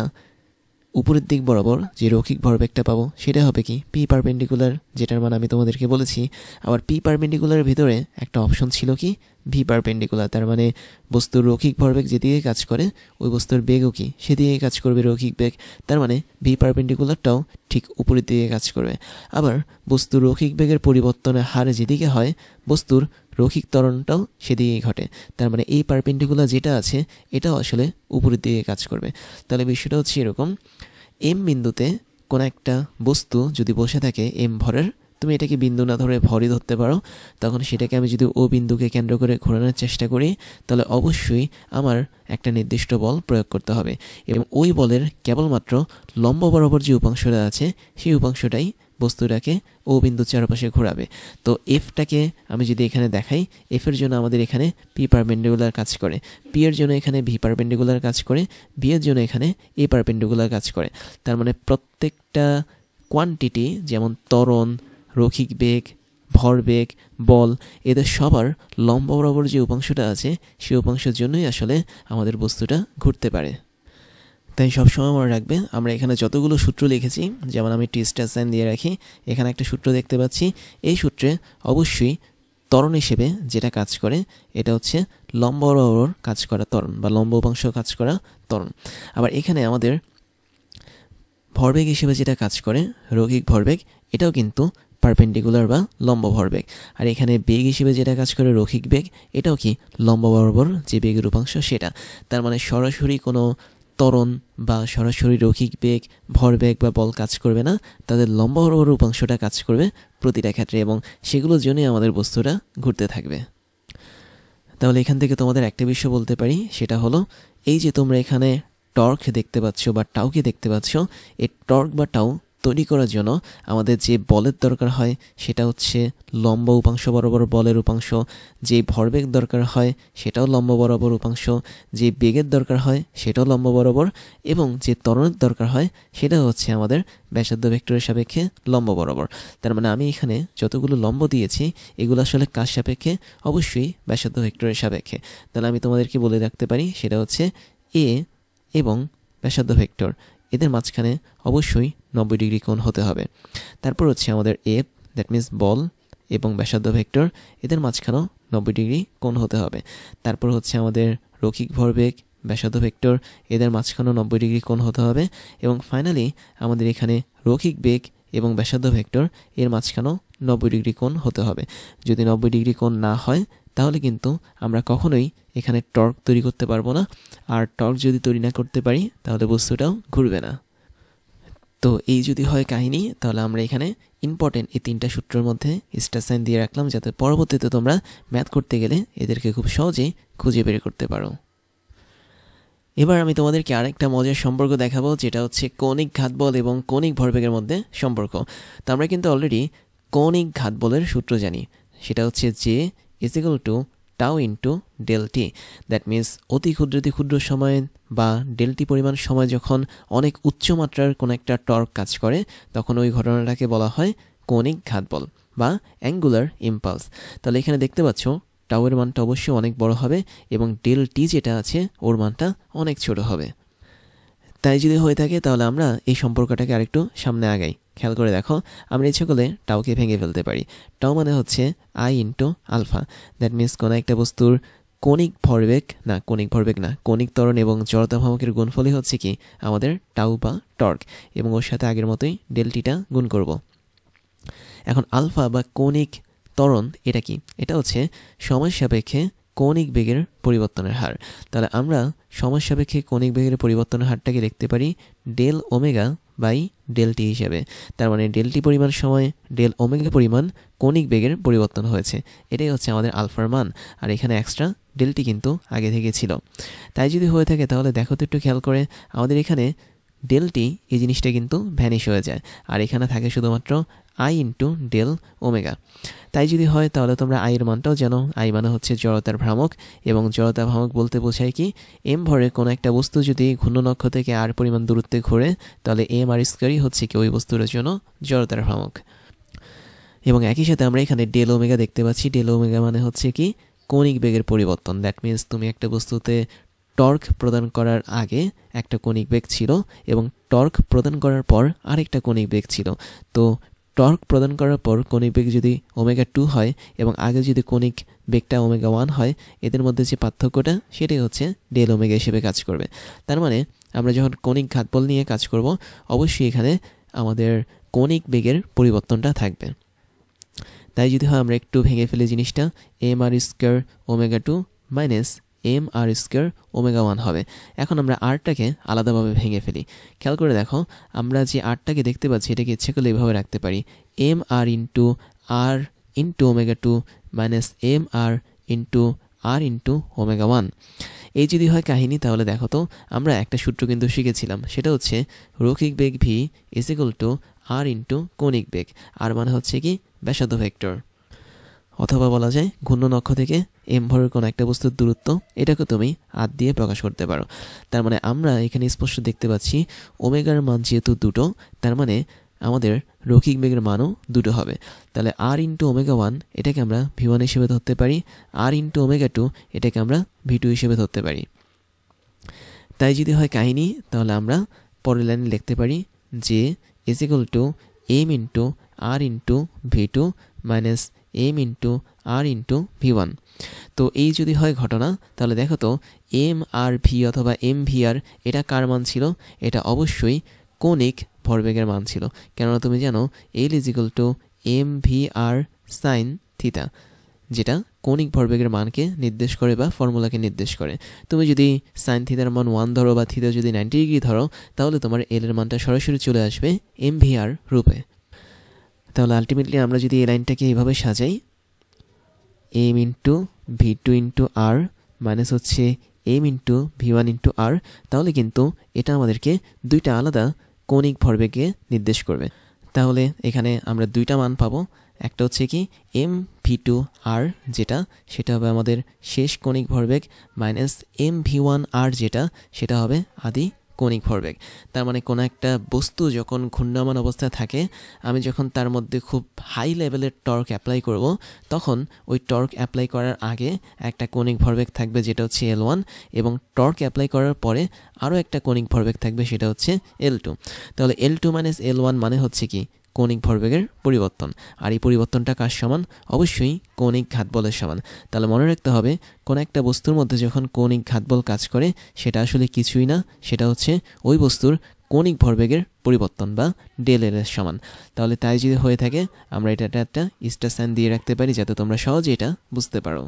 উপরের দিক বরাবর যে রৈখিক ভরবেগটা পাবো সেটা হবে কি পি পারপেন্ডিকুলার, যেটার মানে আমি তোমাদেরকে বলেছি। আবার পি পারপেন্ডিকুলারের ভিতরে একটা অপশন ছিল কি ভি পারপেন্ডিকুলার, তার মানে বস্তুর রৈখিক ভরবেগ যেদিকে কাজ করে ওই বস্তুর বেগও কি সেদিকে কাজ করবে রৈখিক বেগ, তার মানে ভি পারপেন্ডিকুলারটাও ঠিক উপরের দিকে কাজ করবে। আবার বস্তুর রৈখিক বেগের পরিবর্তনের হার যেদিকে হয় বস্তুর রৈখিক ত্বরণটাও সেদিকেই ঘটে, তার মানে এই পারপেন্ডিকুলার যেটা আছে এটাও আসলে উপরের দিকে কাজ করবে। তাহলে বিষয়টা হচ্ছে এরকম, এম বিন্দুতে কোনো একটা বস্তু যদি বসে থাকে এম ভরের, তুমি এটাকে বিন্দু না ধরে ভরই ধরতে পারো, তখন সেটাকে আমি যদি ও বিন্দুকে কেন্দ্র করে ঘোরানোর চেষ্টা করি তাহলে অবশ্যই আমার একটা নির্দিষ্ট বল প্রয়োগ করতে হবে এবং ওই বলের কেবলমাত্র লম্ব বরাবর যে উপাংশটা আছে সেই উপাংশটাই বস্তুটাকে ও বিন্দুর চারপাশে ঘোরাবে। তো এফটাকে আমি যদি এখানে দেখাই, এফের জন্য আমাদের এখানে পি পারপেন্ডিকুলার কাজ করে, পি এর জন্য এখানে ভি পারপেন্ডিকুলার কাজ করে, বি এর জন্য এখানে এ পারপেন্ডিকুলার কাজ করে। তার মানে প্রত্যেকটা কোয়ান্টিটি যেমন ত্বরণ, রৈখিক বেগ, ভরবেগ, বল, এদের সবার লম্ব বরাবর যে উপাংশটা আছে সেই উপাংশের জন্যই আসলে আমাদের বস্তুটা ঘুরতে পারে। তাই সবসময় মনে রাখবে আমরা এখানে যতগুলো সূত্র লিখেছি, যেমন আমি টি স্টার সাইন দিয়ে রাখি, এখানে একটা সূত্র দেখতে পাচ্ছি, এই সূত্রে অবশ্যই ত্বরণ হিসেবে যেটা কাজ করে এটা হচ্ছে লম্ব বরাবর কাজ করা ত্বরণ বা লম্ব উপাংশ কাজ করা ত্বরণ। আবার এখানে আমাদের ভরবেগ হিসেবে যেটা কাজ করে রৈখিক ভরবেগ, এটাও কিন্তু পারপেন্ডিকুলার বা লম্ব ভরবেগ। আর এখানে বেগ হিসেবে যেটা কাজ করে রৈখিক বেগ, এটাও কি লম্ব বরাবর যে বেগের উপাংশ সেটা। তার মানে সরাসরি কোনো ত্বরণ বা সরাসরি রৈখিক বেগ, ভরবেগ বা বল কাজ করবে না, তাদের লম্ব বরাবর উপাংশটা কাজ করবে প্রতিটা ক্ষেত্রে এবং সেগুলোর জন্যই আমাদের বস্তুটা ঘুরতে থাকবে। তাহলে এখান থেকে তোমাদের একটা বিষয় বলতে পারি, সেটা হলো এই যে তোমরা এখানে টর্ক দেখতে পাচ্ছ বা টাউকে দেখতে পাচ্ছ, এই টর্ক বা টাউ তৈরি করার জন্য আমাদের যে বলের দরকার হয় সেটা হচ্ছে লম্ব উপাংশ বরাবর বলের উপাংশ, যে ভরবেগ দরকার হয় সেটাও লম্ব বরাবর উপাংশ, যে বেগের দরকার হয় সেটাও লম্ব বরাবর, এবং যে ত্বরণের দরকার হয় সেটা হচ্ছে আমাদের ব্যাসার্ধ ভেক্টরের সাপেক্ষে লম্ব বরাবর। তার মানে আমি এখানে যতগুলো লম্ব দিয়েছি এগুলো আসলে কার সাপেক্ষে? অবশ্যই ব্যাসার্ধ ভেক্টরের সাপেক্ষে। তাহলে আমি তোমাদেরকে বলে রাখতে পারি সেটা হচ্ছে এ এবং ব্যাসার্ধ ভেক্টর এদের মাঝখানে অবশ্যই 90 ডিগ্রি কোণ হতে হবে। তারপর হচ্ছে আমাদের এফ, দ্যাট মিন্স বল এবং ব্যাসার্ধ ভেক্টর, এদের মাঝখানেও 90 ডিগ্রি কোণ হতে হবে। তারপর হচ্ছে আমাদের রৈখিক ভরবেগ, ব্যাসার্ধ ভেক্টর, এদের মাঝখানেও 90 ডিগ্রি কোণ হতে হবে। এবং ফাইনালি আমাদের এখানে রৈখিক বেগ এবং ব্যাসার্ধ ভেক্টর এর মাঝখানেও 90 ডিগ্রি কোণ হতে হবে। যদি 90 ডিগ্রি কোণ না হয় তাহলে কিন্তু আমরা কখনোই এখানে টর্ক তৈরি করতে পারবো না, আর টর্ক যদি তৈরি না করতে পারি তাহলে বস্তুটাও ঘুরবে না। তো এই যদি হয় কাহিনী, তাহলে আমরা এখানে ইম্পর্টেন্ট এই তিনটা সূত্রের মধ্যে স্টার সাইন দিয়ে রাখলাম, যাতে পরবর্তীতে তোমরা ম্যাথ করতে গেলে এদেরকে খুব সহজেই খুঁজে বের করতে পারো। এবার আমি তোমাদেরকে আরেকটা মজার সম্পর্ক দেখাবো, যেটা হচ্ছে কৌণিক ঘাতবল এবং কৌণিক ভরবেগের মধ্যে সম্পর্ক। তো আমরা কিন্তু অলরেডি কৌণিক ঘাতবলের সূত্র জানি, সেটা হচ্ছে যে is equal to tau into del t. That means অতি ক্ষুদ্র সময় বা ডেল টি পরিমাণ সময় যখন অনেক উচ্চমাত্রার কোনো একটা টর্ক কাজ করে, তখন ওই ঘটনাটাকে বলা হয় কৌণিক ঘাতবল বা অ্যাঙ্গুলার ইম্পালস। তাহলে এখানে দেখতে পাচ্ছ টাউয়ের মানটা অবশ্যই অনেক বড় হবে এবং ডেল টি যেটা আছে ওর মানটা অনেক ছোট হবে। তাই যদি হয়ে থাকে তাহলে আমরা এই সম্পর্কটাকে আরেকটু সামনে আগাই। খেয়াল করে দেখো, আমরা ইচ্ছে করলে টাউকে ভেঙে ফেলতে পারি। টাউ মানে হচ্ছে I into alpha. That means কোনো একটা বস্তুর কৌণিক ভরবেগ না কৌণিক ত্বরণ এবং জড়তা ভ্রামকের গুণফলই হচ্ছে কি আমাদের টাউ বা টর্ক, এবং ওর সাথে আগের মতোই ডেলটিটা গুণ করব। এখন আলফা বা কৌণিক ত্বরণ এটা কি? এটা হচ্ছে সময় সাপেক্ষে কৌণিক বেগের পরিবর্তনের হার। তাহলে আমরা সময় সাপেক্ষে কৌণিক বেগের পরিবর্তনের হারটাকে লিখতে পারি del omega by del t হিসাবে। তার মানে ডেল টি পরিমাণ সময় ডেল ওমেগা পরিমাণ কৌণিক বেগের পরিবর্তন হয়েছে, এটাই হচ্ছে আমাদের আলফার মান। আর এখানে এক্সট্রা ডেল টি কিন্তু আগে থেকে ছিল। তাই যদি হয়ে থাকে তাহলে দেখো তো একটু খেয়াল করে, আমাদের এখানে ডেল টি এই জিনিসটা কিন্তু ভ্যানিশ হয়ে যায়, আর এখানে থাকে শুধুমাত্র আই ইন্টু ডেল ওমেগা। তাই যদি হয় তাহলে তোমরা আইয়ের মানটাও জানো, আই মানে হচ্ছে জড়তার ভ্রামক, এবং জড়তা ভ্রামক বলতে বোঝায় কি এম ভরে কোনো একটা বস্তু যদি ঘূর্ণনক্ষ থেকে আর পরিমাণ দূরত্বে ঘোরে তাহলে এম আর স্কয়ারই হচ্ছে কি ওই বস্তুর জন্য জড়তার ভ্রামক। এবং একই সাথে আমরা এখানে ডেল ওমেগা দেখতে পাচ্ছি। ডেল ওমেগা মানে হচ্ছে কি কৌণিক বেগের পরিবর্তন। দ্যাট মিন্স তুমি একটা বস্তুতে টর্ক প্রদান করার আগে একটা কৌণিক বেগ ছিল এবং টর্ক প্রদান করার পর আরেকটা কৌণিক বেগ ছিল। তো টর্ক প্রদান করার পর কৌণিক বেগ যদি ওমেগা 2 হয় এবং আগে যদি কৌণিক বেগটা ওমেগা 1 হয়, এদের মধ্যে যে পার্থক্যটা সেটাই হচ্ছে ডেল ওমেগা হিসেবে কাজ করবে। তার মানে আমরা যখন কৌণিক ঘাতবল নিয়ে কাজ করব অবশ্যই এখানে আমাদের কৌণিক বেগের পরিবর্তনটা থাকবে। তাই যদি হয় আমরা একটু ভেঙে ফেলি জিনিসটা, M R square omega 2 minus M r square omega 1 হবে। এখন আমরা আরটাকে আলাদাভাবে ভেঙে ফেলি। খেয়াল করে দেখো, আমরা যে আরটাকে দেখতে পাচ্ছি এটাকে ইচ্ছে করলে এভাবে রাখতে পারি, M r into r into omega 2 minus M r into r into omega 1। এই যদি হয় কাহিনী, তাহলে দেখো তো আমরা একটা সূত্র কিন্তু শিখেছিলাম, সেটা হচ্ছে রৈখিক বেগ v is equal to R into কৌণিক বেগ। আর মানে হচ্ছে কি ব্যাসার্ধ ভেক্টর, অথবা বলা যায় ঘূর্ণন অক্ষ থেকে এম ভরের কোনো একটা বস্তুর দূরত্ব, এটাকে তুমি আর দিয়ে প্রকাশ করতে পারো। তার মানে আমরা এখানে স্পষ্ট দেখতে পাচ্ছি ওমেগার মান যেহেতু দুটো, তার মানে আমাদের রৈখিক বেগের মানও দুটো হবে। তাহলে আর ইন্টু ওমেগা 1 এটাকে আমরা ভি1 হিসেবে ধরতে পারি, আর ইন্টু ওমেগা 2 এটাকে আমরা ভি2 হিসেবে ধরতে পারি। তাই যদি হয় কাহিনী, তাহলে আমরা পরের লাইনে লিখতে পারি যে is equal to m into r into v two minus m into r into v one. তো এই যদি হয় ঘটনা, তাহলে দেখো তো এম আর ভি অথবা এম ভি আর এটা কার মান ছিল? এটা অবশ্যই কৌণিক ভরবেগের মান ছিল। কেননা তুমি জানো L is equal to M V r sine theta, যেটা কৌণিক ভরবেগের মানকে নির্দেশ করে বা ফর্মুলাকে নির্দেশ করে। তুমি যদি সাইন থিটার মান 1 ধরো বা থিটা যদি 90 ডিগ্রি ধরো, তাহলে তোমার এল এর মানটা সরাসরি চলে আসবে এম ভি আর রূপে। তাহলে আলটিমেটলি আমরা যদি এই লাইনটাকে এইভাবে সাজাই, m into v two into r minus হচ্ছে m into v one into r, তাহলে কিন্তু এটা আমাদেরকে দুইটা আলাদা কৌণিক ভরবেগকে নির্দেশ করবে। তাহলে এখানে আমরা দুইটা মান পাবো, একটা হচ্ছে কি এম ভি টু আর যেটা, সেটা হবে আমাদের শেষ কৌণিক ভরবেগ, মাইনাস এম ভি1 আর যেটা, সেটা হবে আদি কৌণিক ভরবেগ। তার মানে কোনো একটা বস্তু যখন ঘূর্ণায়মান অবস্থায় থাকে, আমি যখন তার মধ্যে খুব হাই লেভেলের টর্ক অ্যাপ্লাই করব, তখন ওই টর্ক অ্যাপ্লাই করার আগে একটা কৌণিক ভরবেগ থাকবে যেটা হচ্ছে L1, এবং টর্ক অ্যাপ্লাই করার পরে আরও একটা কৌণিক ভরবেগ থাকবে সেটা হচ্ছে L2। তাহলে L2 মাইনাস L1 মানে হচ্ছে কি কৌণিক ভরবেগের পরিবর্তন। আর এই পরিবর্তনটা কার সমান? অবশ্যই কৌণিক ঘাতবলের সমান। তাহলে মনে রাখতে হবে, কোনো একটা বস্তুর মধ্যে যখন কৌণিক ঘাতবল কাজ করে, সেটা আসলে কিছুই না, সেটা হচ্ছে ওই বস্তুর কৌণিক ভরবেগের পরিবর্তন বা ডেল এল এর সমান। তাহলে তাই যদি হয়ে থাকে, আমরা এটা একটা স্টার সাইন দিয়ে রাখতে পারি যাতে তোমরা সহজে এটা বুঝতে পারো।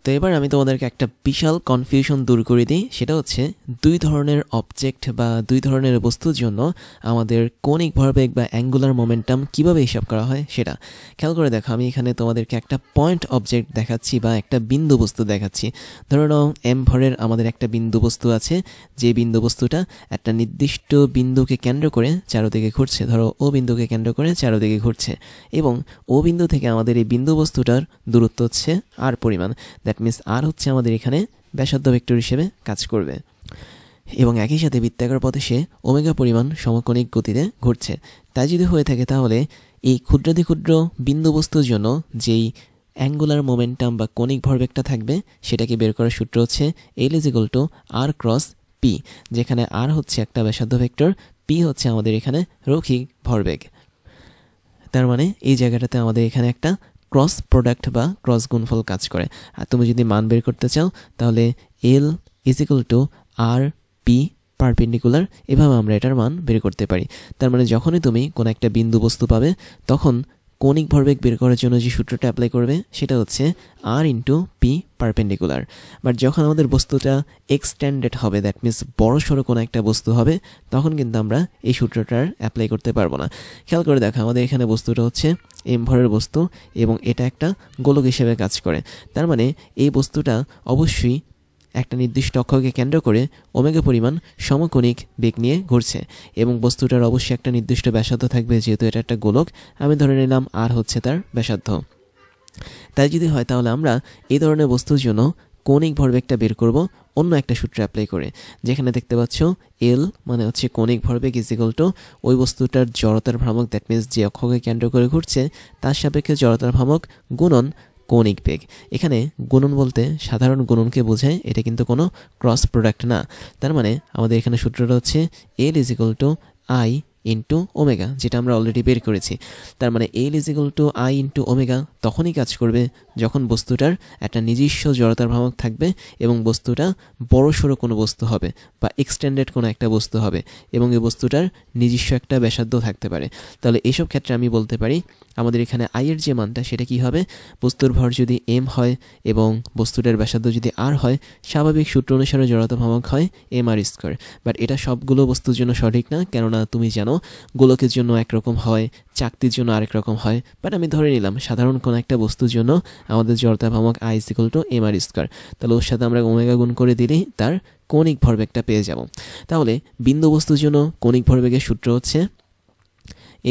তো এবার আমি তোমাদেরকে একটা বিশাল কনফিউশন দূর করে দিই, সেটা হচ্ছে দুই ধরনের অবজেক্ট বা দুই ধরনের বস্তুর জন্য আমাদের কৌণিক ভরবেগ বা অ্যাঙ্গুলার মোমেন্টাম কিভাবে হিসাব করা হয় সেটা। খেয়াল করে দেখো, আমি এখানে তোমাদেরকে একটা পয়েন্ট অবজেক্ট দেখাচ্ছি বা একটা বিন্দু বস্তু দেখাচ্ছি। ধরো নাও এম ভরের আমাদের একটা বিন্দু বস্তু আছে, যে বিন্দু বস্তুটা একটা নির্দিষ্ট বিন্দুকে কেন্দ্র করে চারদিকে ঘুরছে। ধরো ও বিন্দুকে কেন্দ্র করে চারদিকে ঘুরছে, এবং ও বিন্দু থেকে আমাদের এই বিন্দু বস্তুটার দূরত্ব হচ্ছে আর পরিমাণ। দ্যাট মিনস আর হচ্ছে আমাদের এখানে ব্যাসার্ধ ভেক্টর হিসেবে কাজ করবে, এবং একই সাথে বৃত্তাকার পথে সে ওমেগা পরিমাণ সমকোণিক গতিতে ঘুরছে। তাই যদি হয়ে থাকে, তাহলে এই ক্ষুদ্রাতি ক্ষুদ্র বিন্দু বস্তুর জন্য যেই অ্যাঙ্গুলার মোমেন্টাম বা কৌণিক ভরবেগটা থাকবে, সেটাকে বের করার সূত্র হচ্ছে L is equal to r cross p, যেখানে আর হচ্ছে একটা ব্যাসার্ধ ভেক্টর, পি হচ্ছে আমাদের এখানে রৈখিক ভরবেগ। তার মানে এই জায়গাটাতে আমাদের এখানে একটা ক্রস প্রোডাক্ট বা ক্রস গুণফল কাজ করে। আর তুমি যদি মান বের করতে চাও, তাহলে L is equal to r p perpendicular, এভাবে আমরা এটার মান বের করতে পারি। তার মানে যখনই তুমি কোনো একটা বিন্দু বস্তু পাবে, তখন কৌণিক ভরবেগ বের করার জন্য যে সূত্রটা অ্যাপ্লাই করবে সেটা হচ্ছে আর ইন্টু পি পারপেন্ডিকুলার। বাট যখন আমাদের বস্তুটা এক্সটেন্ডেড হবে, দ্যাট মিনস বড় সড়ো কোনো একটা বস্তু হবে, তখন কিন্তু আমরা এই সূত্রটার অ্যাপ্লাই করতে পারবো না। খেয়াল করে দেখো, আমাদের এখানে বস্তুটা হচ্ছে এম ভরের বস্তু, এবং এটা একটা গোলক হিসেবে কাজ করে। তার মানে এই বস্তুটা অবশ্যই একটা নির্দিষ্ট অক্ষকে কেন্দ্র করে ওমেগা পরিমাণ সমকোণিক বেগ নিয়ে ঘুরছে, এবং বস্তুটার অবশ্যই একটা নির্দিষ্ট ব্যাসার্ধ থাকবে, যেহেতু এটা একটা গোলক। আমি ধরে নিলাম আর হচ্ছে তার ব্যাসার্ধ। তাই যদি হয়, তাহলে আমরা এই ধরনের বস্তুর জন্য কৌণিক ভরবেগটা বের করব অন্য একটা সূত্র অ্যাপ্লাই করে, যেখানে দেখতে পাচ্ছ এল মানে হচ্ছে কৌণিক ভরবেগ ইজ ইকুয়াল টু ওই বস্তুটার জড়তার ভ্রামক, দ্যাট মিনস যে অক্ষকে কেন্দ্র করে ঘুরছে তার সাপেক্ষে জড়তার ভ্রামক গুণন কৌণিক বেগ। এখানে গুণন বলতে সাধারণ গুণনকে বোঝায়, এটা কিন্তু কোনো ক্রস প্রোডাক্ট না। তার মানে আমাদের এখানে সূত্রটা হচ্ছে L is equal to I into omega, যেটা আমরা অলরেডি বের করেছি। তার মানে এল is equal to I into omega তখনই কাজ করবে যখন বস্তুটার একটা নিজস্ব জড়তার ভ্রামক থাকবে এবং বস্তুটা বড়সড় কোনো বস্তু হবে বা এক্সটেন্ডেড কোনো একটা বস্তু হবে এবং এই বস্তুটার নিজস্ব একটা ব্যাসার্ধ থাকতে পারে। তাহলে এইসব ক্ষেত্রে আমি বলতে পারি আমাদের এখানে আইয়ের যে মানটা সেটা কি হবে, বস্তুর ভর যদি এম হয় এবং বস্তুটার ব্যাসার্ধ যদি আর হয়, স্বাভাবিক সূত্র অনুসারে জড়তা ভ্রামক হয় এম আর স্কোয়ার। বাট এটা সবগুলো বস্তুর জন্য সঠিক না, কেননা তুমি জানো গোলকের জন্য একরকম হয়, চাকতির জন্য আরেক রকম হয়। বাট আমি ধরে নিলাম সাধারণ কোনো একটা বস্তুর জন্য আমাদের জড়তা ভ্রামক I is equal to m r square. তাহলে ওর সাথে আমরা ওমেগা গুণ করে দিলেই তার কৌণিক ভরবেগটা পেয়ে যাব। তাহলে বিন্দু বস্তুর জন্য কৌণিক ভরবেগের সূত্র হচ্ছে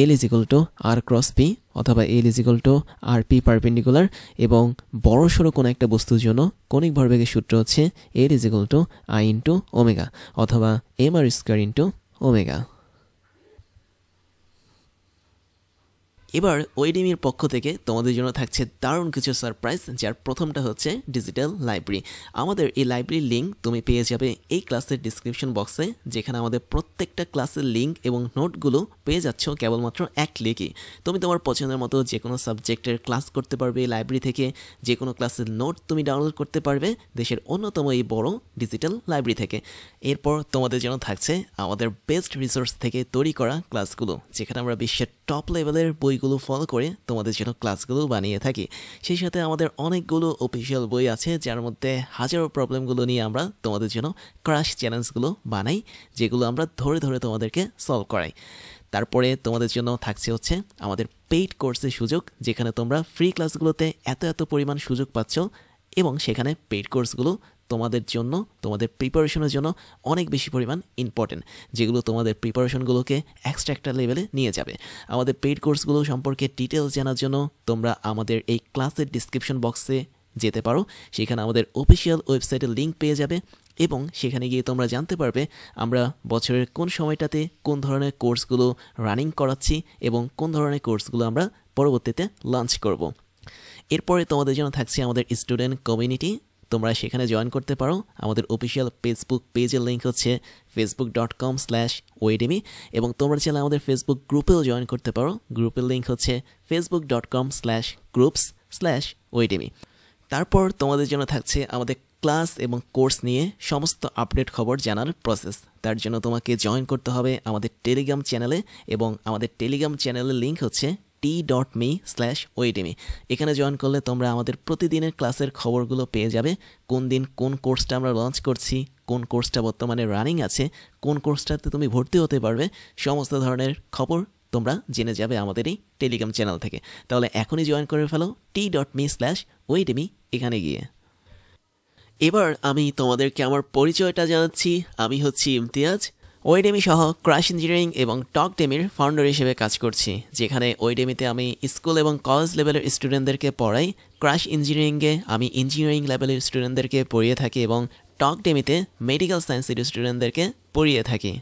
L is equal to r cross p অথবা L is equal to r p perpendicular, এবং বড়সড় কোনো একটা বস্তুর জন্য কৌণিক ভরবেগের সূত্র হচ্ছে L is equal to I into omega অথবা M r square into omega. এবার ওয়েডিমির পক্ষ থেকে তোমাদের জন্য থাকছে দারুণ কিছু সারপ্রাইজ, যার প্রথমটা হচ্ছে ডিজিটাল লাইব্রেরি। আমাদের এই লাইব্রেরির লিঙ্ক তুমি পেয়ে যাবে এই ক্লাসের ডিসক্রিপশন বক্সে, যেখানে আমাদের প্রত্যেকটা ক্লাসের লিঙ্ক এবং নোটগুলো পেয়ে যাচ্ছ কেবলমাত্র এক ক্লিকই। তুমি তোমার পছন্দের মতো যে কোনো সাবজেক্টের ক্লাস করতে পারবে এই লাইব্রেরি থেকে, যে কোনো ক্লাসের নোট তুমি ডাউনলোড করতে পারবে দেশের অন্যতম এই বড় ডিজিটাল লাইব্রেরি থেকে। এরপর তোমাদের জন্য থাকছে আমাদের বেস্ট রিসোর্স থেকে তৈরি করা ক্লাসগুলো, যেখানে আমরা বিশ্বের টপ লেভেলের বইগুলো ফলো করে তোমাদের জন্য ক্লাসগুলো বানিয়ে থাকি। সেই সাথে আমাদের অনেকগুলো অফিসিয়াল বই আছে, যার মধ্যে হাজারো প্রবলেমগুলো নিয়ে আমরা তোমাদের জন্য ক্রাশ চ্যালেঞ্জগুলো বানাই, যেগুলো আমরা ধরে ধরে তোমাদেরকে সলভ করাই। তারপরে তোমাদের জন্য থাকছে হচ্ছে আমাদের পেইড কোর্সের সুযোগ, যেখানে তোমরা ফ্রি ক্লাসগুলোতে এত পরিমাণ সুযোগ পাচ্ছ এবং সেখানে পেইড কোর্সগুলো তোমাদের জন্য, তোমাদের প্রিপারেশনের জন্য অনেক বেশি পরিমাণ ইম্পর্টেন্ট, যেগুলো তোমাদের প্রিপারেশনগুলোকে এক্সট্রা একটা লেভেলে নিয়ে যাবে। আমাদের পেইড কোর্সগুলো সম্পর্কে ডিটেলস জানার জন্য তোমরা আমাদের এই ক্লাসের ডিসক্রিপশন বক্সে যেতে পারো, সেখানে আমাদের অফিসিয়াল ওয়েবসাইটের লিঙ্ক পেয়ে যাবে এবং সেখানে গিয়ে তোমরা জানতে পারবে আমরা বছরের কোন সময়টাতে কোন ধরনের কোর্সগুলো রানিং করাচ্ছি এবং কোন ধরনের কোর্সগুলো আমরা পরবর্তীতে লঞ্চ করব। এরপরে তোমাদের জন্য থাকছে আমাদের স্টুডেন্ট কমিউনিটি, তোমরা সেখানে জয়েন করতে পারো। আমাদের অফিসিয়াল ফেসবুক পেজের লিঙ্ক হচ্ছে facebook.com/oedemy, এবং তোমরা চাইলে আমাদের ফেসবুক গ্রুপেও জয়েন করতে পারো। গ্রুপের লিঙ্ক হচ্ছে facebook.com/groups/oedemy। তারপর তোমাদের জন্য থাকছে আমাদের ক্লাস এবং কোর্স নিয়ে সমস্ত আপডেট খবর জানার প্রসেস। তার জন্য তোমাকে জয়েন করতে হবে আমাদের টেলিগ্রাম চ্যানেলে, এবং আমাদের টেলিগ্রাম চ্যানেলের লিঙ্ক হচ্ছে t.me/oedemy। এখানে জয়েন করলে তোমরা আমাদের প্রতিদিনের ক্লাসের খবরগুলো পেয়ে যাবে, কোন দিন কোন কোর্সটা আমরা লঞ্চ করছি, কোন কোর্সটা বর্তমানে রানিং আছে, কোন কোর্সটাতে তুমি ভর্তি হতে পারবে, সমস্ত ধরনের খবর তোমরা জেনে যাবে আমাদের এই টেলিগ্রাম চ্যানেল থেকে। তাহলে এখনই জয়েন করে ফেলো t.me/oedemy এখানে গিয়ে। এবার আমি তোমাদেরকে আমার পরিচয়টা জানাচ্ছি। আমি হচ্ছি ইমতিয়াজ, ওয়েডেমি সহ ক্রাশ ইঞ্জিনিয়ারিং এবং টকডেমির ফাউন্ডার হিসেবে কাজ করছি, যেখানে ওয়েডেমিতে আমি স্কুল এবং কলেজ লেভেলের স্টুডেন্টদেরকে পড়াই, ক্রাশ ইঞ্জিনিয়ারিংয়ে আমি ইঞ্জিনিয়ারিং লেভেলের স্টুডেন্টদেরকে পড়িয়ে থাকি এবং টকডেমিতে মেডিকেল সায়েন্সের স্টুডেন্টদেরকে পড়িয়ে থাকি।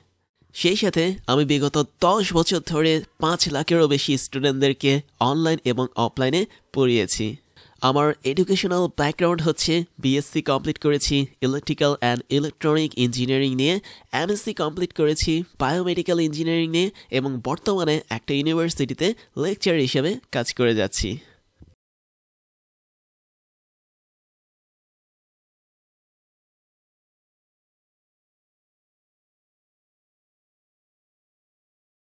সেই সাথে আমি বিগত 10 বছর ধরে 5 লাখেরও বেশি স্টুডেন্টদেরকে অনলাইন এবং অফলাইনে পড়িয়েছি। আমার এডুকেশনাল ব্যাকগ্রাউন্ড হচ্ছে বিএসসি কমপ্লিট করেছি ইলেকট্রিক্যাল অ্যান্ড ইলেকট্রনিক ইঞ্জিনিয়ারিং নিয়ে, এমএসসি কমপ্লিট করেছি বায়োমেডিক্যাল ইঞ্জিনিয়ারিং নিয়ে, এবং বর্তমানে একটা ইউনিভার্সিটিতে লেকচার হিসেবে কাজ করে যাচ্ছি।